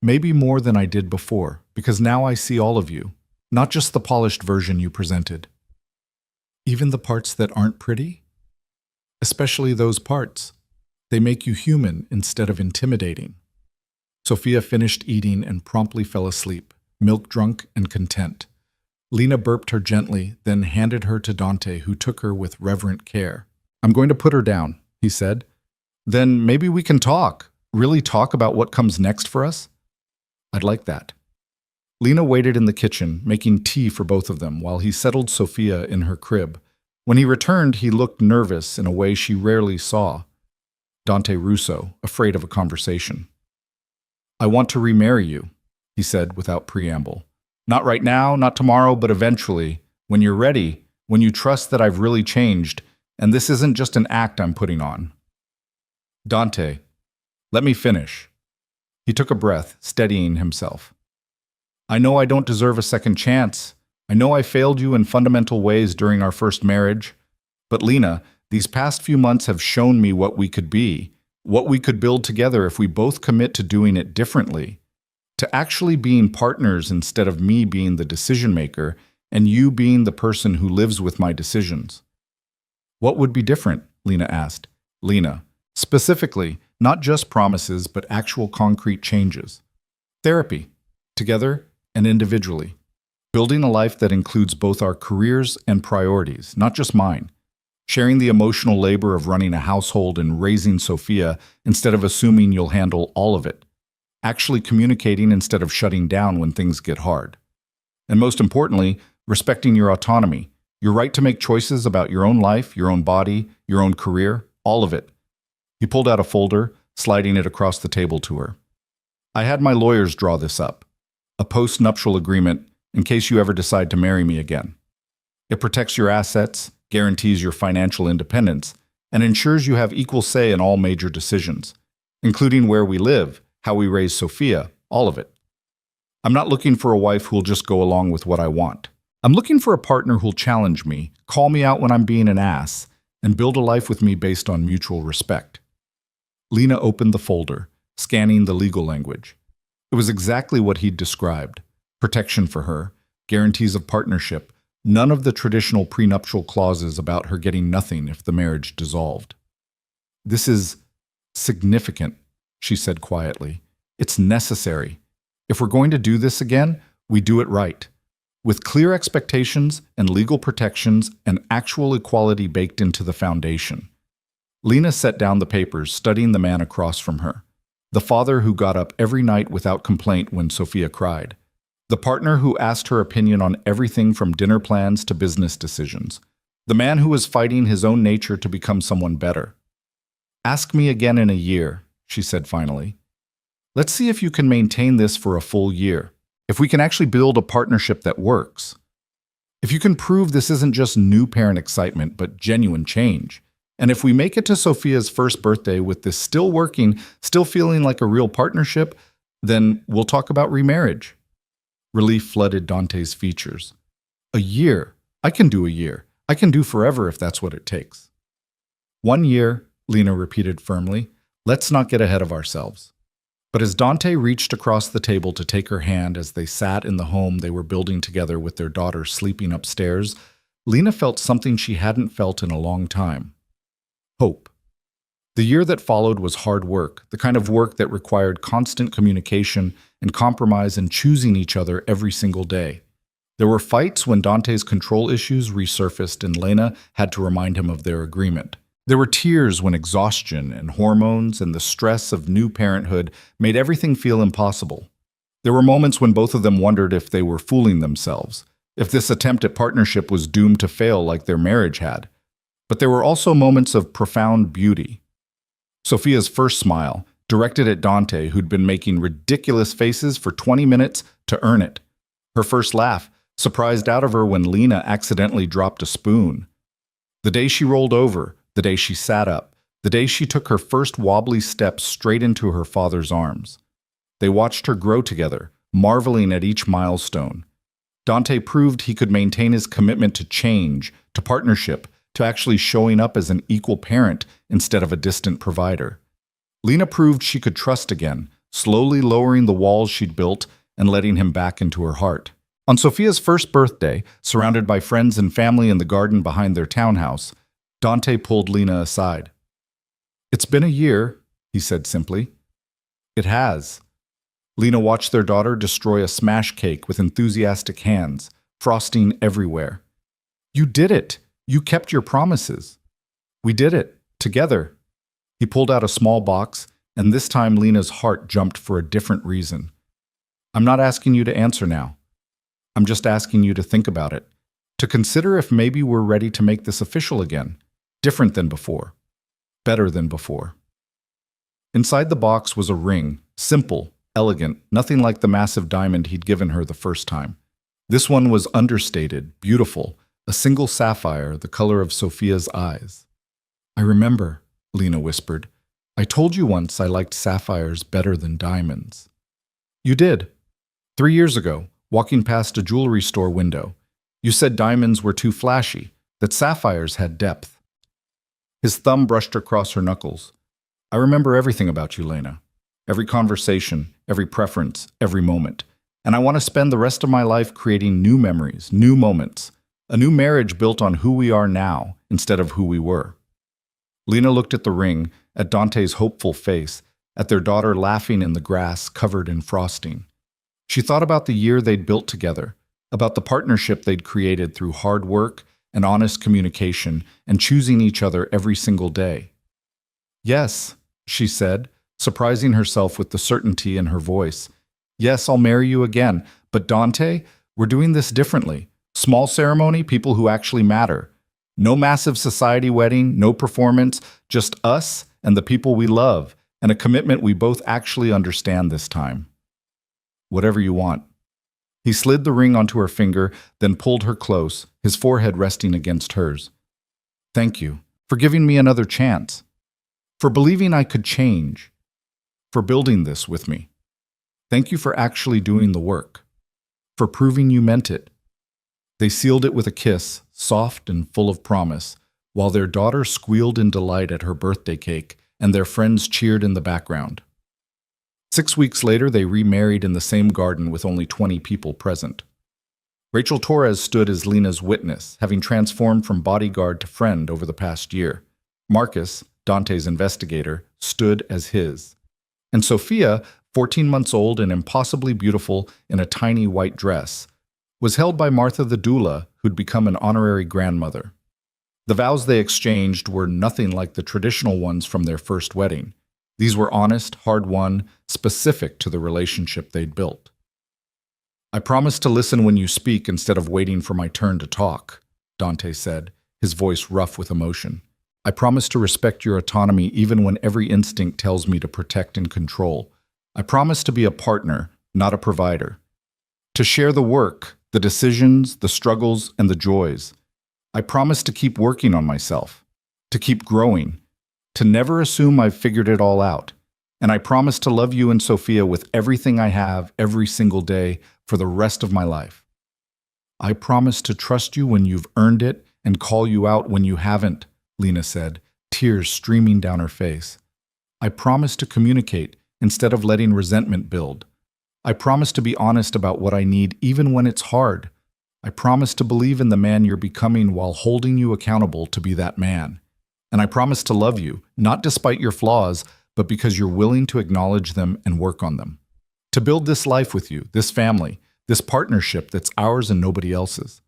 Maybe more than I did before, because now I see all of you, not just the polished version you presented. Even the parts that aren't pretty? Especially those parts. They make you human instead of intimidating. Sophia finished eating and promptly fell asleep, milk-drunk and content. Lena burped her gently, then handed her to Dante, who took her with reverent care. I'm going to put her down, he said. Then maybe we can talk, really talk about what comes next for us? I'd like that. Lena waited in the kitchen, making tea for both of them, while he settled Sophia in her crib. When he returned, he looked nervous in a way she rarely saw. Dante Russo, afraid of a conversation. I want to remarry you, he said without preamble. Not right now, not tomorrow, but eventually, when you're ready, when you trust that I've really changed, and this isn't just an act I'm putting on. Dante, let me finish. He took a breath, steadying himself. I know I don't deserve a second chance. I know I failed you in fundamental ways during our first marriage. But Lena, these past few months have shown me what we could be, What we could build together if we both commit to doing it differently, to actually being partners instead of me being the decision maker and you being the person who lives with my decisions. What would be different? Lena asked. Lena, specifically, not just promises, but actual concrete changes. Therapy, together and individually. Building a life that includes both our careers and priorities, not just mine. Sharing the emotional labor of running a household and raising Sophia instead of assuming you'll handle all of it. Actually communicating instead of shutting down when things get hard. And most importantly, respecting your autonomy, your right to make choices about your own life, your own body, your own career, all of it. He pulled out a folder, sliding it across the table to her. I had my lawyers draw this up. A post-nuptial agreement in case you ever decide to marry me again. It protects your assets, guarantees your financial independence, and ensures you have equal say in all major decisions, including where we live, how we raise Sophia, all of it. I'm not looking for a wife who'll just go along with what I want. I'm looking for a partner who'll challenge me, call me out when I'm being an ass, and build a life with me based on mutual respect. Lena opened the folder, scanning the legal language. It was exactly what he'd described. Protection for her, guarantees of partnership, none of the traditional prenuptial clauses about her getting nothing if the marriage dissolved. This is significant, she said quietly. It's necessary. If we're going to do this again, we do it right. With clear expectations and legal protections and actual equality baked into the foundation. Lena set down the papers, studying the man across from her. The father who got up every night without complaint when Sophia cried. The partner who asked her opinion on everything from dinner plans to business decisions. The man who was fighting his own nature to become someone better. Ask me again in a year, she said finally. Let's see if you can maintain this for a full year. If we can actually build a partnership that works. If you can prove this isn't just new parent excitement, but genuine change. And if we make it to Sophia's first birthday with this still working, still feeling like a real partnership, then we'll talk about remarriage. Relief flooded Dante's features. A year. I can do a year. I can do forever if that's what it takes. 1 year, Lena repeated firmly. Let's not get ahead of ourselves. But as Dante reached across the table to take her hand as they sat in the home they were building together with their daughter sleeping upstairs, Lena felt something she hadn't felt in a long time. Hope. The year that followed was hard work, the kind of work that required constant communication and compromise and choosing each other every single day. There were fights when Dante's control issues resurfaced and Lena had to remind him of their agreement. There were tears when exhaustion and hormones and the stress of new parenthood made everything feel impossible. There were moments when both of them wondered if they were fooling themselves, if this attempt at partnership was doomed to fail like their marriage had. But there were also moments of profound beauty. Sophia's first smile, directed at Dante, who'd been making ridiculous faces for 20 minutes to earn it. Her first laugh, surprised out of her when Lena accidentally dropped a spoon. The day she rolled over, the day she sat up, the day she took her first wobbly steps straight into her father's arms. They watched her grow together, marveling at each milestone. Dante proved he could maintain his commitment to change, to partnership, to actually showing up as an equal parent instead of a distant provider. Lena proved she could trust again, slowly lowering the walls she'd built and letting him back into her heart. On Sophia's first birthday, surrounded by friends and family in the garden behind their townhouse, Dante pulled Lena aside. "It's been a year," he said simply. "It has." Lena watched their daughter destroy a smash cake with enthusiastic hands, frosting everywhere. "You did it! You kept your promises." "We did it, together." He pulled out a small box, and this time Lena's heart jumped for a different reason. "I'm not asking you to answer now. I'm just asking you to think about it, to consider if maybe we're ready to make this official again, different than before, better than before." Inside the box was a ring, simple, elegant, nothing like the massive diamond he'd given her the first time. This one was understated, beautiful, a single sapphire, the color of Sophia's eyes. "I remember," Lena whispered. "I told you once I liked sapphires better than diamonds." "You did. 3 years ago, walking past a jewelry store window. You said diamonds were too flashy, that sapphires had depth." His thumb brushed across her knuckles. I remember everything about you, Lena. Every conversation, every preference, every moment. And I want to spend the rest of my life creating new memories, new moments. A new marriage built on who we are now instead of who we were. Lena looked at the ring, at Dante's hopeful face, at their daughter laughing in the grass covered in frosting. She thought about the year they'd built together, about the partnership they'd created through hard work and honest communication and choosing each other every single day. Yes, she said, surprising herself with the certainty in her voice. Yes, I'll marry you again, but Dante, we're doing this differently. Small ceremony, people who actually matter. No massive society wedding, no performance, just us and the people we love, and a commitment we both actually understand this time. Whatever you want. He slid the ring onto her finger, then pulled her close, his forehead resting against hers. Thank you for giving me another chance, for believing I could change, for building this with me. Thank you for actually doing the work, for proving you meant it. They sealed it with a kiss, soft and full of promise, while their daughter squealed in delight at her birthday cake and their friends cheered in the background. 6 weeks later, they remarried in the same garden with only 20 people present. Rachel Torres stood as Lena's witness, having transformed from bodyguard to friend over the past year. Marcus, Dante's investigator, stood as his. And Sophia, 14 months old and impossibly beautiful in a tiny white dress, was held by Martha the doula, who'd become an honorary grandmother. The vows they exchanged were nothing like the traditional ones from their first wedding. These were honest, hard-won, specific to the relationship they'd built. I promise to listen when you speak instead of waiting for my turn to talk, Dante said, his voice rough with emotion. I promise to respect your autonomy even when every instinct tells me to protect and control. I promise to be a partner, not a provider. To share the work, the decisions, the struggles, and the joys. I promise to keep working on myself, to keep growing, to never assume I've figured it all out. And I promise to love you and Sophia with everything I have every single day for the rest of my life. I promise to trust you when you've earned it and call you out when you haven't, Lena said, tears streaming down her face. I promise to communicate instead of letting resentment build. I promise to be honest about what I need even when it's hard. I promise to believe in the man you're becoming while holding you accountable to be that man. And I promise to love you, not despite your flaws, but because you're willing to acknowledge them and work on them. To build this life with you, this family, this partnership that's ours and nobody else's.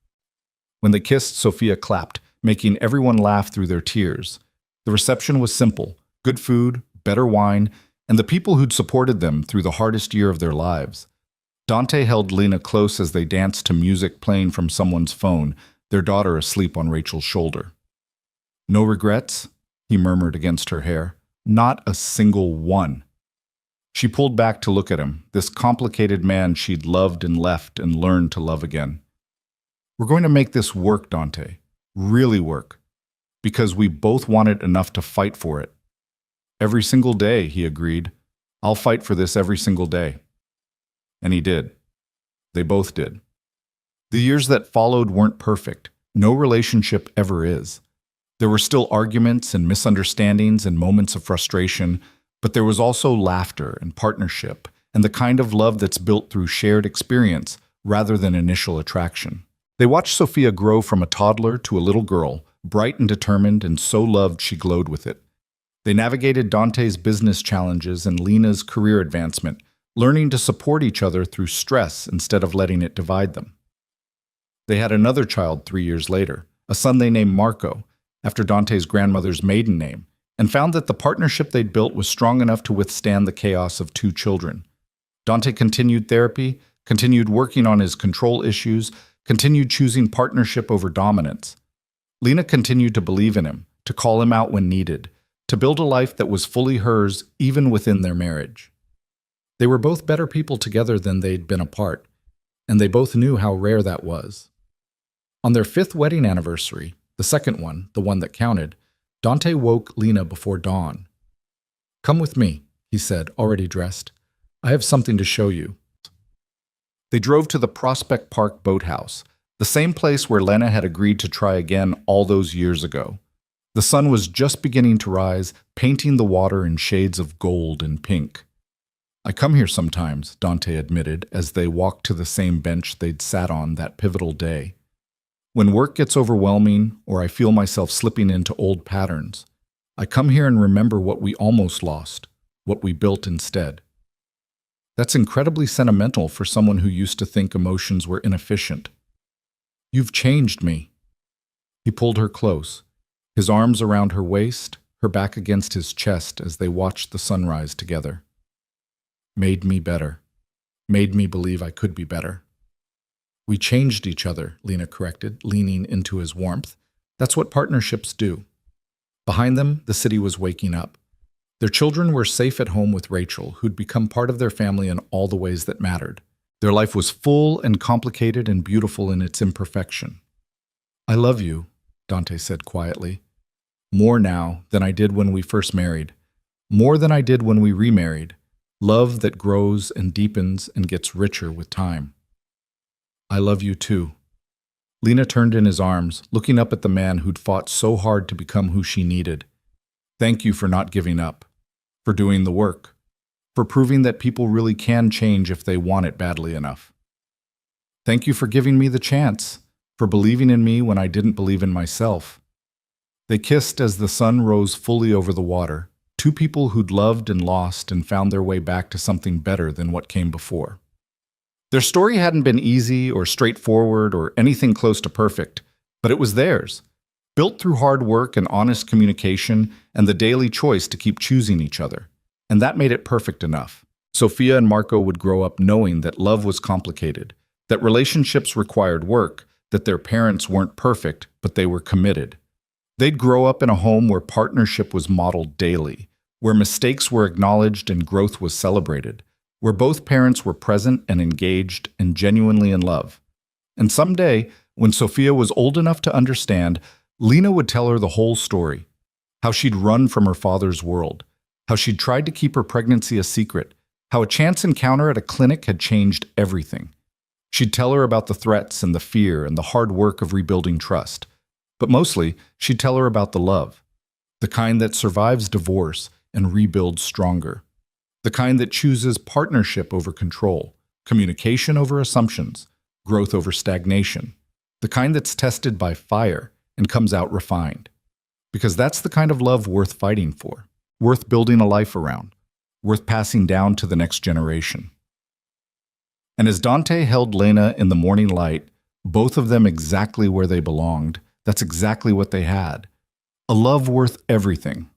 When they kissed, Sophia clapped, making everyone laugh through their tears. The reception was simple: good food, better wine, and the people who'd supported them through the hardest year of their lives. Dante held Lena close as they danced to music playing from someone's phone, their daughter asleep on Rachel's shoulder. No regrets? He murmured against her hair. Not a single one. She pulled back to look at him, this complicated man she'd loved and left and learned to love again. We're going to make this work, Dante. Really work. Because we both want it enough to fight for it. Every single day, he agreed. I'll fight for this every single day. And he did. They both did. The years that followed weren't perfect. No relationship ever is. There were still arguments and misunderstandings and moments of frustration, but there was also laughter and partnership and the kind of love that's built through shared experience rather than initial attraction. They watched Sophia grow from a toddler to a little girl, bright and determined and so loved she glowed with it. They navigated Dante's business challenges and Lena's career advancement, learning to support each other through stress instead of letting it divide them. They had another child 3 years later, a son they named Marco, after Dante's grandmother's maiden name, and found that the partnership they'd built was strong enough to withstand the chaos of 2 children. Dante continued therapy, continued working on his control issues, continued choosing partnership over dominance. Lena continued to believe in him, to call him out when needed, to build a life that was fully hers even within their marriage. They were both better people together than they'd been apart, and they both knew how rare that was. On their 5th wedding anniversary, the second one, the one that counted, Dante woke Lena before dawn. Come with me, he said, already dressed. I have something to show you. They drove to the Prospect Park boathouse, the same place where Lena had agreed to try again all those years ago. The sun was just beginning to rise, painting the water in shades of gold and pink. "I come here sometimes," Dante admitted as they walked to the same bench they'd sat on that pivotal day. "When work gets overwhelming or I feel myself slipping into old patterns, I come here and remember what we almost lost, what we built instead." That's incredibly sentimental for someone who used to think emotions were inefficient. "You've changed me." He pulled her close, his arms around her waist, her back against his chest as they watched the sunrise together. "Made me better. Made me believe I could be better." "We changed each other," Lena corrected, leaning into his warmth. "That's what partnerships do." Behind them, the city was waking up. Their children were safe at home with Rachel, who'd become part of their family in all the ways that mattered. Their life was full and complicated and beautiful in its imperfection. "I love you," Dante said quietly. "More now than I did when we first married. More than I did when we remarried. Love that grows and deepens and gets richer with time." "I love you too." Lena turned in his arms, looking up at the man who'd fought so hard to become who she needed. "Thank you for not giving up, for doing the work, for proving that people really can change if they want it badly enough. Thank you for giving me the chance, for believing in me when I didn't believe in myself." They kissed as the sun rose fully over the water, two people who'd loved and lost and found their way back to something better than what came before. Their story hadn't been easy or straightforward or anything close to perfect, but it was theirs, built through hard work and honest communication and the daily choice to keep choosing each other. And that made it perfect enough. Sophia and Marco would grow up knowing that love was complicated, that relationships required work, that their parents weren't perfect, but they were committed. They'd grow up in a home where partnership was modeled daily, where mistakes were acknowledged and growth was celebrated, where both parents were present and engaged and genuinely in love. And someday, when Sophia was old enough to understand, Lena would tell her the whole story, how she'd run from her father's world, how she'd tried to keep her pregnancy a secret, how a chance encounter at a clinic had changed everything. She'd tell her about the threats and the fear and the hard work of rebuilding trust. But mostly, she'd tell her about the love, the kind that survives divorce and rebuilds stronger, the kind that chooses partnership over control, communication over assumptions, growth over stagnation, the kind that's tested by fire and comes out refined. Because that's the kind of love worth fighting for, worth building a life around, worth passing down to the next generation. And as Dante held Lena in the morning light, both of them exactly where they belonged, that's exactly what they had. A love worth everything.